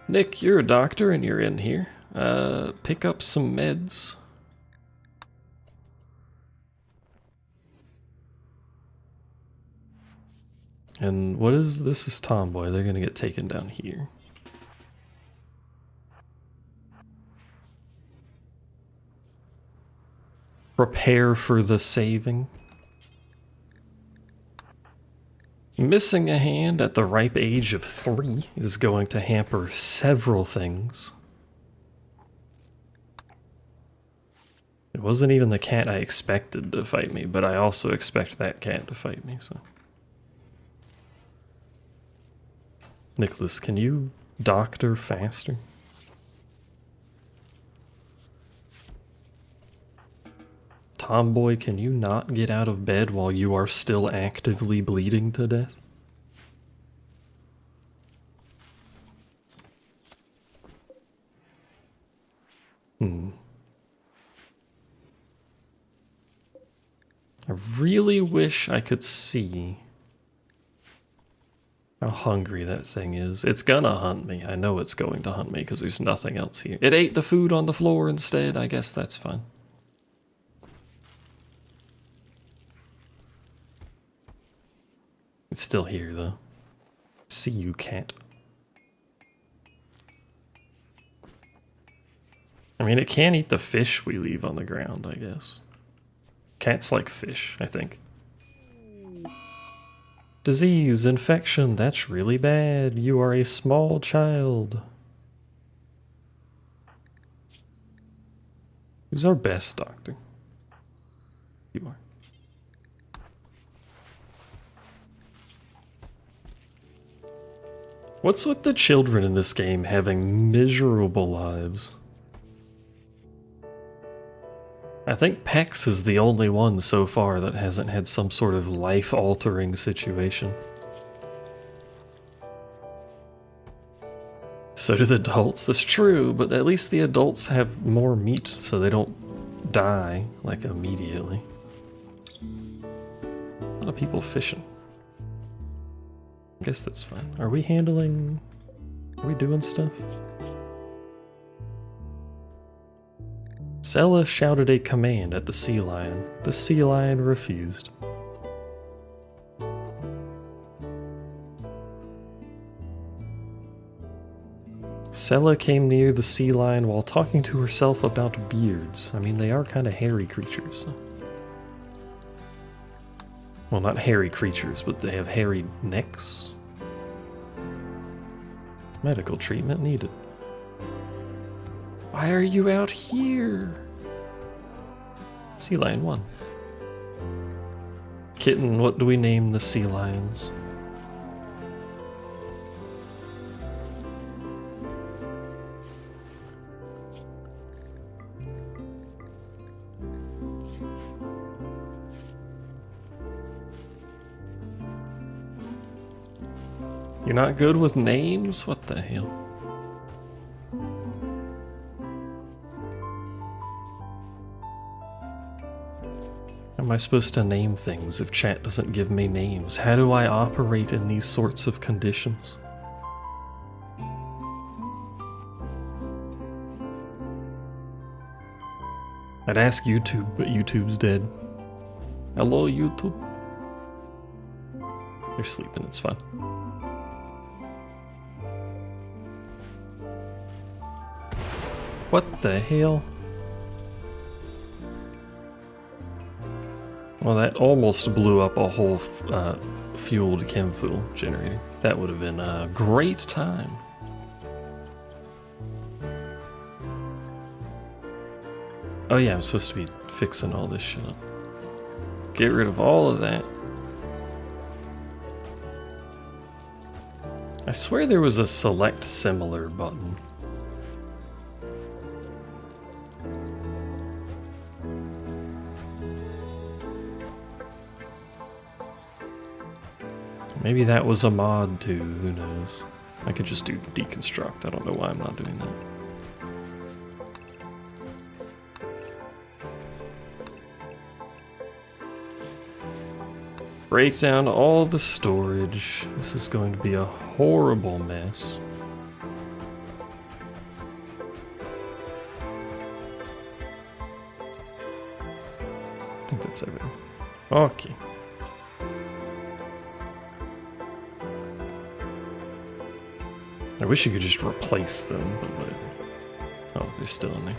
Nick, you're a doctor and you're in here. Pick up some meds. And what is this? Is Tomboy. They're gonna get taken down here. Prepare for the saving. Missing a hand at the ripe age of 3 is going to hamper several things. It wasn't even the cat I expected to fight me, but I also expect that cat to fight me, so. Nicholas, can you doctor faster? Tomboy, can you not get out of bed while you are still actively bleeding to death? I really wish I could see how hungry that thing is. It's gonna hunt me. I know it's going to hunt me because there's nothing else here. It ate the food on the floor instead. I guess that's fine. It's still here, though. See you, cat. I mean, it can eat the fish we leave on the ground, I guess. Cats like fish, I think. Disease, infection, that's really bad. You are a small child. Who's our best doctor? You are. What's with the children in this game having miserable lives? I think Pex is the only one so far that hasn't had some sort of life-altering situation. So do the adults. That's true, but at least the adults have more meat so they don't die, like, immediately. A lot of people fishing. I guess that's fine. Are we handling... Are we doing stuff? Sella shouted a command at the sea lion. The sea lion refused. Sella came near the sea lion while talking to herself about beards. I mean, they are kind of hairy creatures. So. Well, not hairy creatures, but they have hairy necks. Medical treatment needed. Why are you out here? Sea lion 1. Kitten, what do we name the sea lions? You're not good with names? What the hell? How am I supposed to name things if chat doesn't give me names? How do I operate in these sorts of conditions? I'd ask YouTube, but YouTube's dead. Hello, YouTube. They're sleeping, it's fine. What the hell? Well, that almost blew up a whole fueled chem fuel generator. That would have been a great time. Oh yeah, I'm supposed to be fixing all this shit up. Get rid of all of that. I swear there was a select similar button. Maybe that was a mod too, who knows? I could just do deconstruct, I don't know why I'm not doing that. Break down all the storage. This is going to be a horrible mess. I think that's everything. Okay. I wish you could just replace them, but whatever. Oh, they're still in there.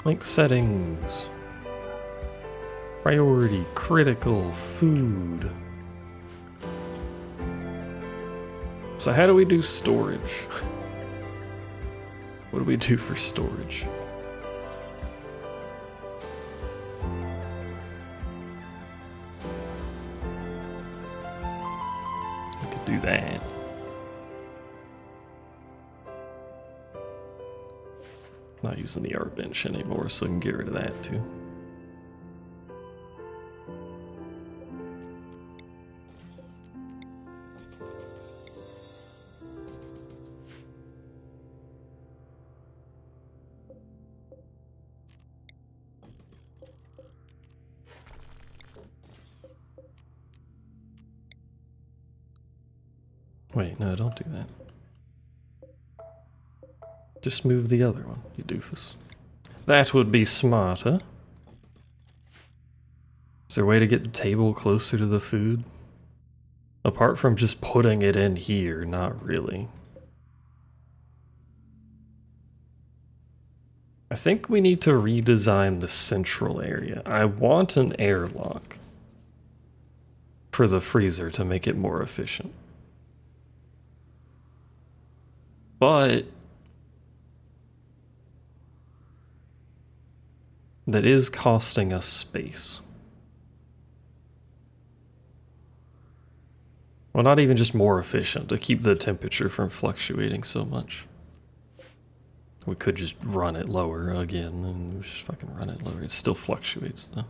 Link settings. Priority, critical, food. So how do we do storage? What do we do for storage? We could do that. Not using the art bench anymore, so I can get rid of that too. Wait, no, don't do that. Just move the other one, you doofus. That would be smarter. Is there a way to get the table closer to the food? Apart from just putting it in here, not really. I think we need to redesign the central area. I want an airlock for the freezer to make it more efficient. But that is costing us space. Well, not even just more efficient, to keep the temperature from fluctuating so much. We could just run it lower again, and just fucking run it lower. It still fluctuates though.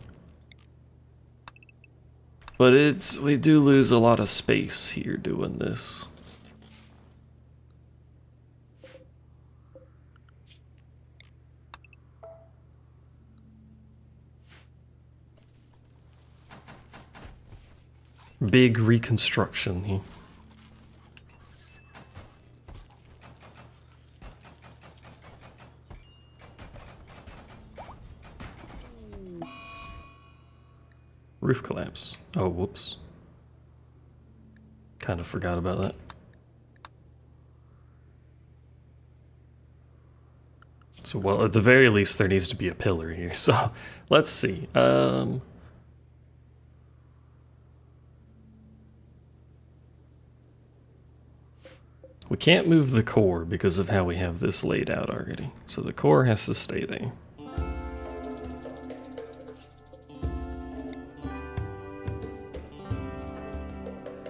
But we do lose a lot of space here doing this. Big reconstruction here. Roof collapse. Oh, whoops. Kind of forgot about that. So, well, at the very least, there needs to be a pillar here. So, let's see. We can't move the core because of how we have this laid out already. So the core has to stay there.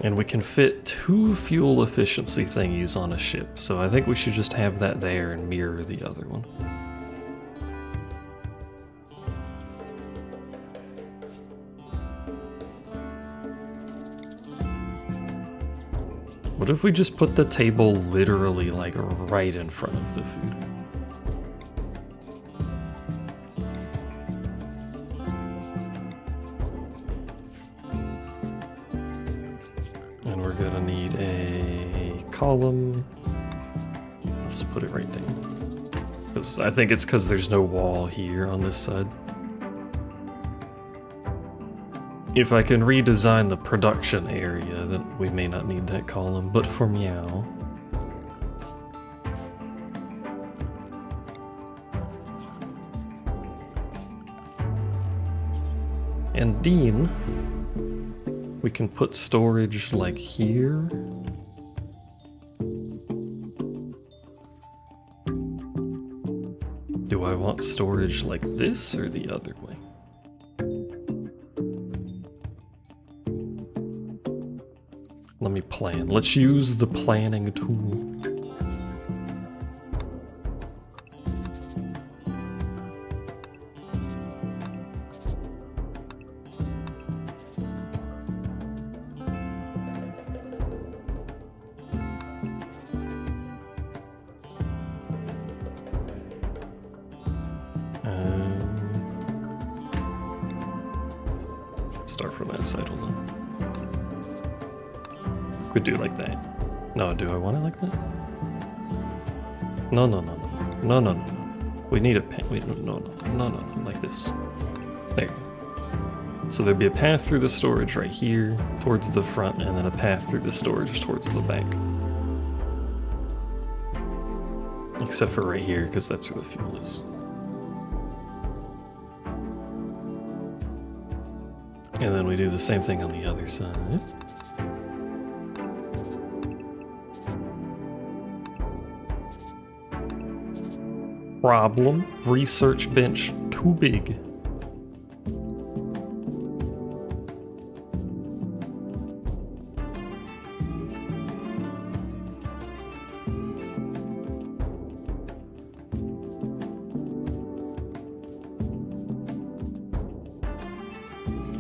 And we can fit 2 fuel efficiency thingies on a ship, so I think we should just have that there and mirror the other one. What if we just put the table literally like right in front of the food? And we're gonna need a column. I'll just put it right there. Because I think it's because there's no wall here on this side. If I can redesign the production area, then we may not need that column, but for meow. And Dean, we can put storage like here. Do I want storage like this or the other way? Let me plan. Let's use the planning tool. Start from that side, hold on. Could do it like that. No, do I want it like that? No, no, no, no. No, no, no, no. We need a path. Wait, no, no, no, no, no, no, like this. There. So there'd be a path through the storage right here towards the front, and then a path through the storage towards the back. Except for right here, because that's where the fuel is. And then we do the same thing on the other side. Problem, research bench too big.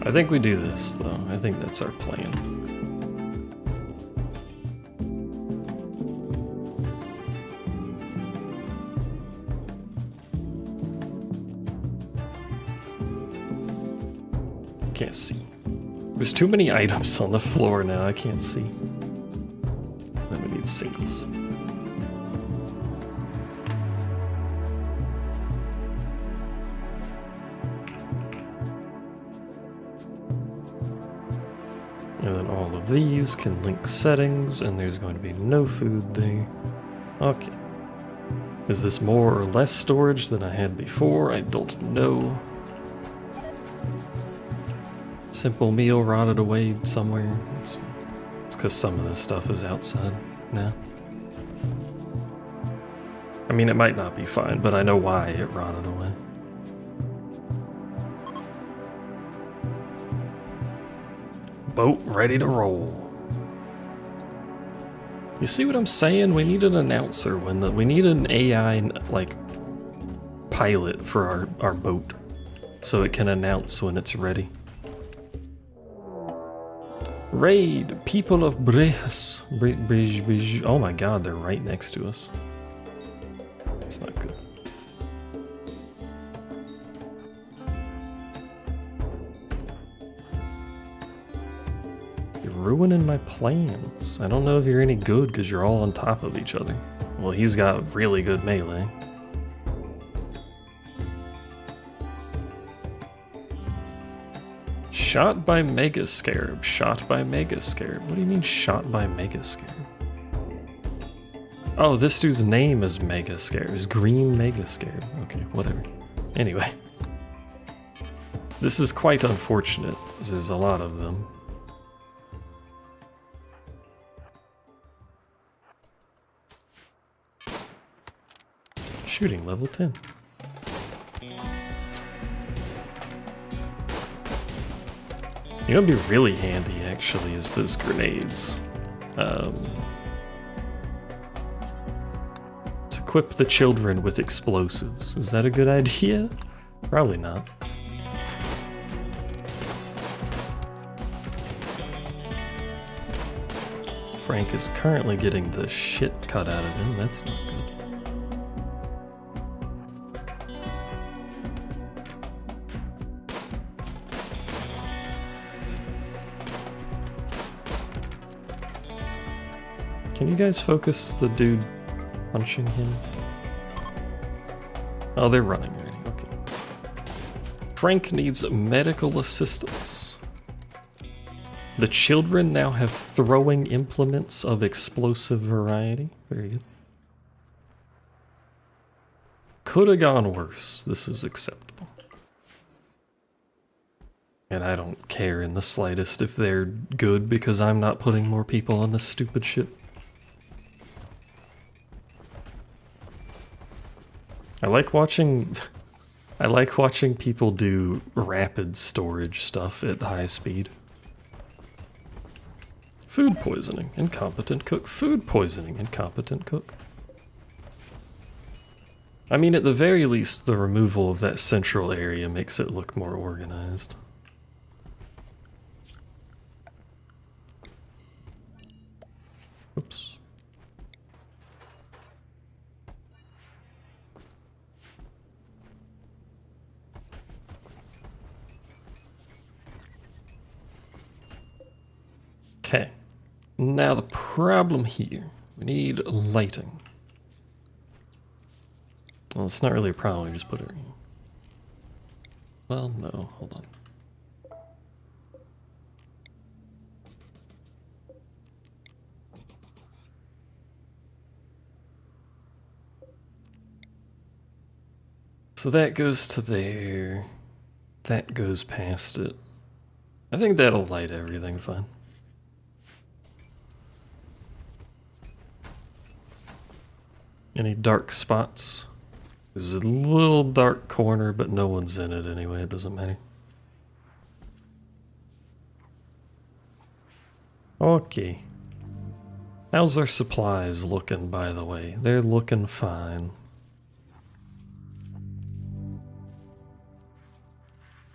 I think we do this, though. I think that's our plan. Can't see. There's too many items on the floor now, I can't see. Then we need singles. And then all of these can link settings, and there's going to be no food there. Okay. Is this more or less storage than I had before? I don't know. Simple meal rotted away somewhere. It's because some of this stuff is outside now. I mean, it might not be fine, but I know why it rotted away. Boat ready to roll. You see what I'm saying? We need an announcer we need an AI like pilot for our boat, so it can announce when it's ready. Raid, people of Brejas. Oh my god, they're right next to us. That's not good. You're ruining my plans. I don't know if you're any good because you're all on top of each other. Well, he's got really good melee. Shot by Mega Scarab. Shot by Mega Scarab. What do you mean shot by Mega Scarab? Oh, this dude's name is Mega Scarab. It's Green Mega Scarab. Okay, whatever. Anyway. This is quite unfortunate. There's a lot of them. Shooting level 10. You know what'd be really handy, actually, is those grenades. Let's equip the children with explosives. Is that a good idea? Probably not. Frank is currently getting the shit cut out of him. That's not good. Can you guys focus the dude punching him? Oh, they're running already. Okay. Frank needs medical assistance. The children now have throwing implements of explosive variety. Very good. Could have gone worse. This is acceptable. And I don't care in the slightest if they're good because I'm not putting more people on this stupid ship. I like watching people do rapid storage stuff at high speed. Food poisoning, incompetent cook. Food poisoning, incompetent cook. I mean, at the very least, the removal of that central area makes it look more organized. Oops. Okay. Now the problem here, we need lighting. Well, it's not really a problem, we just put it in. Well, no, hold on. So that goes to there. That goes past it. I think that'll light everything fine. Any dark spots? There's a little dark corner, but no one's in it anyway, it doesn't matter. Okay. How's our supplies looking, by the way? They're looking fine.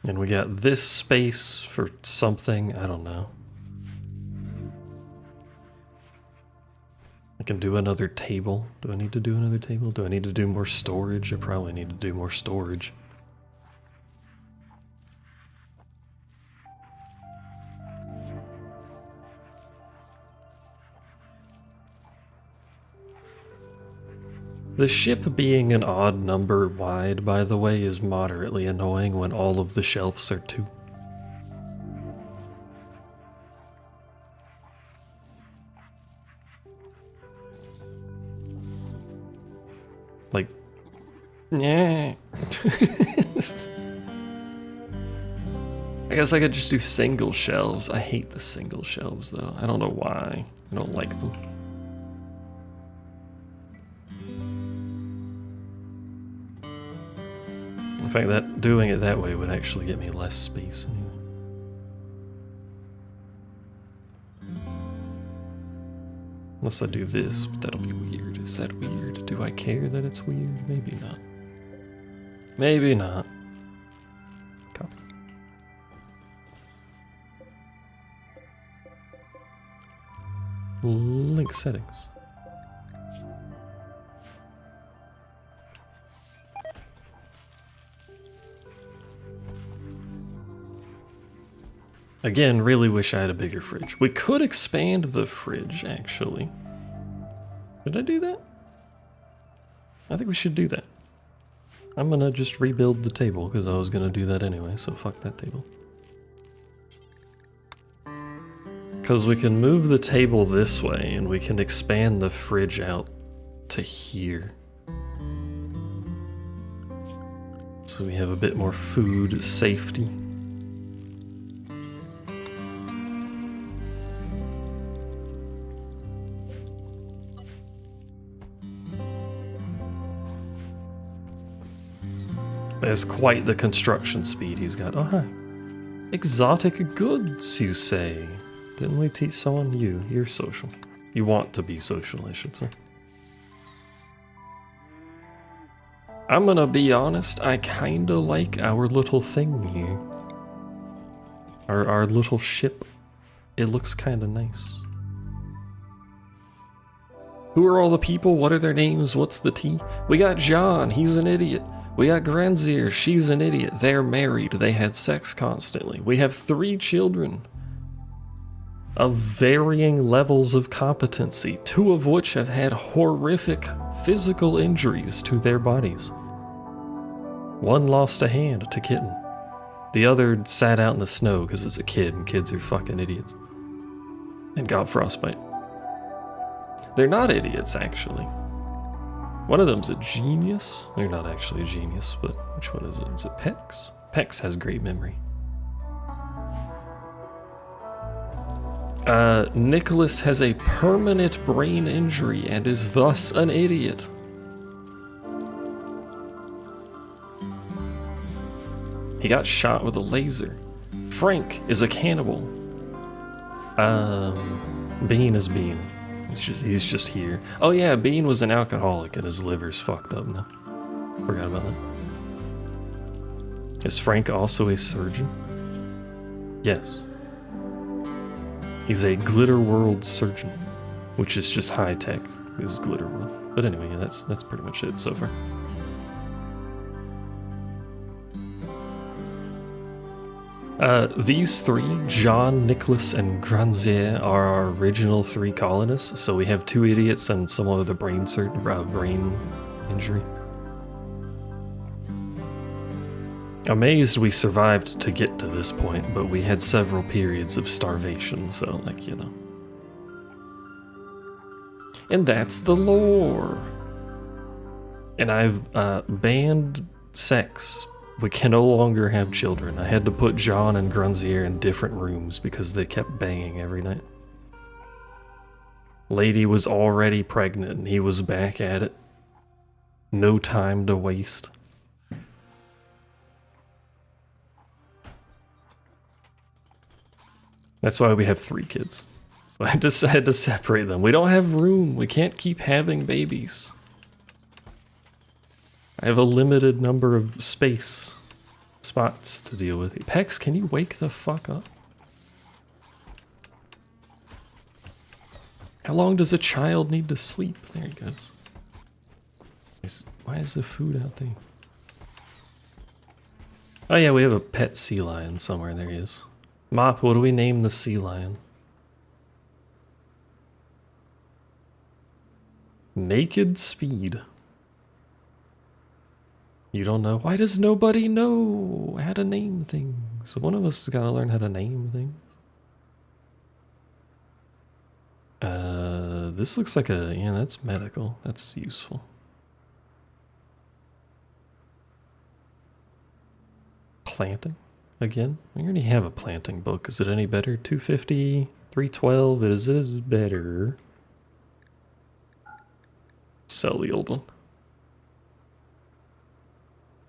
And we got this space for something, I don't know. I can do another table. Do I need to do another table? Do I need to do more storage? I probably need to do more storage. The ship being an odd number wide, by the way, is moderately annoying when all of the shelves are 2. Like, yeah. I guess I could just do single shelves. I hate the single shelves, though. I don't know why. I don't like them. In fact, that doing it that way would actually get me less space anyway. Unless I do this, but that'll be weird. Is that weird? Do I care that it's weird? Maybe not. Maybe not. Copy. Link settings. Again, really wish I had a bigger fridge. We could expand the fridge, actually. Did I do that? I think we should do that. I'm gonna just rebuild the table, because I was gonna do that anyway, so fuck that table. Because we can move the table this way, and we can expand the fridge out to here. So we have a bit more food safety. There's quite the construction speed he's got. Oh, hi. Exotic goods, you say? Didn't we teach someone? You're social. You want to be social, I should say. I'm gonna be honest, I kinda like our little thing here. Our little ship. It looks kinda nice. Who are all the people? What are their names? What's the tea? We got John, he's an idiot. We got Granzier, she's an idiot. They're married, they had sex constantly. We have 3 children of varying levels of competency, 2 of which have had horrific physical injuries to their bodies. 1 lost a hand to kitten. The other sat out in the snow because it's a kid and kids are fucking idiots. And got frostbite. They're not idiots, actually. One of them's a genius. They're not actually a genius, but which one is it? Is it Pex? Pex has great memory. Nicholas has a permanent brain injury and is thus an idiot. He got shot with a laser. Frank is a cannibal. Bean is Bean. He's just here. Oh yeah, Bean was an alcoholic and his liver's fucked up now. Forgot about that. Is Frank also a surgeon? Yes. He's a Glitter World surgeon, which is just high tech. Is Glitter World. But anyway, yeah, that's pretty much it so far. These three, John, Nicholas, and Granzier, are our original three colonists. So we have two idiots and someone with a brain injury. Amazed we survived to get to this point, but we had several periods of starvation, so, like, you know. And that's the lore. And I've banned sex. We can no longer have children. I had to put John and Grunzier in different rooms because they kept banging every night. Lady was already pregnant and he was back at it. No time to waste. That's why we have 3 kids. So I just had to separate them. We don't have room. We can't keep having babies. I have a limited number of spots to deal with. Pex, can you wake the fuck up? How long does a child need to sleep? There he goes. Why is the food out there? Oh yeah, we have a pet sea lion somewhere. There he is. Mop, what do we name the sea lion? Naked Speed. You don't know? Why does nobody know how to name things? One of us has got to learn how to name things. This looks like a... Yeah, that's medical. That's useful. Planting? Again? We already have a planting book. Is it any better? 250, 312. It is better. Sell the old one.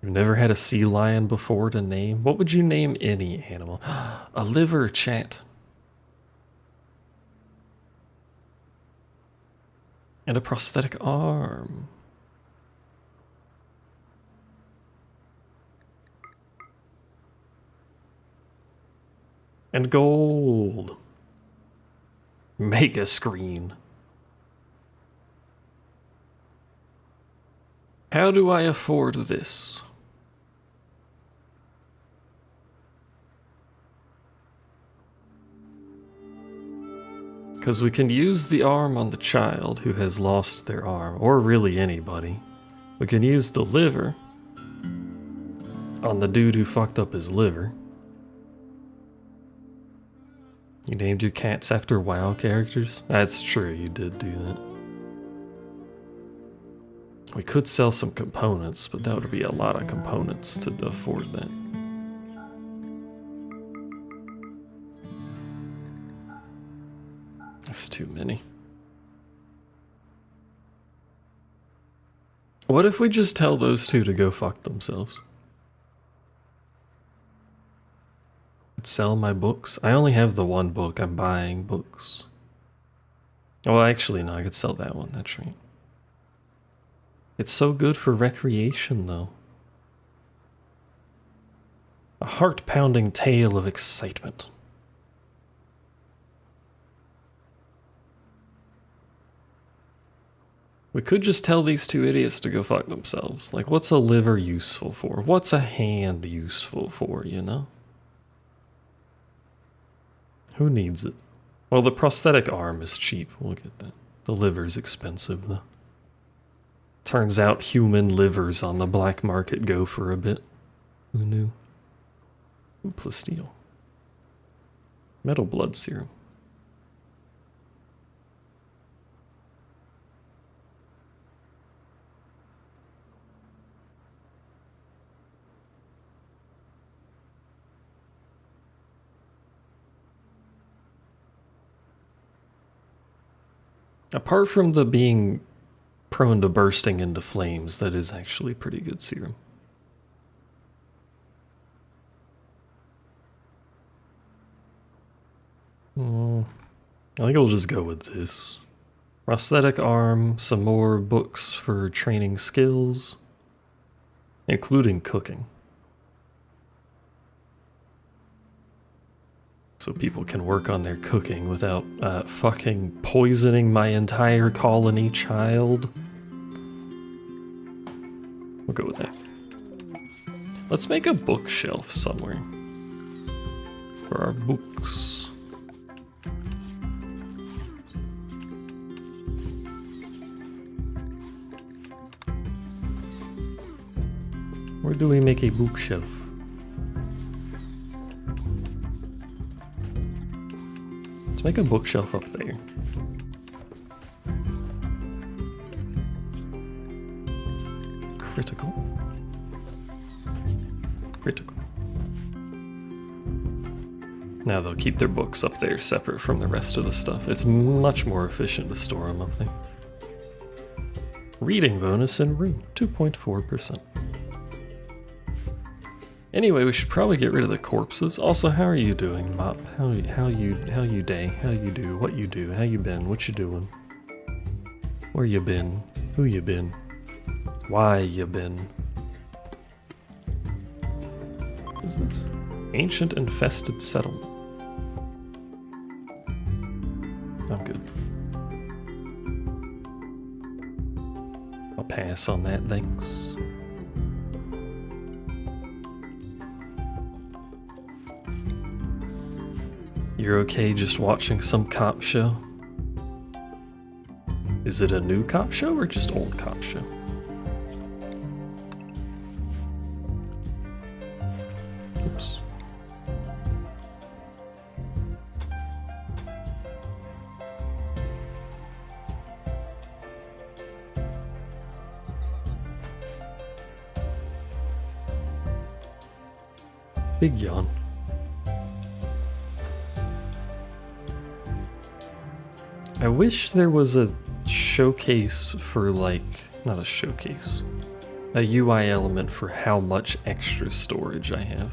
You've never had a sea lion before to name? What would you name any animal? A liver, chat. And a prosthetic arm. And gold. Mega screen. How do I afford this? Because we can use the arm on the child who has lost their arm, or really anybody. We can use the liver on the dude who fucked up his liver. You named your cats after WoW characters? That's true, you did do that. We could sell some components, but that would be a lot of components to afford that. That's too many. What if we just tell those two to go fuck themselves? I'd sell my books. I only have the one book. I'm buying books. Oh, actually, no, I could sell that one. That's right. It's so good for recreation, though. A heart-pounding tale of excitement. We could just tell these two idiots to go fuck themselves. Like, what's a liver useful for? What's a hand useful for, you know? Who needs it? Well, the prosthetic arm is cheap. We'll get that. The liver's expensive, though. Turns out human livers on the black market go for a bit. Who knew? Ooh, plasteel. Metal blood serum. Apart from the being prone to bursting into flames, that is actually pretty good serum. I think I'll just go with this. Prosthetic arm, some more books for training skills, including cooking. So people can work on their cooking without fucking poisoning my entire colony child. We'll go with that. Let's make a bookshelf somewhere for our books. Where do we make a bookshelf? Let's make a bookshelf up there. Critical. Critical. Now they'll keep their books up there separate from the rest of the stuff. It's much more efficient to store them up there. Reading bonus in room, 2.4%. Anyway, we should probably get rid of the corpses. Also, how are you doing, Mop? How you day? How you do? What you do? How you been? What you doing? Where you been? Who you been? Why you been? What is this? Ancient infested settlement. I'm good. I'll pass on that, thanks. You're okay just watching some cop show? Is it a new cop show or just old cop show? Oops. Big yawn. I wish there was a showcase for, like, not a showcase, a UI element for how much extra storage I have.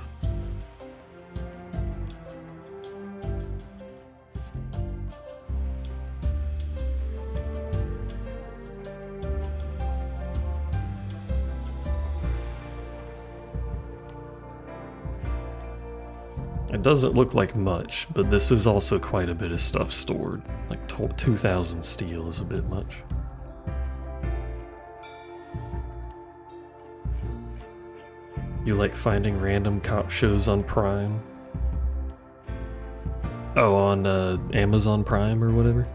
It doesn't look like much, but this is also quite a bit of stuff stored. Like 2,000 steel is a bit much. You like finding random cop shows on Prime? Oh, on Amazon Prime or whatever?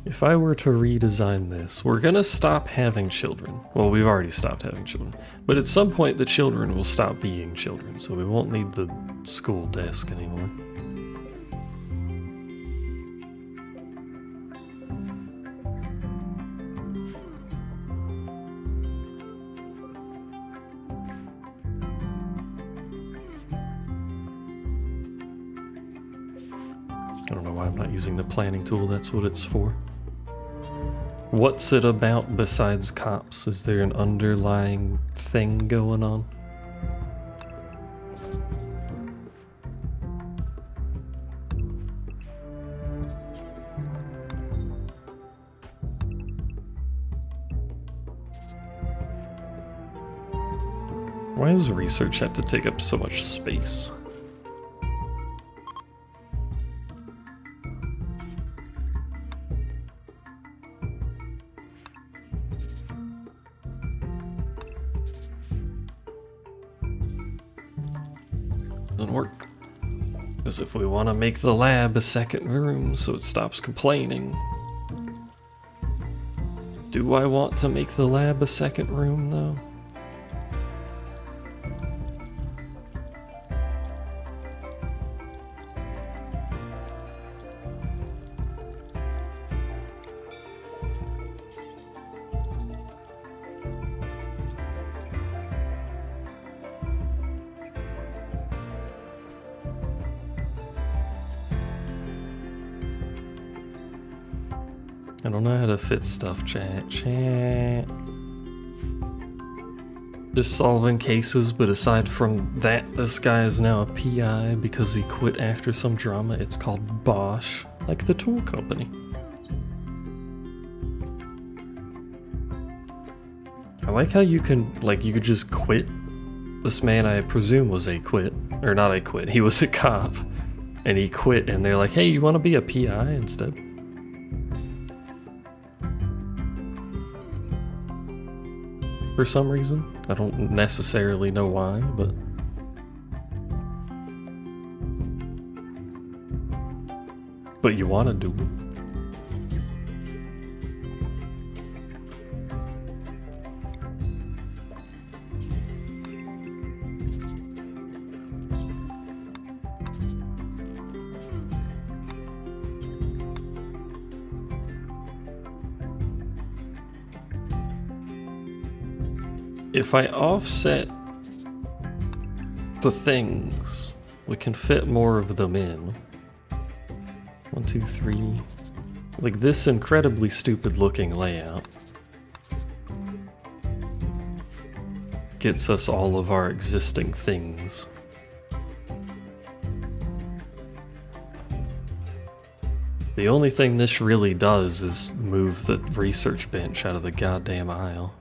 If I were to redesign this, we're gonna stop having children. Well, we've already stopped having children. But at some point the children will stop being children, so we won't need the school desk anymore. I don't know why I'm not using the planning tool, that's what it's for. What's it about besides cops? Is there an underlying thing going on? Why does research have to take up so much space? Doesn't work. Because if we want to make the lab a second room so it stops complaining. Do I want to make the lab a second room though? I don't know how to fit stuff, chat. Just solving cases, but aside from that, this guy is now a PI because he quit after some drama. It's called Bosch, like the tool company. I like how you can, like, you could just quit. This man, I presume, was a quit. Or not a quit, he was a cop. And he quit, and they're like, hey, you want to be a PI instead? For some reason. I don't necessarily know why, but... But you want to do it. If I offset the things, we can fit more of them in. 1, 2, 3. Like this incredibly stupid looking layout gets us all of our existing things. The only thing this really does is move the research bench out of the goddamn aisle.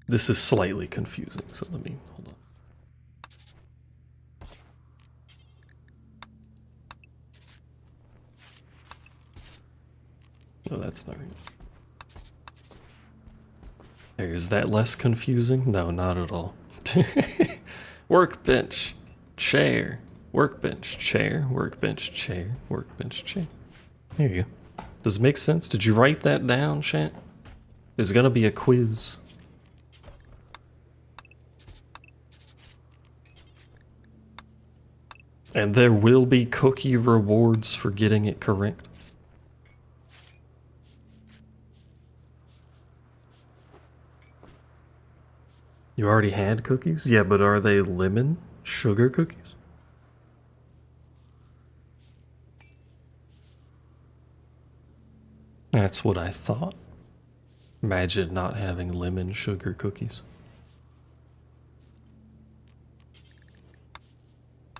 This is slightly confusing, so let me hold on. No, that's not right. There, is that less confusing? No, not at all. Workbench, chair, workbench, chair, workbench, chair, workbench, chair. There you go. Does it make sense? Did you write that down, chat? There's gonna be a quiz. And there will be cookie rewards for getting it correct. You already had cookies? Yeah, but are they lemon sugar cookies? That's what I thought. Imagine not having lemon sugar cookies.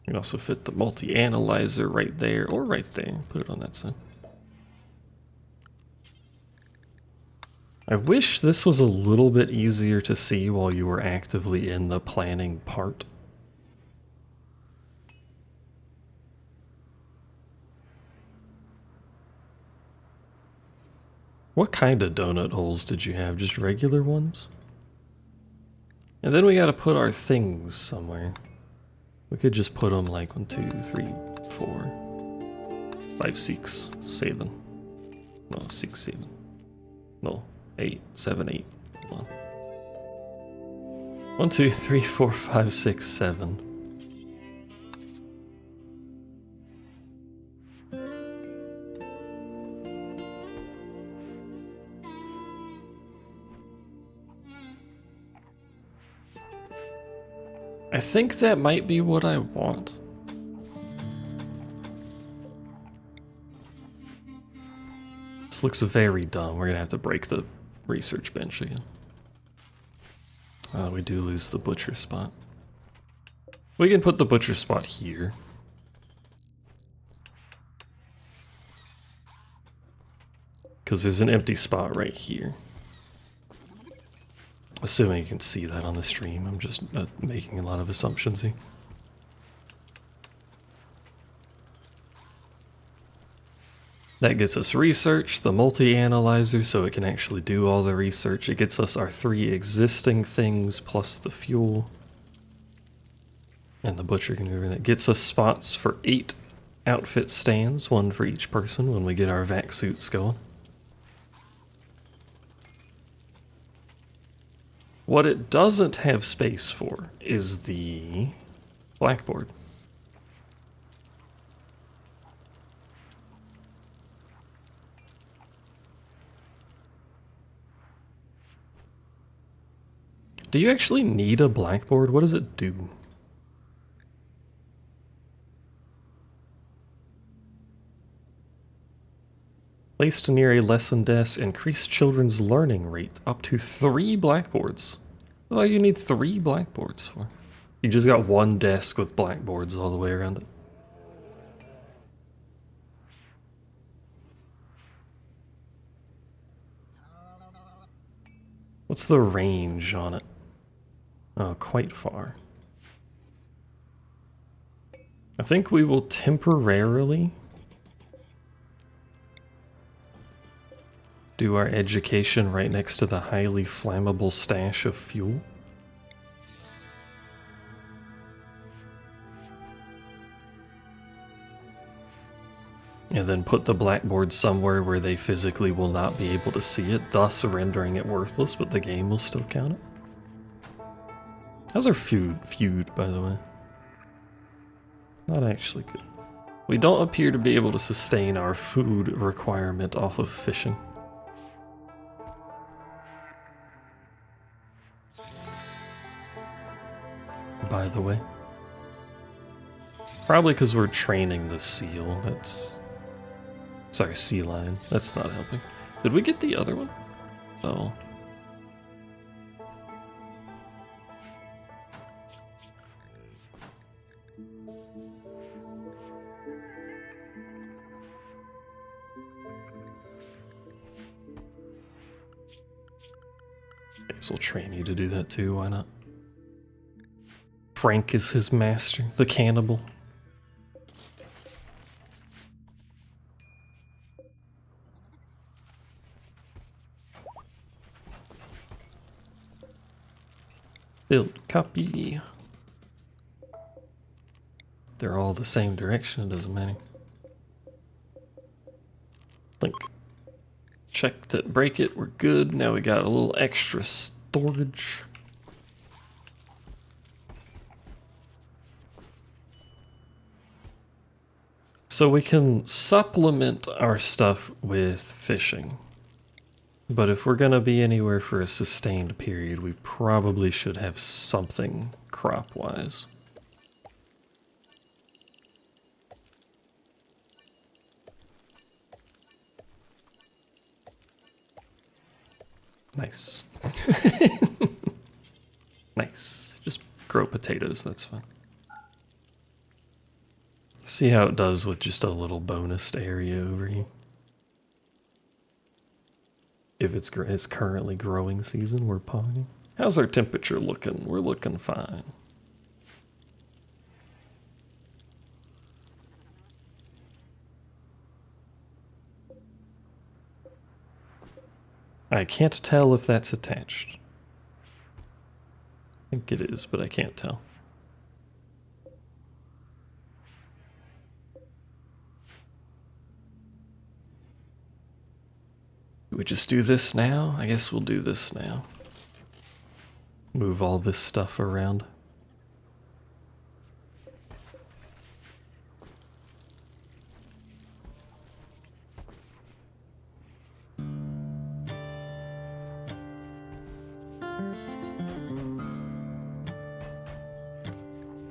You can also fit the multi-analyzer right there, or right there. Put it on that side. I wish this was a little bit easier to see while you were actively in the planning part. What kind of donut holes did you have? Just regular ones? And then we gotta put our things somewhere. We could just put them like 1, 2, 3, 4, 5, 6, 7. No, 6, 7. No, 8, 7, 8. Hold on. 1, 2, 3, 4, 5, 6, 7. I think that might be what I want. This looks very dumb. We're gonna have to break the research bench again. We do lose the butcher spot. We can put the butcher spot here. Because there's an empty spot right here. Assuming you can see that on the stream, I'm just making a lot of assumptions here. That gets us research, the multi-analyzer, so it can actually do all the research. It gets us our 3 existing things plus the fuel. And the butcher can do everything. It gets us spots for 8 outfit stands, 1 for each person when we get our vac suits going. What it doesn't have space for is the blackboard. Do you actually need a blackboard? What does it do? Placed near a lesson desk, increase children's learning rate up to 3 blackboards. Oh, you need 3 blackboards for? You just got one desk with blackboards all the way around it. What's the range on it? Oh, quite far. I think we will temporarily do our education right next to the highly flammable stash of fuel. And then put the blackboard somewhere where they physically will not be able to see it, thus rendering it worthless, but the game will still count it. How's our feud, by the way? Not actually good. We don't appear to be able to sustain our food requirement off of fishing. By the way. Probably because we're training the seal, that's... Sorry, sea lion. That's not helping. Did we get the other one? Oh. I guess we'll train you to do that too, why not? Frank is his master, the cannibal. Build copy. They're all the same direction, it doesn't matter. Link. Checked it, break it, we're good. Now we got a little extra storage. So we can supplement our stuff with fishing. But if we're gonna be anywhere for a sustained period, we probably should have something crop-wise. Nice. Nice. Just grow potatoes, that's fine. See how it does with just a little bonus area over here. If it's currently growing season, we're potting. How's our temperature looking? We're looking fine. I can't tell if that's attached. I think it is, but I can't tell. Do we just do this now? I guess we'll do this now. Move all this stuff around.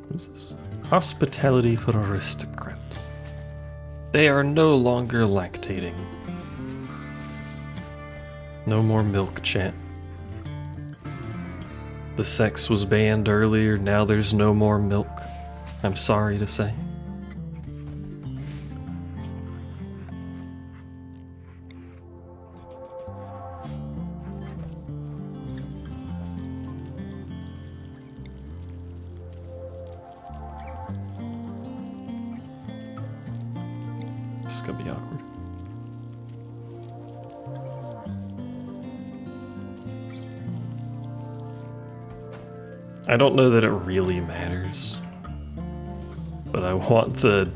What is this? Hospitality for aristocrat. They are no longer lactating. No more milk, chat. The sex was banned earlier, now there's no more milk. I'm sorry to say. This is gonna be awkward. I don't know that it really matters, but I want the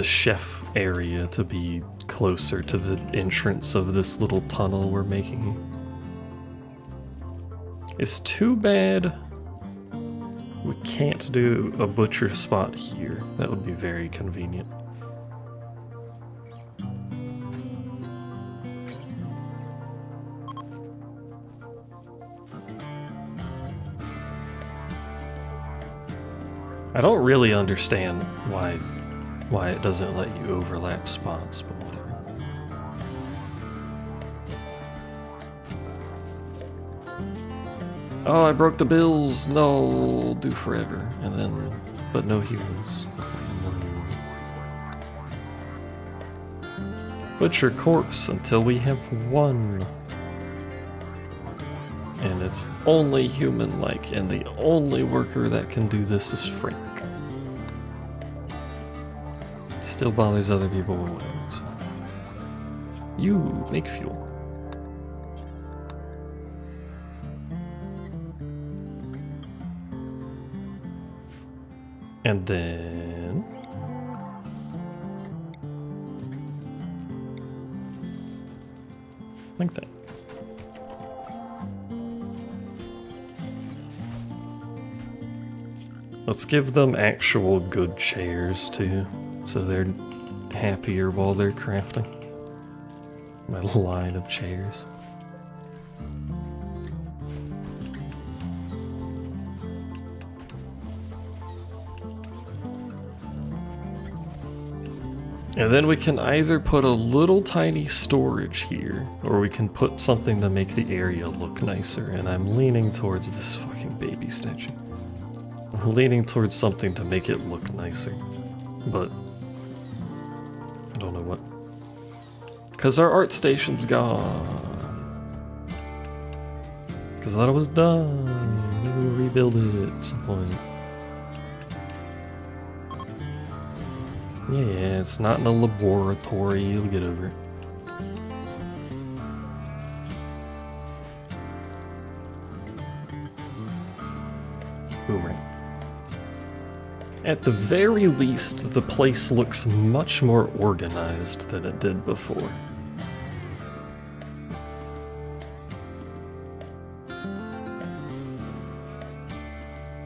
chef area to be closer to the entrance of this little tunnel we're making. It's too bad we can't do a butcher spot here. That would be very convenient. I don't really understand why it doesn't let you overlap spots, but whatever. Oh, I broke the bills. No, do forever. And then, but no humans. Butcher corpse until we have one. And it's only human-like, and the only worker that can do this is Frank. Still bothers other people with weapons. You make fuel. And then... like that. Let's give them actual good chairs too, so they're happier while they're crafting. My line of chairs. And then we can either put a little tiny storage here, or we can put something to make the area look nicer, and I'm leaning towards this fucking baby statue. I'm leaning towards something to make it look nicer, but I don't know what. Because our art station's gone. Because I thought it was done. Maybe we'll rebuild it at some point. Yeah, it's not in a laboratory, you'll get over it. Boomerang. At the very least, the place looks much more organized than it did before.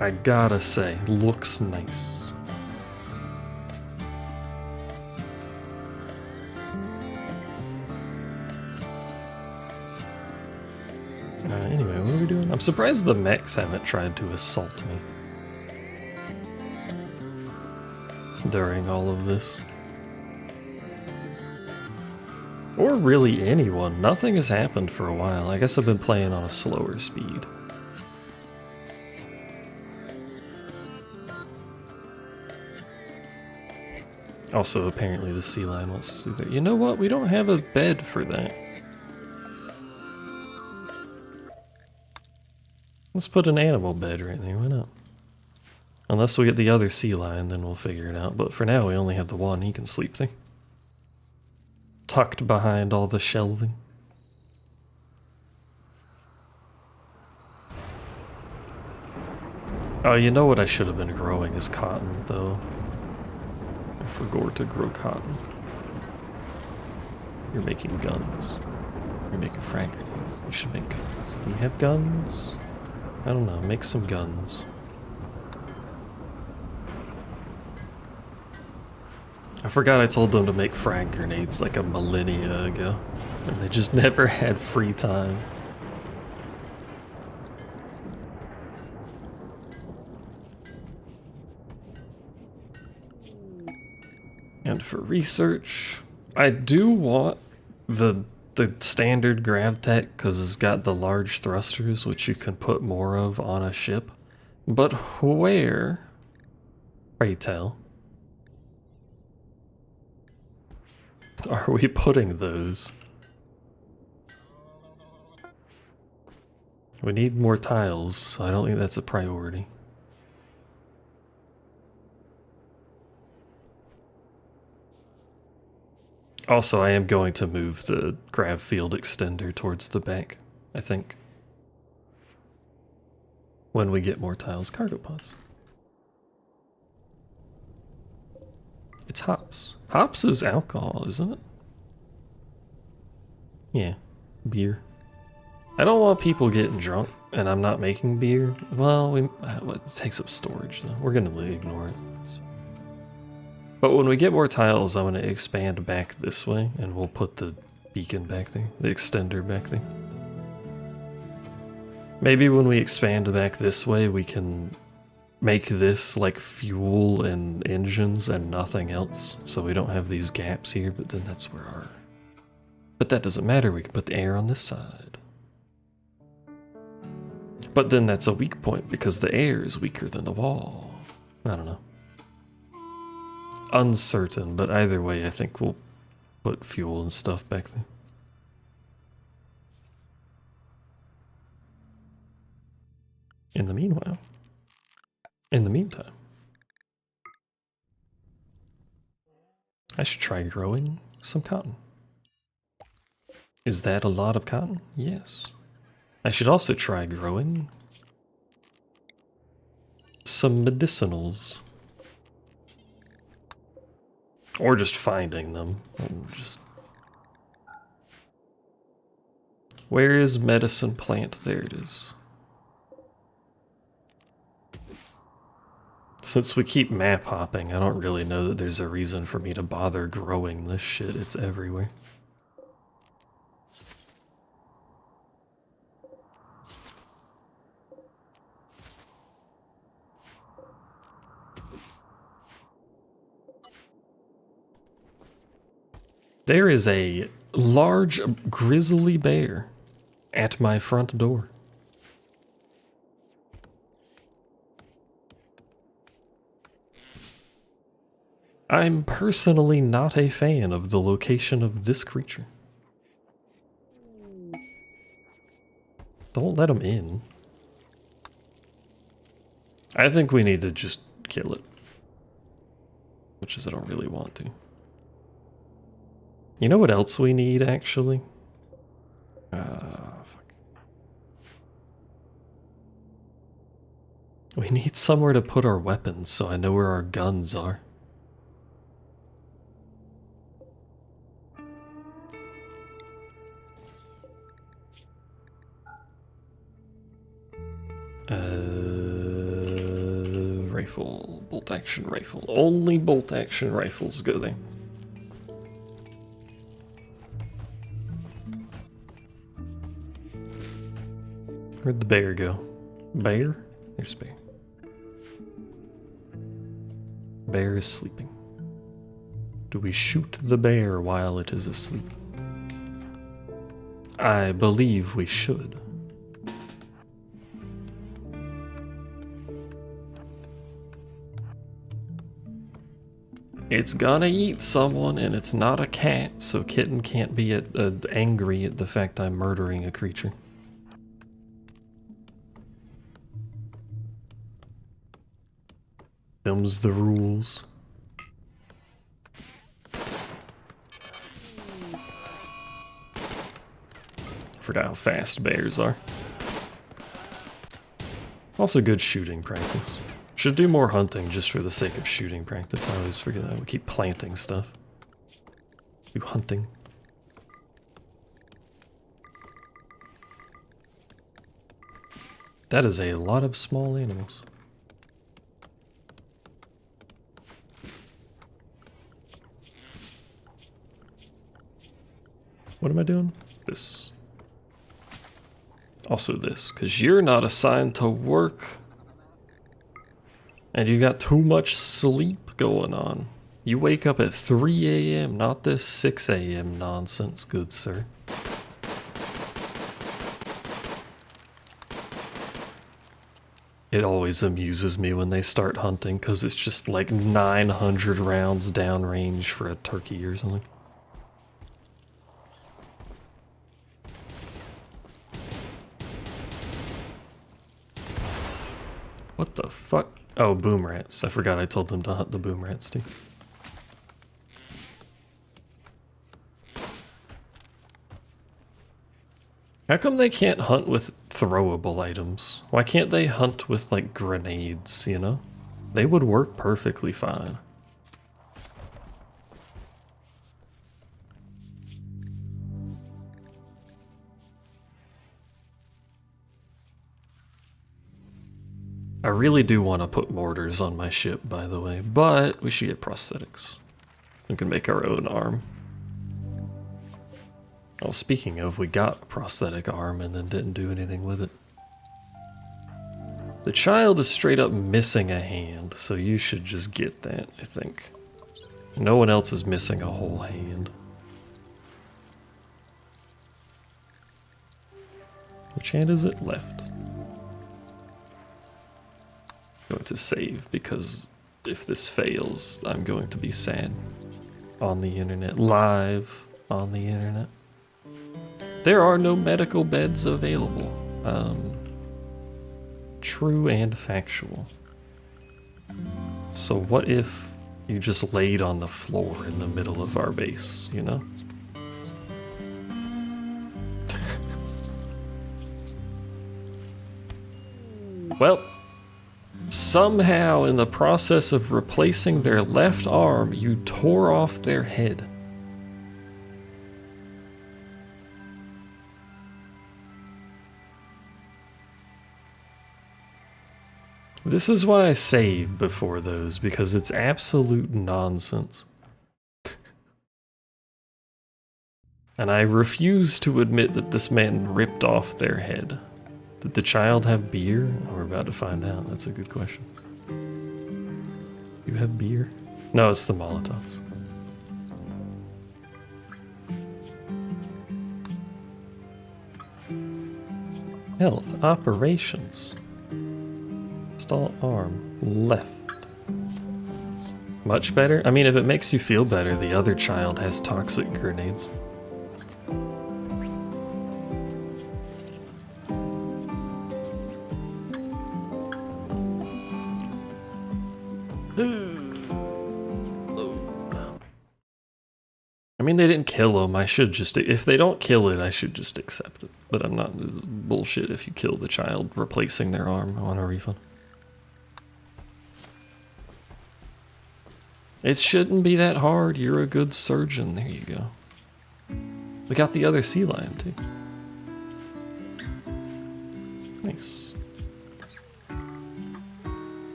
I gotta say, looks nice. Anyway, what are we doing? I'm surprised the mechs haven't tried to assault me during all of this. Or really anyone. Nothing has happened for a while. I guess I've been playing on a slower speed. Also, apparently the sea lion wants to sleep there. You know what? We don't have a bed for that. Let's put an animal bed right there, why not? Unless we get the other sea lion, then we'll figure it out. But for now, we only have the one, he can sleep there. Tucked behind all the shelving. Oh, you know what I should have been growing is cotton, though. I forgot to grow cotton. You're making guns. You're making frag grenades. You should make guns. Do you have guns? I don't know, make some guns. I forgot I told them to make frag grenades like a millennia ago, and they just never had free time. And for research, I do want the standard GravTech because it's got the large thrusters, which you can put more of on a ship. But where, pray tell, are we putting those? We need more tiles, so I don't think that's a priority. Also, I am going to move the grav field extender towards the back, I think. When we get more tiles. Cargo pods. It's hops. Hops is alcohol, isn't it? Yeah, beer. I don't want people getting drunk, and I'm not making beer. Well, it takes up storage, though. We're gonna ignore it. But when we get more tiles, I'm going to expand back this way, and we'll put the beacon back there, the extender back there. Maybe when we expand back this way, we can make this like fuel and engines and nothing else, so we don't have these gaps here, but then that's where our... But that doesn't matter, we can put the air on this side. But then that's a weak point because the air is weaker than the wall. I don't know. Uncertain, but either way I think we'll put fuel and stuff back there. In the meanwhile, in the meantime, I should try growing some cotton. Is that a lot of cotton? Yes. I should also try growing some medicinals. Or just finding them. Where is medicine plant? There it is. Since we keep map hopping, I don't really know that there's a reason for me to bother growing this shit. It's everywhere. There is a large grizzly bear at my front door. I'm personally not a fan of the location of this creature. Don't let him in. I think we need to just kill it. Which is I don't really want to. You know what else we need, actually? Fuck. We need somewhere to put our weapons so I know where our guns are. Rifle. Bolt action rifle. Only bolt action rifles go there. Where'd the bear go? Bear? There's bear. Bear is sleeping. Do we shoot the bear while it is asleep? I believe we should. It's gonna eat someone, and it's not a cat, so Kitten can't be angry at the fact I'm murdering a creature. Them's the rules. Forgot how fast bears are. Also good shooting practice. Should do more hunting just for the sake of shooting practice. I always forget that. We keep planting stuff. Do hunting. That is a lot of small animals. What am I doing? This. Also this, because you're not assigned to work. And you got too much sleep going on. You wake up at 3 a.m., not this 6 a.m. nonsense, good sir. It always amuses me when they start hunting, because it's just like 900 rounds downrange for a turkey or something. What the fuck? Oh, boom rats. I forgot I told them to hunt the boom rats too. How come they can't hunt with throwable items? Why can't they hunt with like grenades, you know? They would work perfectly fine. I really do want to put mortars on my ship, by the way, but we should get prosthetics. We can make our own arm. Oh, speaking of, we got a prosthetic arm and then didn't do anything with it. The child is straight up missing a hand, so you should just get that, I think. No one else is missing a whole hand. Which hand is it? Left. I'm going to save because if this fails, I'm going to be sad. On the internet. Live on the internet. There are no medical beds available. True and factual. So what if you just laid on the floor in the middle of our base, you know? Well, somehow in the process of replacing their left arm, you tore off their head. This is why I save before those, because it's absolute nonsense. And I refuse to admit that this man ripped off their head. Did the child have beer? We're about to find out. That's a good question. You have beer? No, it's the Molotovs. Health, operations. Install arm, left. Much better? I mean, if it makes you feel better, the other child has toxic grenades. I mean, they didn't kill him. I should just, if they don't kill it, I should just accept it. But I'm not, this is bullshit if you kill the child replacing their arm. I want a refund. It shouldn't be that hard. You're a good surgeon. There you go. We got the other sea lion too. Nice.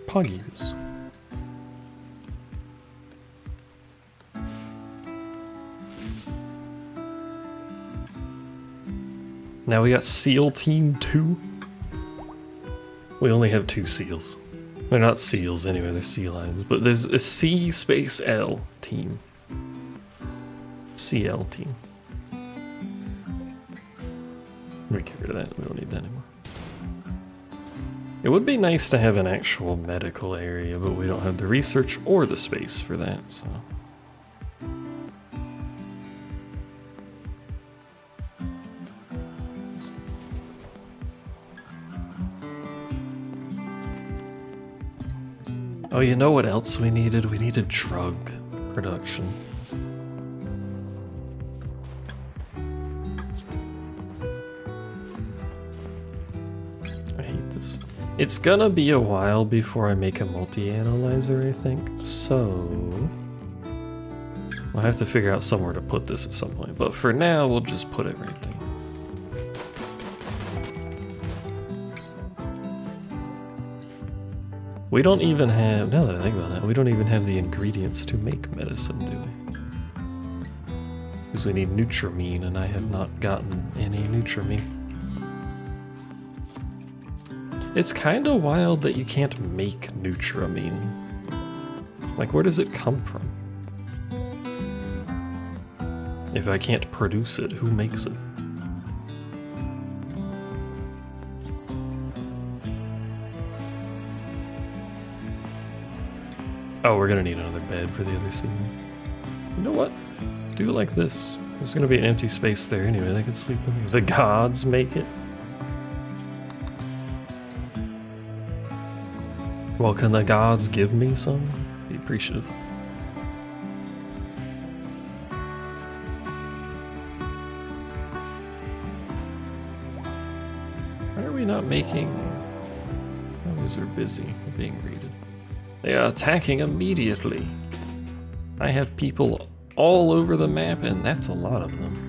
Puggies. Now we got SEAL Team 2. We only have 2 seals. They're not seals anyway, they're sea lions. But there's a C space L team. CL team. We get rid of that, we don't need that anymore. It would be nice to have an actual medical area, but we don't have the research or the space for that, so. Oh, you know what else we needed? We needed drug production. I hate this. It's gonna be a while before I make a multi-analyzer, I think, so I'll have to figure out somewhere to put this at some point, but for now, we'll just put it right there. We don't even have, now that I think about that, we don't even have the ingredients to make medicine, do we? Because we need Nutramine, and I have not gotten any Nutramine. It's kind of wild that you can't make Nutramine. Like, where does it come from? If I can't produce it, who makes it? Oh, we're gonna need another bed for the other scene. You know what? Do it like this. There's gonna be an empty space there anyway. They can sleep in there. The gods make it. Well, can the gods give me some? Be appreciative. Why are we not making... Oh, these are busy being greeted. They are attacking immediately. I have people all over the map, and that's a lot of them.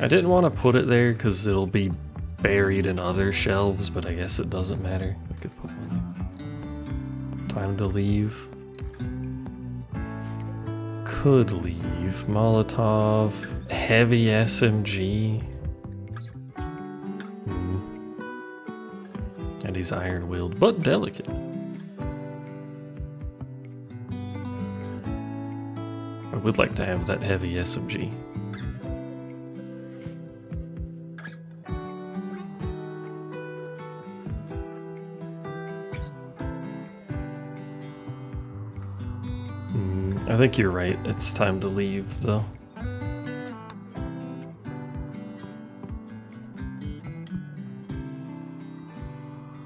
I didn't want to put it there because it'll be buried in other shelves, but I guess it doesn't matter. I could put one there. Time to leave. could leave. Molotov, heavy SMG. And he's iron-willed, but delicate. I would like to have that heavy SMG. I think you're right. It's time to leave, though.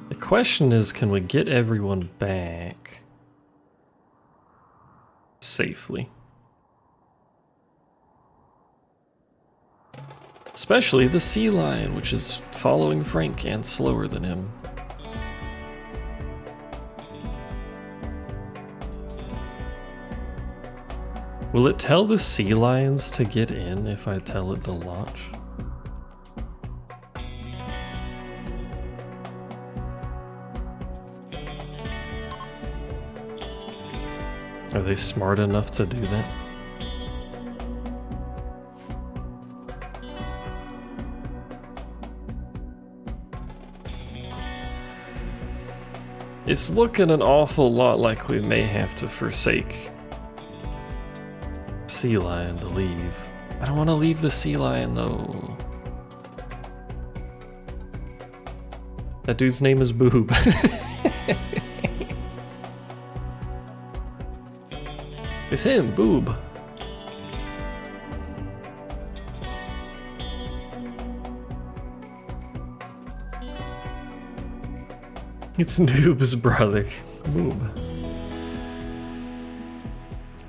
The question is, can we get everyone back safely? Especially the sea lion, which is following Frank and slower than him. Will it tell the sea lions to get in if I tell it to launch? Are they smart enough to do that? It's looking an awful lot like we may have to forsake sea lion to leave. I don't want to leave the sea lion though. That dude's name is Boob. It's him, Boob. It's Noob's brother, Boob.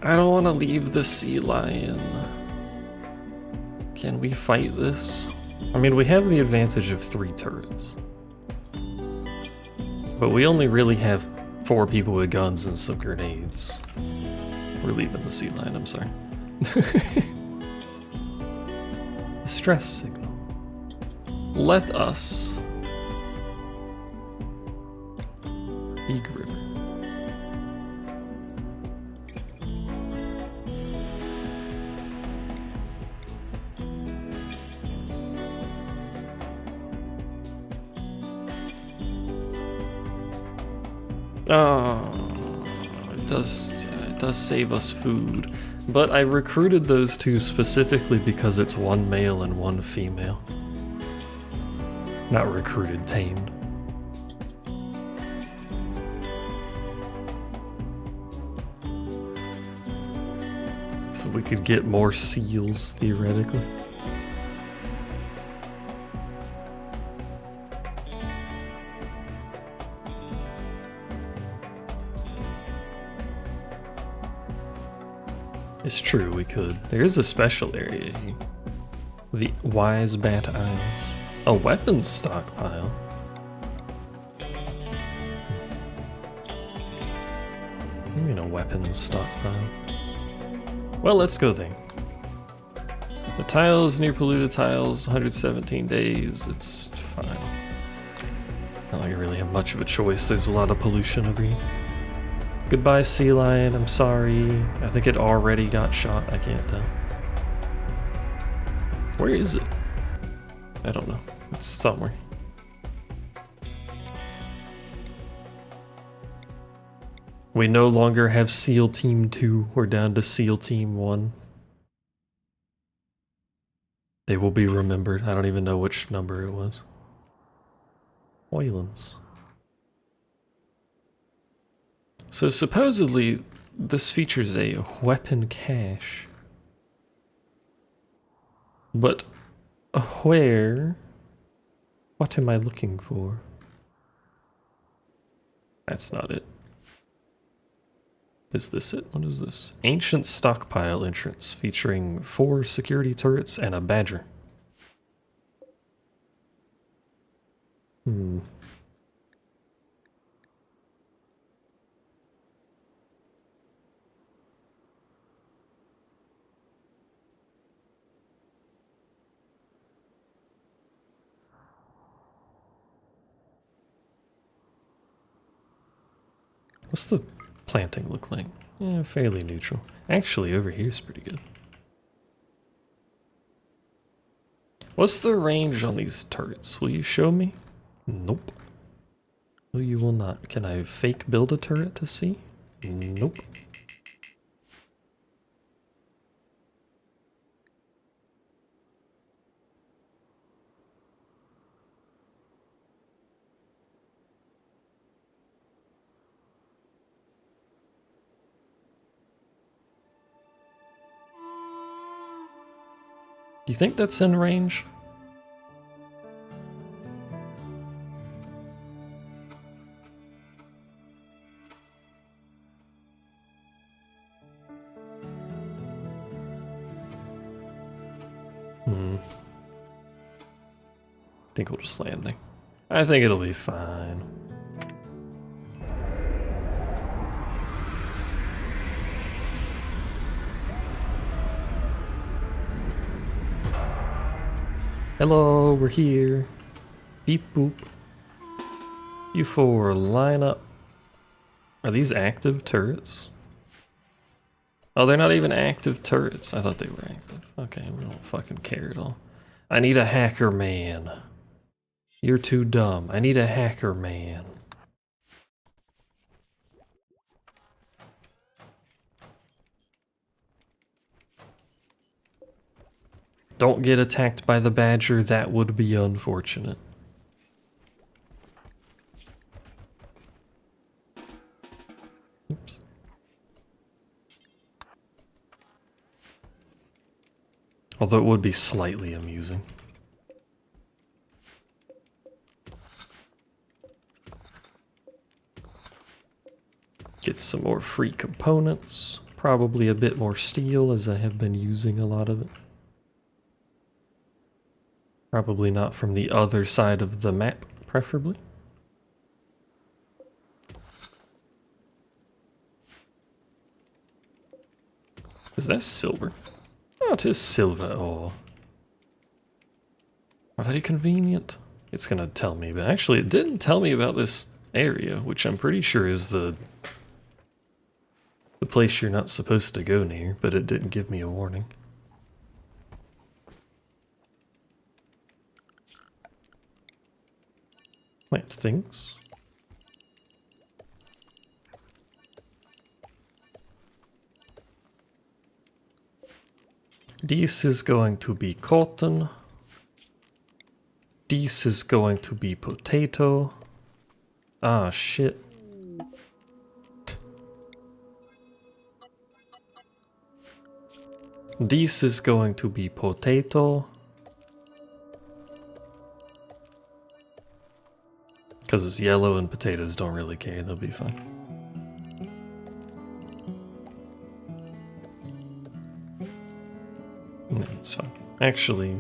I don't want to leave the sea lion. Can we fight this? I mean, we have the advantage of 3 turrets. But we only really have 4 people with guns and some grenades. We're leaving the sea lion, I'm sorry. Stress signal. Let us be River. Oh, it does save us food. But I recruited those 2 specifically because it's 1 male and 1 female. Not recruited, tamed. So we could get more seals, theoretically. It's true, we could. There is a special area here. The Wise Bat Isles. A weapons stockpile. What do you mean a weapons stockpile? Well, let's go there. The tiles near polluted tiles, 117 days. It's fine. Not like I really have much of a choice. There's a lot of pollution over here. Goodbye, sea lion. I'm sorry. I think it already got shot. I can't tell. Where is it? I don't know. It's somewhere. We no longer have SEAL Team 2. We're down to SEAL Team 1. They will be remembered. I don't even know which number it was. Oilins. So supposedly, this features a weapon cache. But where? What am I looking for? That's not it. Is this it? What is this? Ancient stockpile entrance featuring 4 security turrets and a badger. What's the planting look like? Yeah, fairly neutral. Actually, over here's pretty good. What's the range on these turrets? Will you show me? Nope. No, you will not. Can I fake build a turret to see? Nope. Do you think that's in range? I think we'll just land there. I think it'll be fine. Hello, we're here. Beep boop. You four, line up. Are these active turrets? Oh, they're not even active turrets. I thought they were active. Okay, we don't fucking care at all. I need a hacker man. You're too dumb. I need a hacker man. Don't get attacked by the badger. That would be unfortunate. Oops. Although it would be slightly amusing. Get some more free components. Probably a bit more steel, as I have been using a lot of it. Probably not from the other side of the map, preferably. Is that silver? Oh, it is silver ore. Very convenient. It's gonna tell me, but actually it didn't tell me about this area, which I'm pretty sure is the place you're not supposed to go near, but it didn't give me a warning. Plant things. This is going to be cotton. This is going to be potato. Ah, shit. This is going to be potato. Because it's yellow and potatoes don't really care, they'll be fine. It's fine. Actually,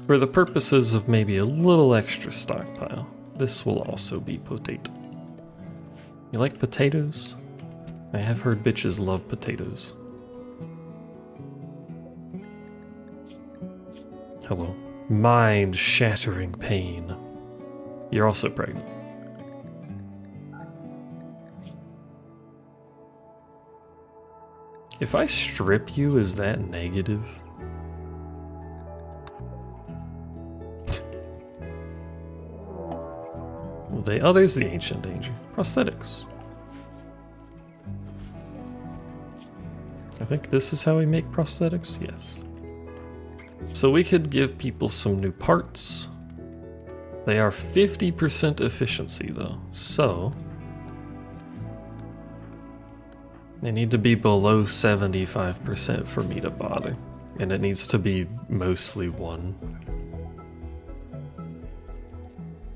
for the purposes of maybe a little extra stockpile, this will also be potato. You like potatoes? I have heard bitches love potatoes. Hello. Mind-shattering pain. You're also pregnant. If I strip you, is that negative? Well, oh, there's the ancient danger. Prosthetics. I think this is how we make prosthetics, yes. So we could give people some new parts. They are 50% efficiency though, so they need to be below 75% for me to bother. And it needs to be mostly 1.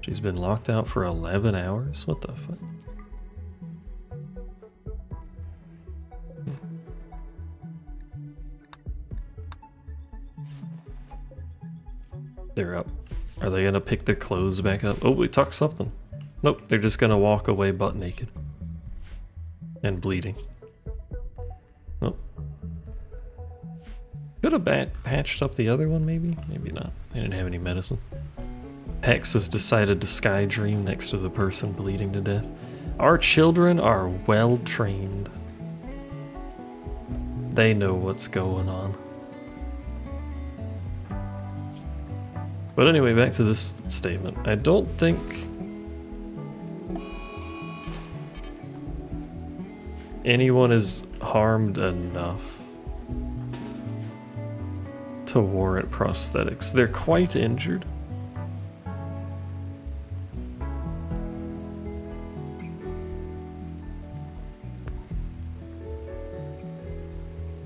She's been locked out for 11 hours? What the fuck? They're up. Are they gonna pick their clothes back up? Oh, we talked something. Nope, they're just gonna walk away butt naked. And bleeding. Oh. Could have patched up the other one, maybe? Maybe not. They didn't have any medicine. Hex has decided to sky dream next to the person bleeding to death. Our children are well trained. They know what's going on. But anyway, back to this statement. I don't think anyone is harmed enough to warrant prosthetics. They're quite injured.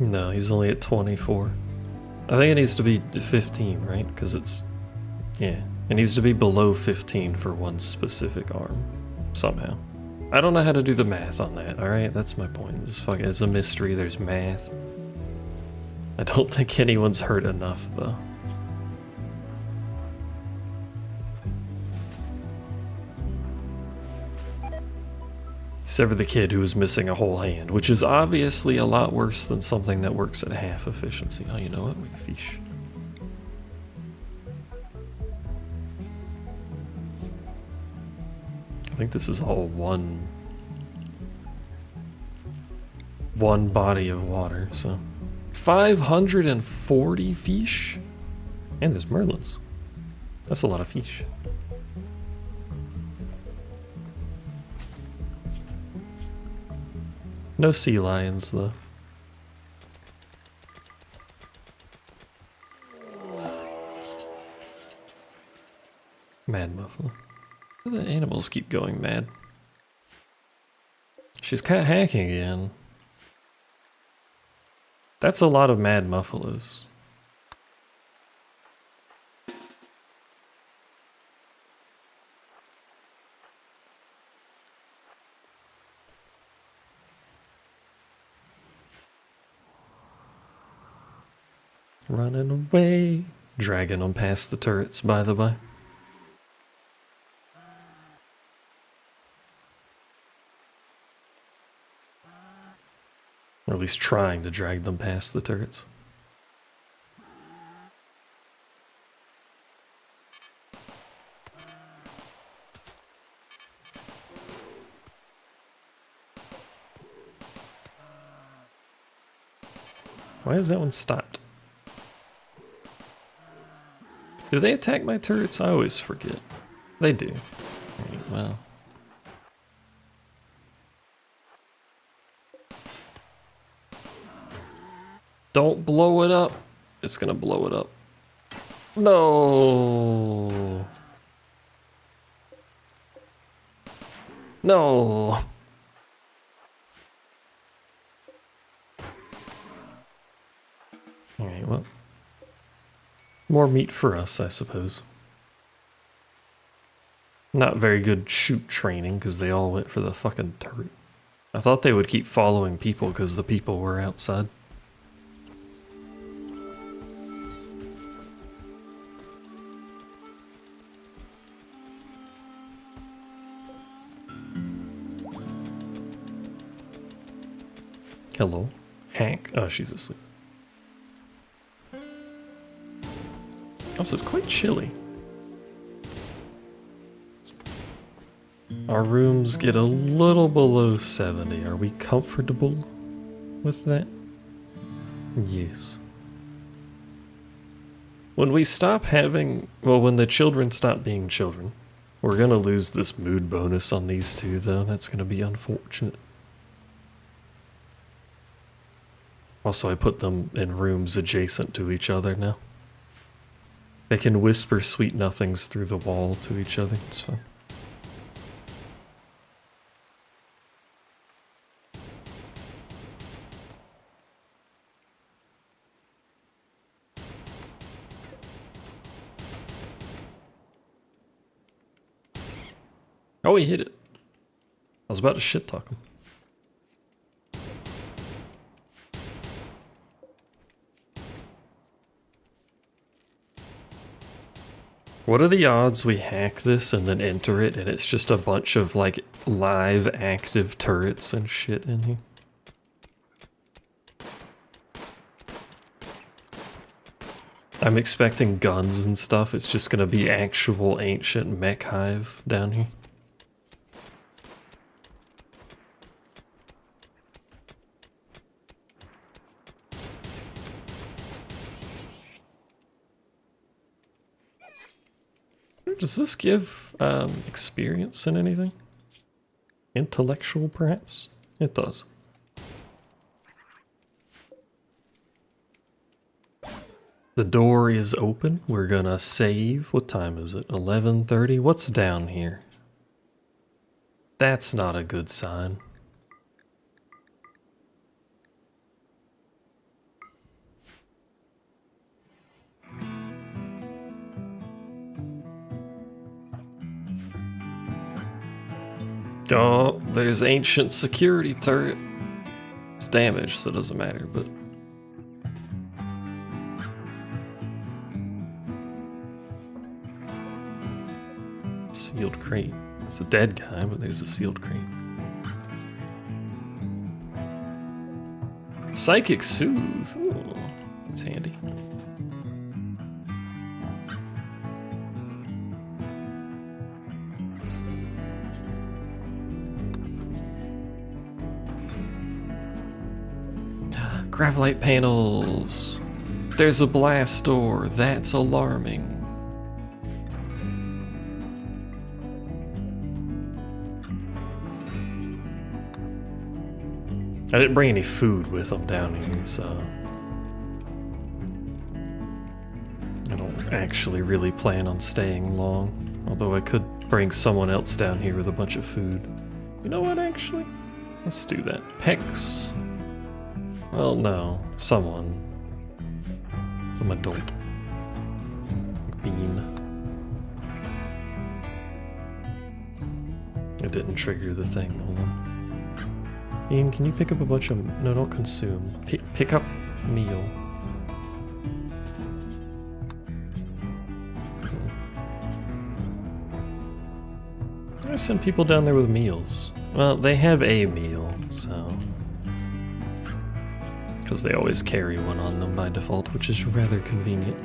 No, he's only at 24. I think it needs to be 15, right? Because it's... yeah, it needs to be below 15 for one specific arm. Somehow. I don't know how to do the math on that, alright? That's my point. It's a mystery, there's math. I don't think anyone's hurt enough, though. Except for the kid who was missing a whole hand, which is obviously a lot worse than something that works at half efficiency. Oh, you know what? We fish. I think this is all one body of water, so 540 fish, and there's merlins. That's a lot of fish. No sea lions, though. Mad muffler. The animals keep going mad. She's cat hacking again. That's a lot of mad muffaloes. Running away. Dragging them past the turrets, by the way. Or at least trying to drag them past the turrets. Why is that one stopped? Do they attack my turrets? I always forget. They do. Right, well. Don't blow it up. It's gonna blow it up. No. No. Alright, well. More meat for us, I suppose. Not very good shoot training because they all went for the fucking turret. I thought they would keep following people because the people were outside. Hello? Hank? Oh, she's asleep. Also, it's quite chilly. Our rooms get a little below 70. Are we comfortable with that? Yes. When we stop having... well, when the children stop being children, we're gonna lose this mood bonus on these two, though. That's gonna be unfortunate. Also, I put them in rooms adjacent to each other now. They can whisper sweet nothings through the wall to each other. It's fun. Oh, he hit it. I was about to shit talk him. What are the odds we hack this and then enter it and it's just a bunch of like live active turrets and shit in here? I'm expecting guns and stuff. It's just gonna be actual ancient mech hive down here. Does this give experience in anything? Intellectual, perhaps? It does. The door is open. We're gonna save. What time is it? 11:30? What's down here? That's not a good sign. Oh, there's ancient security turret. It's damaged, so it doesn't matter, but... Sealed crate. It's a dead guy, but there's a sealed crate. Psychic Soothe. Ooh, that's handy. Gravlite panels. There's a blast door. That's alarming. I didn't bring any food with them down here, so I don't actually really plan on staying long. Although I could bring someone else down here with a bunch of food. You know what, actually? Let's do that. Pex. Well, no. Someone. Some adult. Bean. It didn't trigger the thing. Hold on. Bean, can you pick up a bunch of... No, don't consume. Pick up meal. I send people down there with meals. Well, they have a meal, so... Because they always carry one on them by default, which is rather convenient.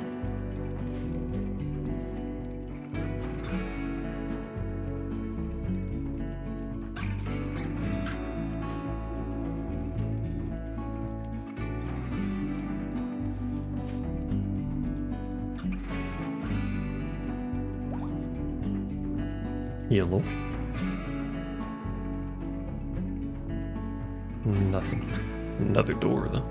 Yellow. Nothing. Another door, though.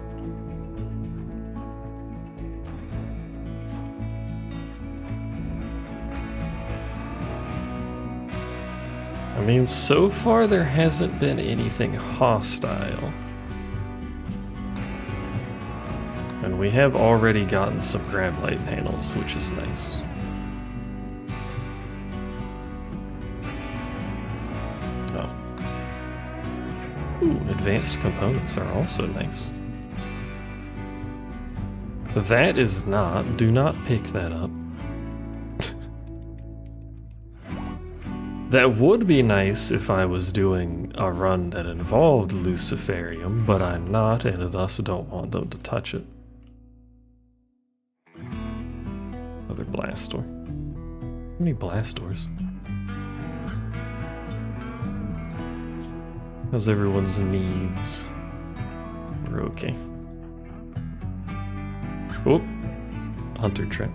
I mean, so far there hasn't been anything hostile. And we have already gotten some Gravlite panels, which is nice. Oh. Ooh, advanced components are also nice. That is not, do not pick that up. That would be nice if I was doing a run that involved Luciferium, but I'm not, and thus don't want them to touch it. Another blast door. How many blast doors? How's everyone's needs? We're okay. Oh, hunter trap.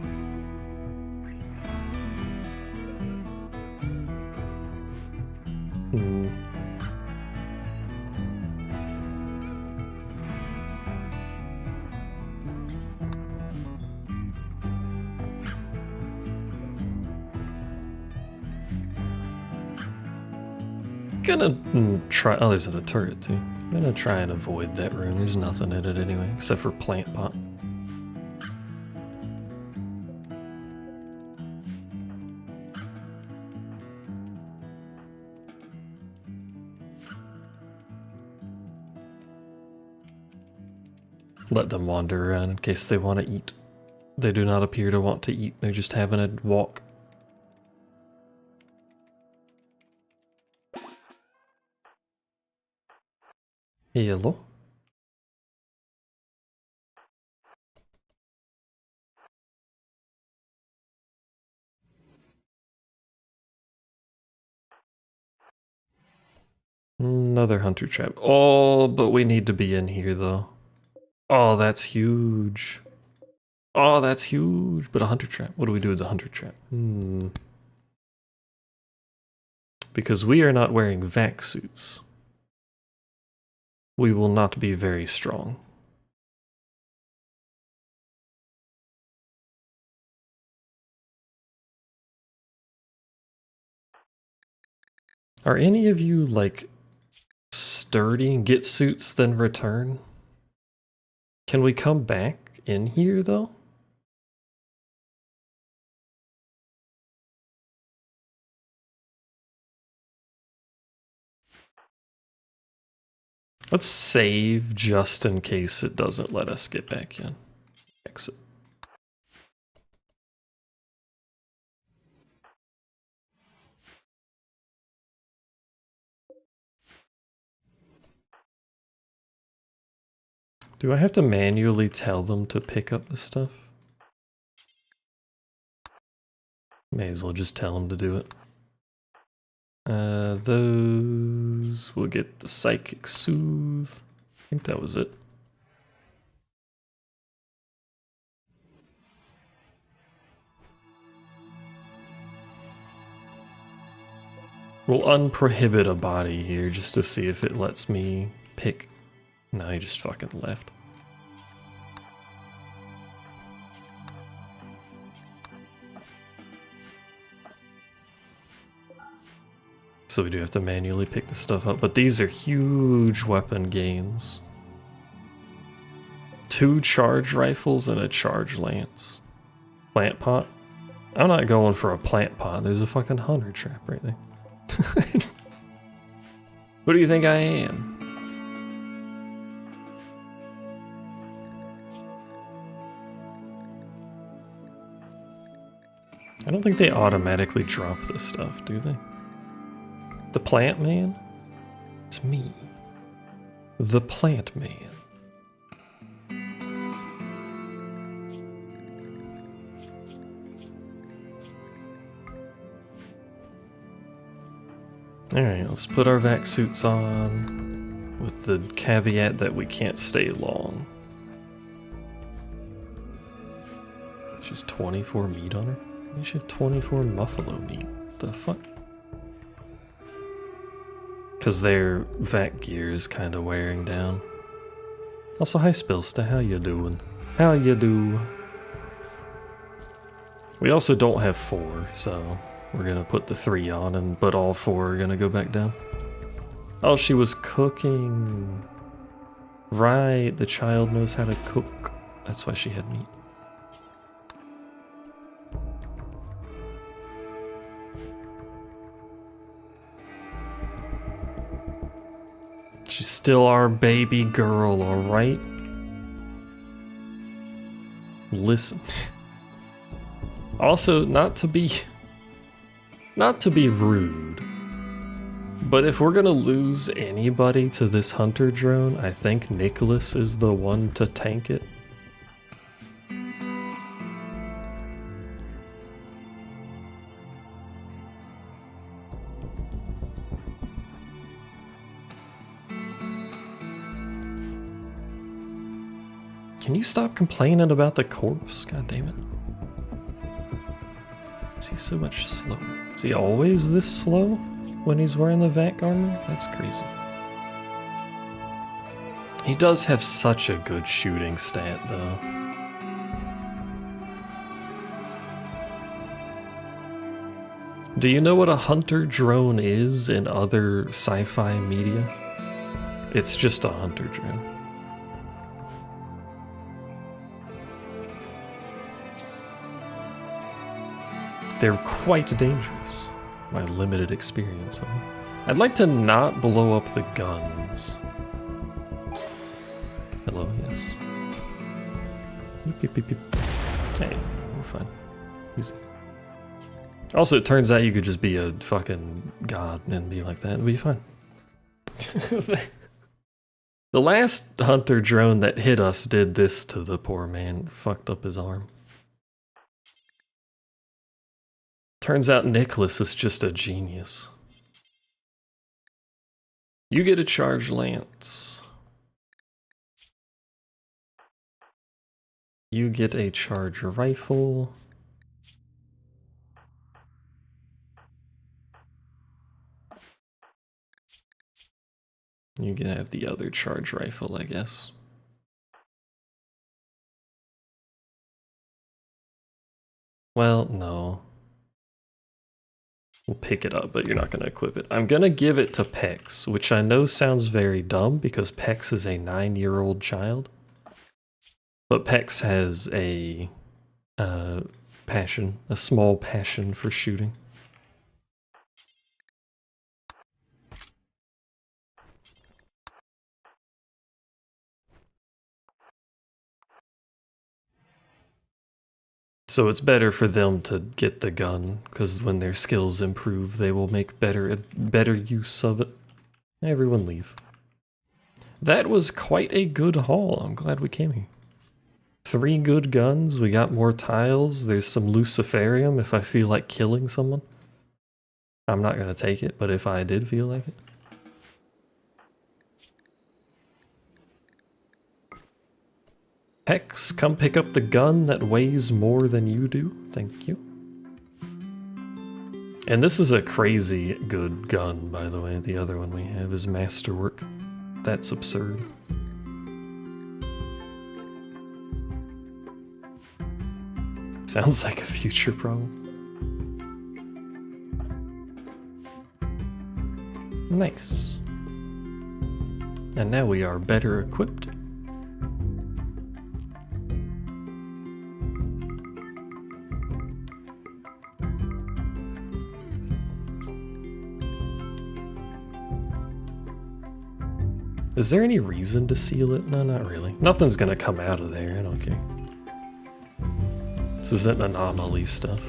Gonna try. Oh, there's a turret too. I'm gonna try and avoid that room. There's nothing in it anyway, except for plant pot. Let them wander around in case they want to eat. They do not appear to want to eat. They're just having a walk. Hello. Another hunter trap. Oh, but we need to be in here though. Oh, that's huge. Oh, that's huge. But a hunter trap. What do we do with the hunter trap? because we are not wearing vac suits. We will not be very strong. Are any of you, like, sturdy and get suits then return? Can we come back in here, though? Let's save just in case it doesn't let us get back in. Exit. Do I have to manually tell them to pick up the stuff? May as well just tell them to do it. Those... We'll get the Psychic Soothe. I think that was it. We'll unprohibit a body here just to see if it lets me pick. No, he just fucking left. So we do have to manually pick the stuff up, but these are huge weapon gains. 2 charge rifles and a charge lance. Plant pot? I'm not going for a plant pot. There's a fucking hunter trap right there. Who do you think I am? I don't think they automatically drop this stuff, do they? The plant man? It's me. The plant man. Alright, let's put our vac suits on with the caveat that we can't stay long. She's 24 meat on her? Why does she have 24 buffalo meat? The fuck? Because their vac gear is kind of wearing down. Also, hi Spilsta, how you doing? How you do? We also don't have 4, so we're gonna put the 3 on, but all 4 are gonna go back down. Oh, she was cooking. Right, the child knows how to cook. That's why she had meat. She's still our baby girl, alright? Listen. Also, not to be rude, but if we're gonna lose anybody to this hunter drone, I think Nicholas is the one to tank it. Can you stop complaining about the corpse? God damn it. Is he so much slower? Is he always this slow when he's wearing the vac armor? That's crazy. He does have such a good shooting stat, though. Do you know what a hunter drone is in other sci-fi media? It's just a hunter drone. They're quite dangerous. My limited experience of them. I'd like to not blow up the guns. Hello, yes. Beep, beep, beep, beep. Hey, we're fine. Easy. Also, it turns out you could just be a fucking god and be like that and be fine. The last hunter drone that hit us did this to the poor man. Fucked up his arm. Turns out Nicholas is just a genius. You get a charged lance. You get a charged rifle. You can have the other charge rifle, I guess. Well, no. We'll pick it up, but you're not going to equip it. I'm going to give it to Pex, which I know sounds very dumb because Pex is a 9-year-old child. But Pex has a passion, a small passion for shooting. So it's better for them to get the gun, because when their skills improve, they will make better use of it. Everyone leave. That was quite a good haul. I'm glad we came here. 3 good guns, we got more tiles, there's some Luciferium if I feel like killing someone. I'm not gonna take it, but if I did feel like it. Hex, come pick up the gun that weighs more than you do. Thank you. And this is a crazy good gun, by the way. The other one we have is Masterwork. That's absurd. Sounds like a future problem. Nice. And now we are better equipped. Is there any reason to seal it? No, not really. Nothing's gonna come out of there, I don't care. This isn't anomaly stuff.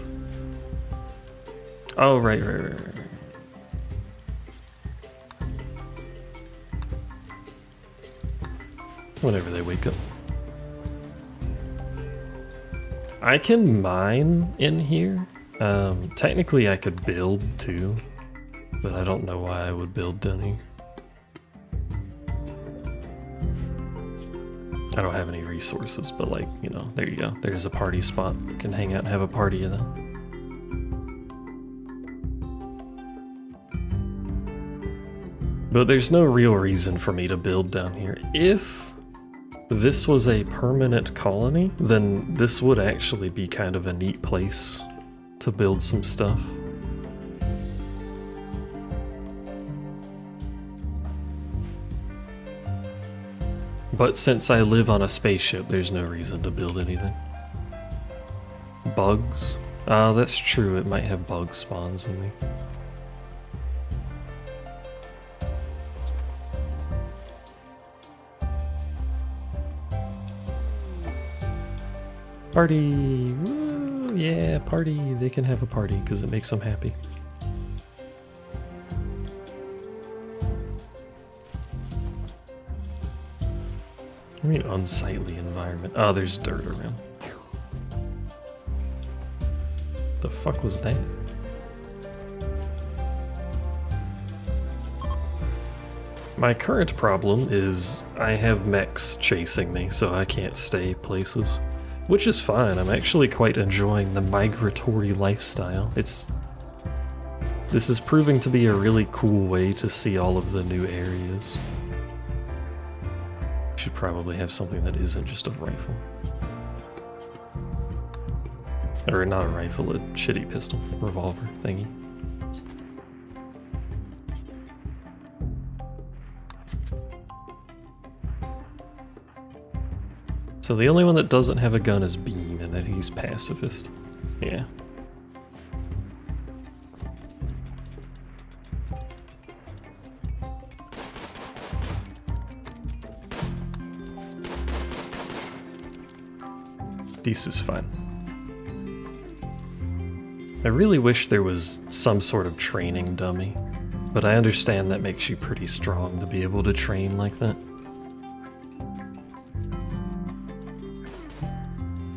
Oh, right. Whenever they wake up. I can mine in here. Technically I could build too, but I don't know why I would build down here. I don't have any resources, but like, you know, there you go. There's a party spot. You can hang out and have a party of them. But there's no real reason for me to build down here. If this was a permanent colony, then this would actually be kind of a neat place to build some stuff. But since I live on a spaceship, there's no reason to build anything. Bugs? Ah, that's true, it might have bug spawns in me. Party! Woo! Yeah, party! They can have a party because it makes them happy. I mean, unsightly environment. Oh, there's dirt around. The fuck was that? My current problem is I have mechs chasing me, so I can't stay places. Which is fine, I'm actually quite enjoying the migratory lifestyle. This is proving to be a really cool way to see all of the new areas. Should probably have something that isn't just a rifle. Or not a rifle, a shitty pistol, revolver thingy. So the only one that doesn't have a gun is Bean, and that he's pacifist. Yeah. This is fine. I really wish there was some sort of training dummy, but I understand that makes you pretty strong to be able to train like that.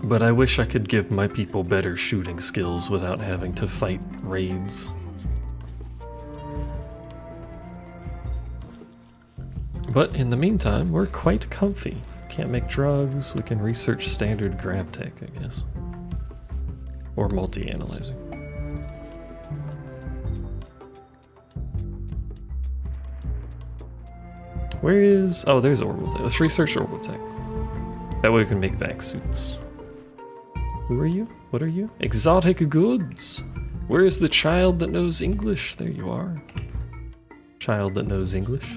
But I wish I could give my people better shooting skills without having to fight raids. But in the meantime, we're quite comfy. Can't make drugs, we can research standard grab tech, I guess. Or multi-analyzing. Where is... Oh, there's orbital tech. Let's research orbital tech. That way we can make vac suits. Who are you? What are you? Exotic goods! Where is the child that knows English? There you are. Child that knows English.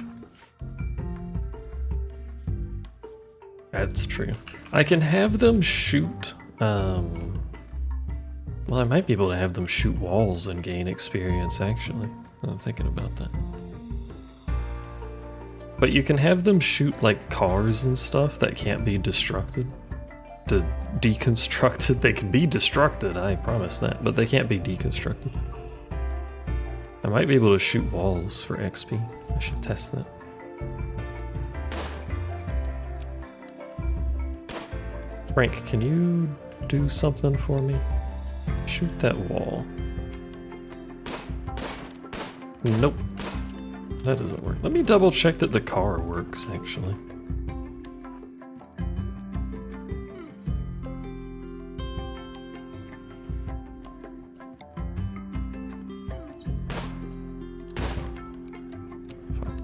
That's true. I can have them shoot... Well, I might be able to have them shoot walls and gain experience, actually. I'm thinking about that. But you can have them shoot, like, cars and stuff that can't be destructed. Deconstructed. They can be destructed, I promise that, but they can't be deconstructed. I might be able to shoot walls for XP. I should test that. Frank, can you do something for me? Shoot that wall. Nope. That doesn't work. Let me double check that the car works, actually.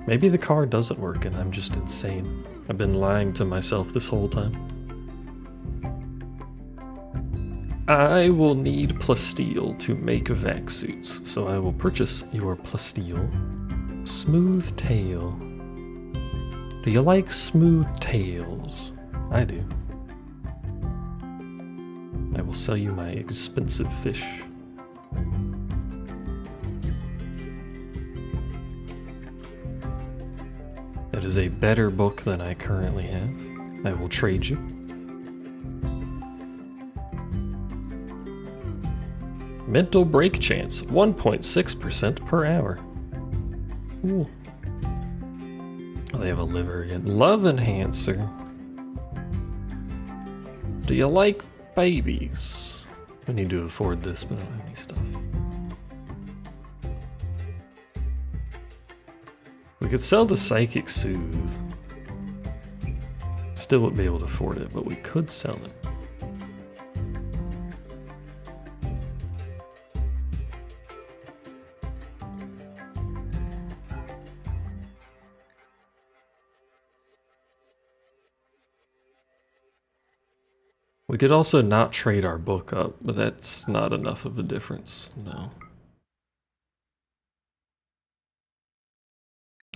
Maybe the car doesn't work and I'm just insane. I've been lying to myself this whole time. I will need plasteel to make vac suits, so I will purchase your plasteel. Smooth tail. Do you like smooth tails? I do. I will sell you my expensive fish. That is a better book than I currently have. I will trade you. Mental break chance, 1.6% per hour. Ooh. Oh, they have a liver again. Love enhancer. Do you like babies? I need to afford this, but I don't have any stuff. We could sell the psychic soothe. Still wouldn't be able to afford it, but we could sell it. We could also not trade our book up, but that's not enough of a difference, no.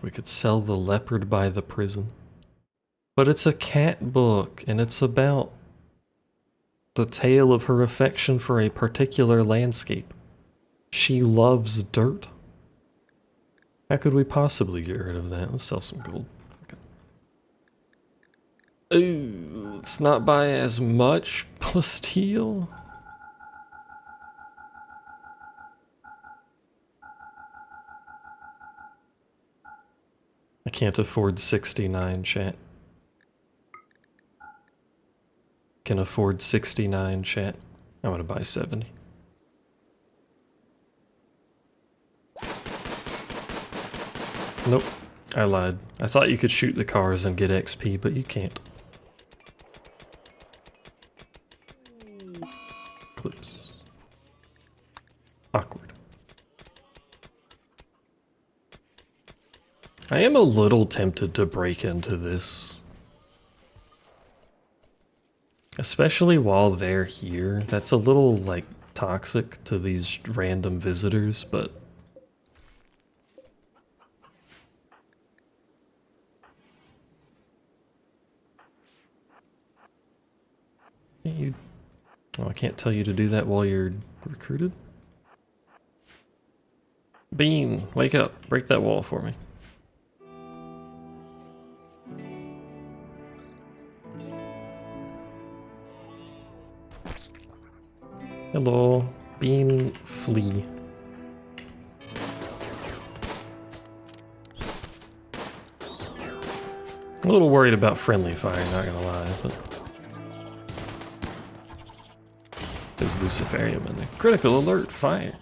We could sell the leopard by the prison. But it's a cat book, and it's about the tale of her affection for a particular landscape. She loves dirt. How could we possibly get rid of that? Let's sell some gold. Ooh, let's not buy as much plasteel. I can't afford 69, chat. Can afford 69, chat. I'm gonna buy 70. Nope, I lied. I thought you could shoot the cars and get XP, but you can't. Clips. Awkward. I am a little tempted to break into this. Especially while they're here. That's a little, like, toxic to these random visitors, but... Oh, I can't tell you to do that while you're recruited. Bean, wake up. Break that wall for me. Hello, Bean, flee. A little worried about friendly fire, not gonna lie, but... There's Luciferium in there. Critical alert, fire.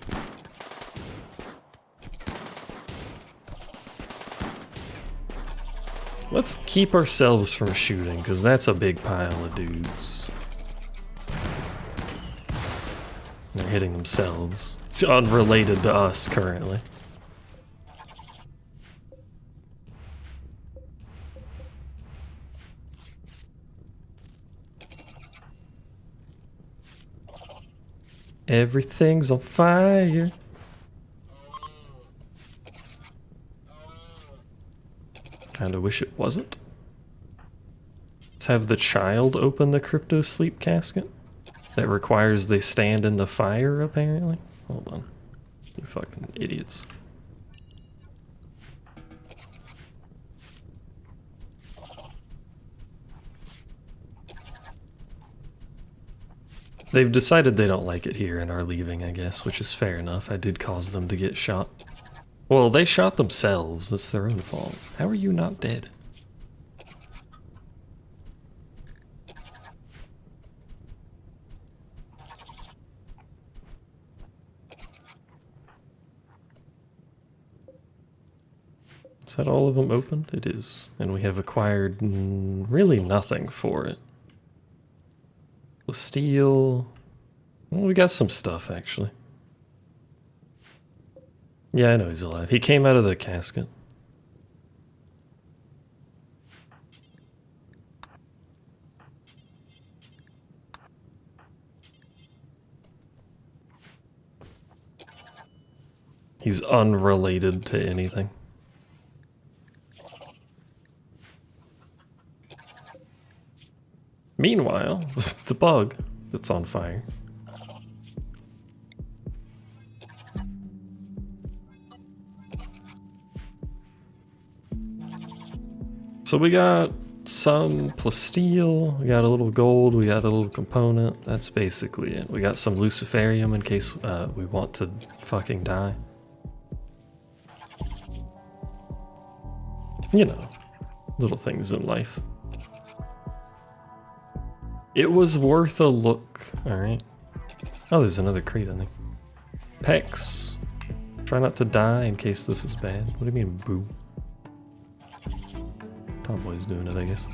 Let's keep ourselves from shooting, because that's a big pile of dudes. They're hitting themselves. It's unrelated to us currently. Everything's on fire. Kinda wish it wasn't. Let's have the child open the crypto sleep casket. That requires they stand in the fire, apparently. Hold on. You fucking idiots. They've decided they don't like it here and are leaving, I guess, which is fair enough. I did cause them to get shot. Well, they shot themselves. That's their own fault. How are you not dead? Is that all of them opened? It is. And we have acquired really nothing for it. Steel. Well, we got some stuff, actually. Yeah, I know he's alive. He came out of the casket. He's unrelated to anything. Meanwhile, the bug that's on fire. So we got some plasteel, we got a little gold, we got a little component. That's basically it. We got some luciferium in case we want to fucking die. You know, little things in life. It was worth a look, alright. Oh, there's another crate in there. Pecs. Try not to die in case this is bad. What do you mean, boo? Tomboy's doing it, I guess.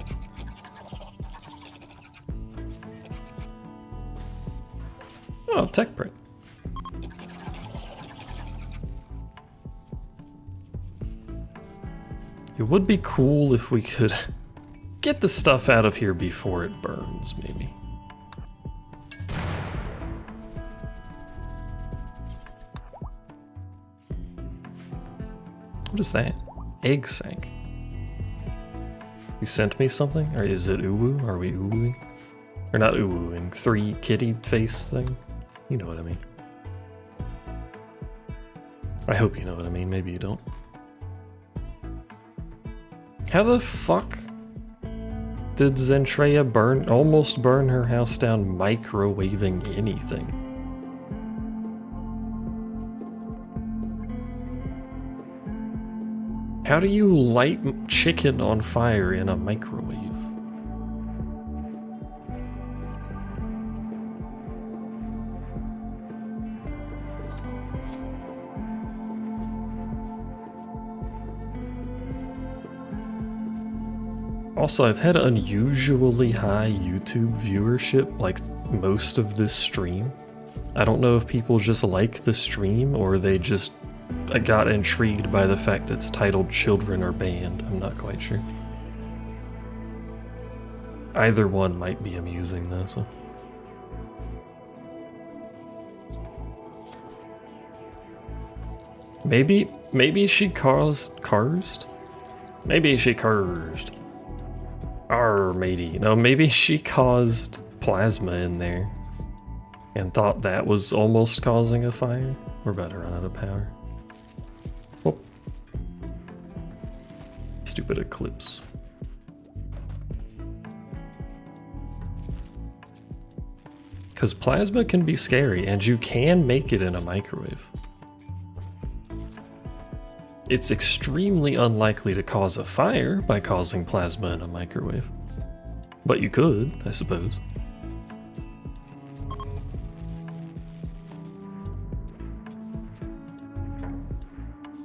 Oh, tech print. It would be cool if we could get the stuff out of here before it burns, maybe. What is that? Egg sack. You sent me something? Or is it uwu? Are we uwuing? Or not uwuing, 3 kitty face thing? You know what I mean. I hope you know what I mean, maybe you don't. How the fuck did Zentreya almost burn her house down microwaving anything? How do you light chicken on fire in a microwave? Also, I've had unusually high YouTube viewership, like most of this stream. I don't know if people just like the stream or they just got intrigued by the fact it's titled Children Are Banned. I'm not quite sure. Either one might be amusing though, so. Maybe she cursed? Maybe she cursed. Arr, matey. No, maybe she caused plasma in there and thought that was almost causing a fire. We're about to run out of power. Oh. Stupid eclipse. Because plasma can be scary and you can make it in a microwave. It's extremely unlikely to cause a fire by causing plasma in a microwave. But you could, I suppose.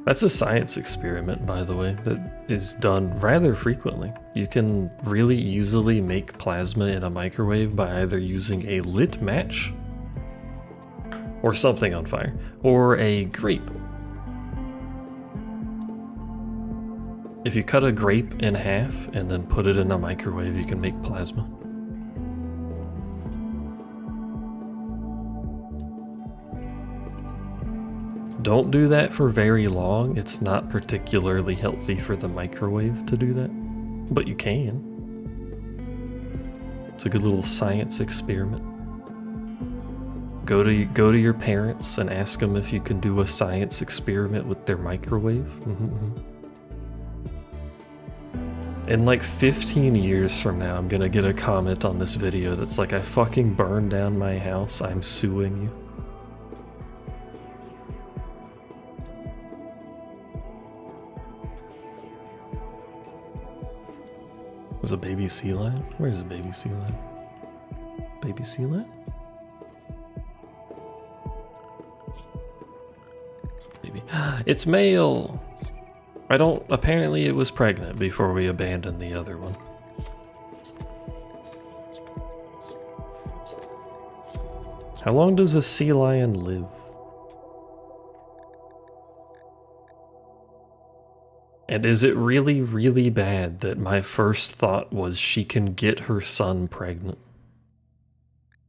That's a science experiment, by the way, that is done rather frequently. You can really easily make plasma in a microwave by either using a lit match or something on fire, or a grape. If you cut a grape in half and then put it in a microwave, you can make plasma. Don't do that for very long. It's not particularly healthy for the microwave to do that, but you can. It's a good little science experiment. Go to your parents and ask them if you can do a science experiment with their microwave. In like 15 years from now, I'm gonna get a comment on this video that's like, I fucking burned down my house, I'm suing you. There's a baby sea lion? Where's a baby sea lion? Baby sea lion? Baby. It's male! Apparently it was pregnant before we abandoned the other one. How long does a sea lion live? And is it really, really bad that my first thought was she can get her son pregnant?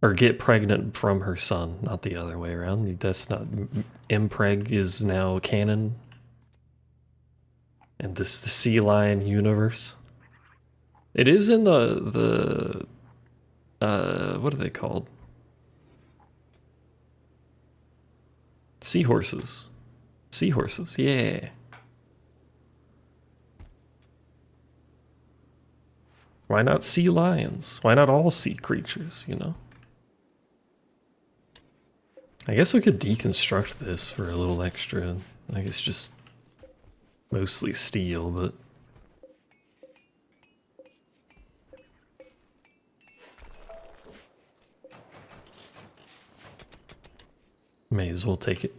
Or get pregnant from her son, not the other way around. That's not... Impreg is now canon. And this the sea lion universe. It is in the what are they called? Seahorses. Seahorses, yeah. Why not sea lions? Why not all sea creatures, you know? I guess we could deconstruct this for a little extra. Like it's just mostly steel, but may as well take it.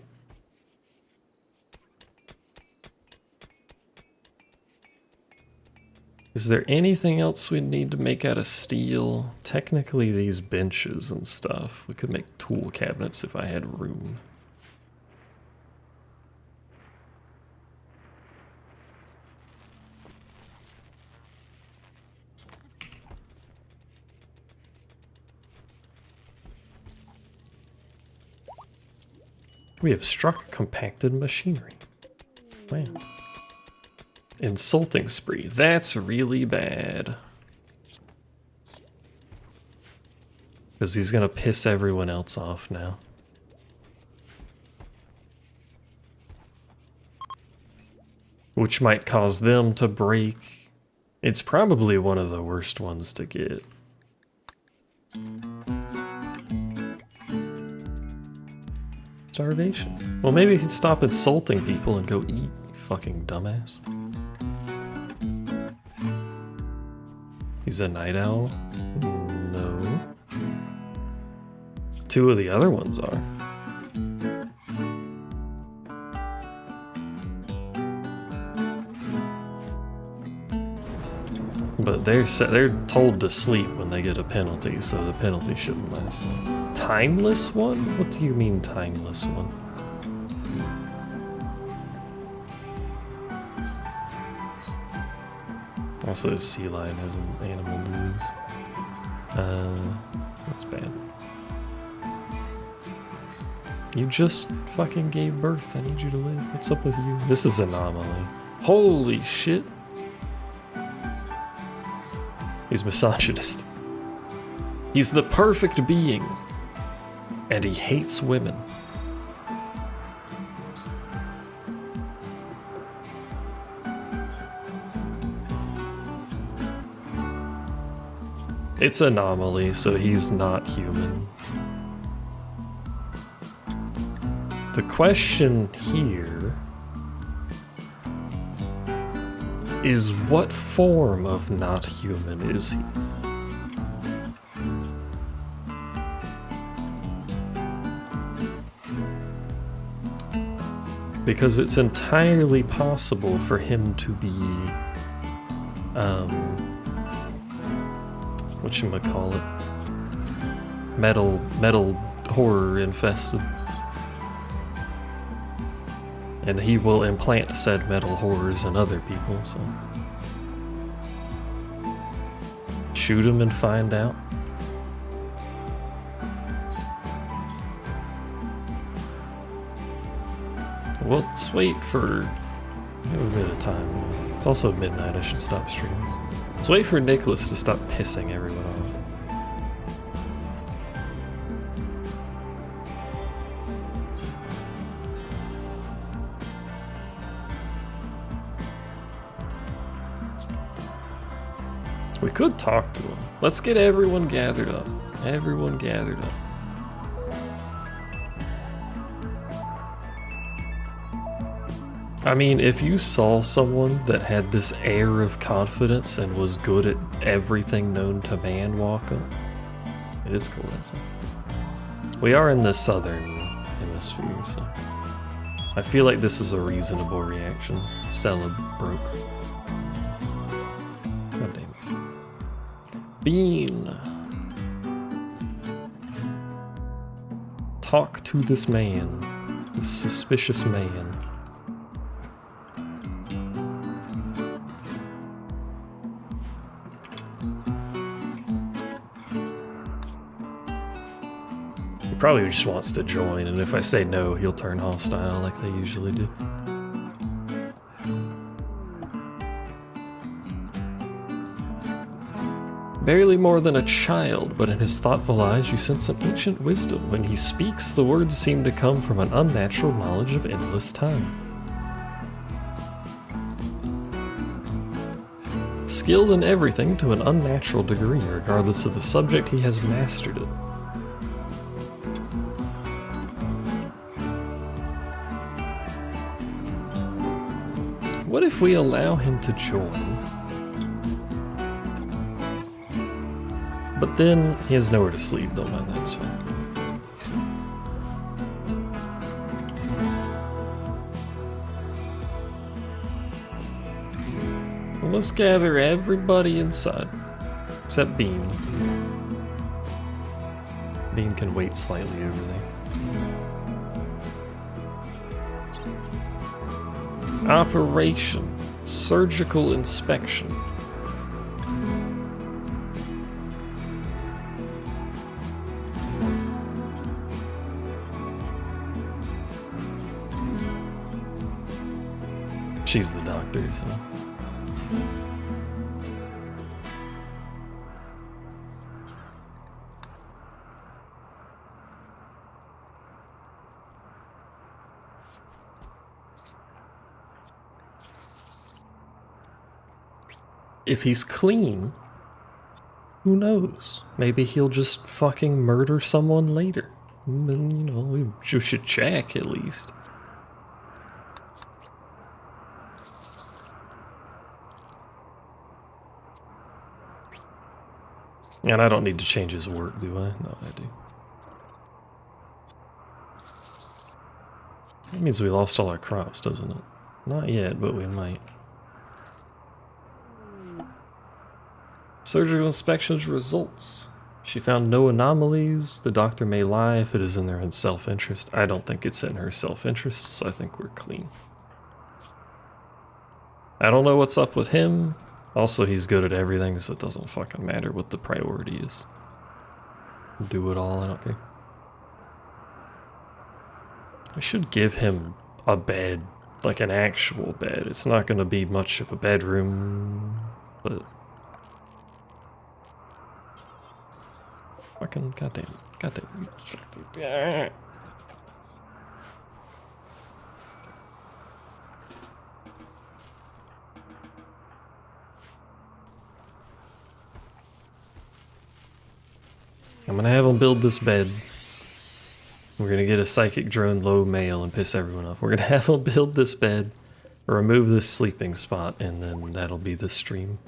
Is there anything else we need to make out of steel? Technically these benches and stuff. We could make tool cabinets if I had room. We have struck compacted machinery. Wow. Insulting spree. That's really bad. Because he's gonna piss everyone else off now. Which might cause them to break. It's probably one of the worst ones to get. Starvation. Well, maybe we could stop insulting people and go eat, you fucking dumbass. He's a night owl? No. Two of the other ones are. But they're told to sleep when they get a penalty, so the penalty shouldn't last long. Timeless one? What do you mean timeless one? Also, sea lion has an animal disease. That's bad. You just fucking gave birth. I need you to live. What's up with you? This is anomaly. Holy shit. He's misogynist. He's the perfect being. And he hates women. It's anomaly, so he's not human. The question here is what form of not human is he? Because it's entirely possible for him to be, whatchamacallit, metal horror infested. And he will implant said metal horrors in other people, so. Shoot him and find out. Well, let's wait for a bit of time. It's also midnight, I should stop streaming. Let's wait for Nicholas to stop pissing everyone off. We could talk to him. Let's get everyone gathered up. Everyone gathered up. I mean, if you saw someone that had this air of confidence and was good at everything known to man walk up, it is cool, isn't it? We are in the southern hemisphere, so I feel like this is a reasonable reaction. Celeb broke. God damn it. Bean. Talk to this man. This suspicious man. Probably just wants to join, and if I say no, he'll turn hostile like they usually do. Barely more than a child, but in his thoughtful eyes you sense an ancient wisdom. When he speaks, the words seem to come from an unnatural knowledge of endless time. Skilled in everything to an unnatural degree, regardless of the subject, he has mastered it. What if we allow him to join? But then he has nowhere to sleep, though, man, that's fine. Well, let's gather everybody inside, except Bean. Bean can wait slightly over there. Operation Surgical Inspection. She's the doctor, so. If he's clean, who knows? Maybe he'll just fucking murder someone later. And, you know, we should check at least. And I don't need to change his work, do I? No, I do. That means we lost all our crops, doesn't it? Not yet, but we might. Surgical inspections results. She found no anomalies. The doctor may lie if it is in their self-interest. I don't think it's in her self-interest, so I think we're clean. I don't know what's up with him. Also, he's good at everything, so it doesn't fucking matter what the priority is. Do it all, I don't care. I should give him a bed, like an actual bed. It's not going to be much of a bedroom, but... Fucking goddamn. I'm gonna have him build this bed. We're gonna get a psychic drone low male and piss everyone off. We're gonna have him build this bed, remove this sleeping spot, and then that'll be the stream.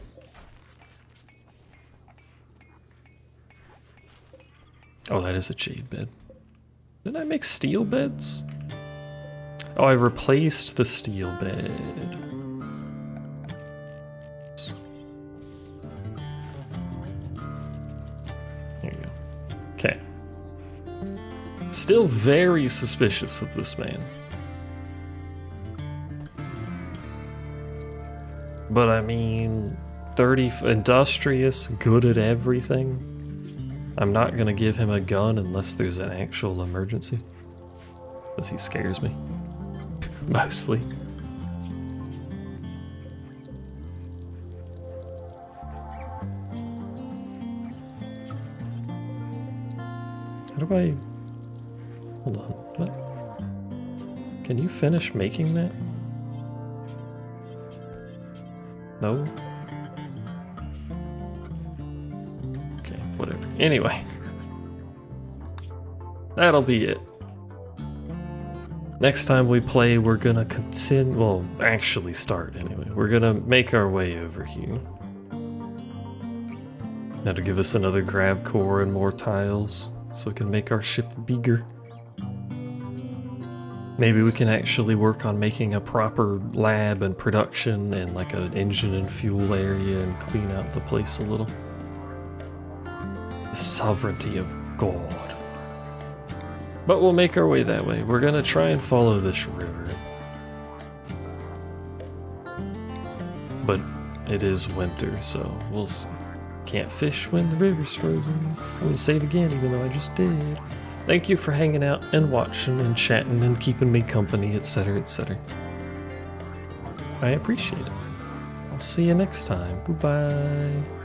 Oh, that is a jade bed. Didn't I make steel beds? Oh, I replaced the steel bed. There you go. Okay. Still very suspicious of this man. But I mean, 30 industrious, good at everything. I'm not gonna give him a gun unless there's an actual emergency. Because he scares me. Mostly. How do I... Hold on, what? Can you finish making that? No? Okay, whatever. Anyway. That'll be it. Next time we play, we're gonna continue... Well, actually start anyway. We're gonna make our way over here. That'll give us another grav core and more tiles, so we can make our ship bigger. Maybe we can actually work on making a proper lab and production and like an engine and fuel area and clean out the place a little. The sovereignty of God. But we'll make our way that way. We're gonna try and follow this river. But it is winter, so we'll see. Can't fish when the river's frozen. I'm gonna say it again, even though I just did. Thank you for hanging out and watching and chatting and keeping me company, etc., etc. I appreciate it. I'll see you next time. Goodbye.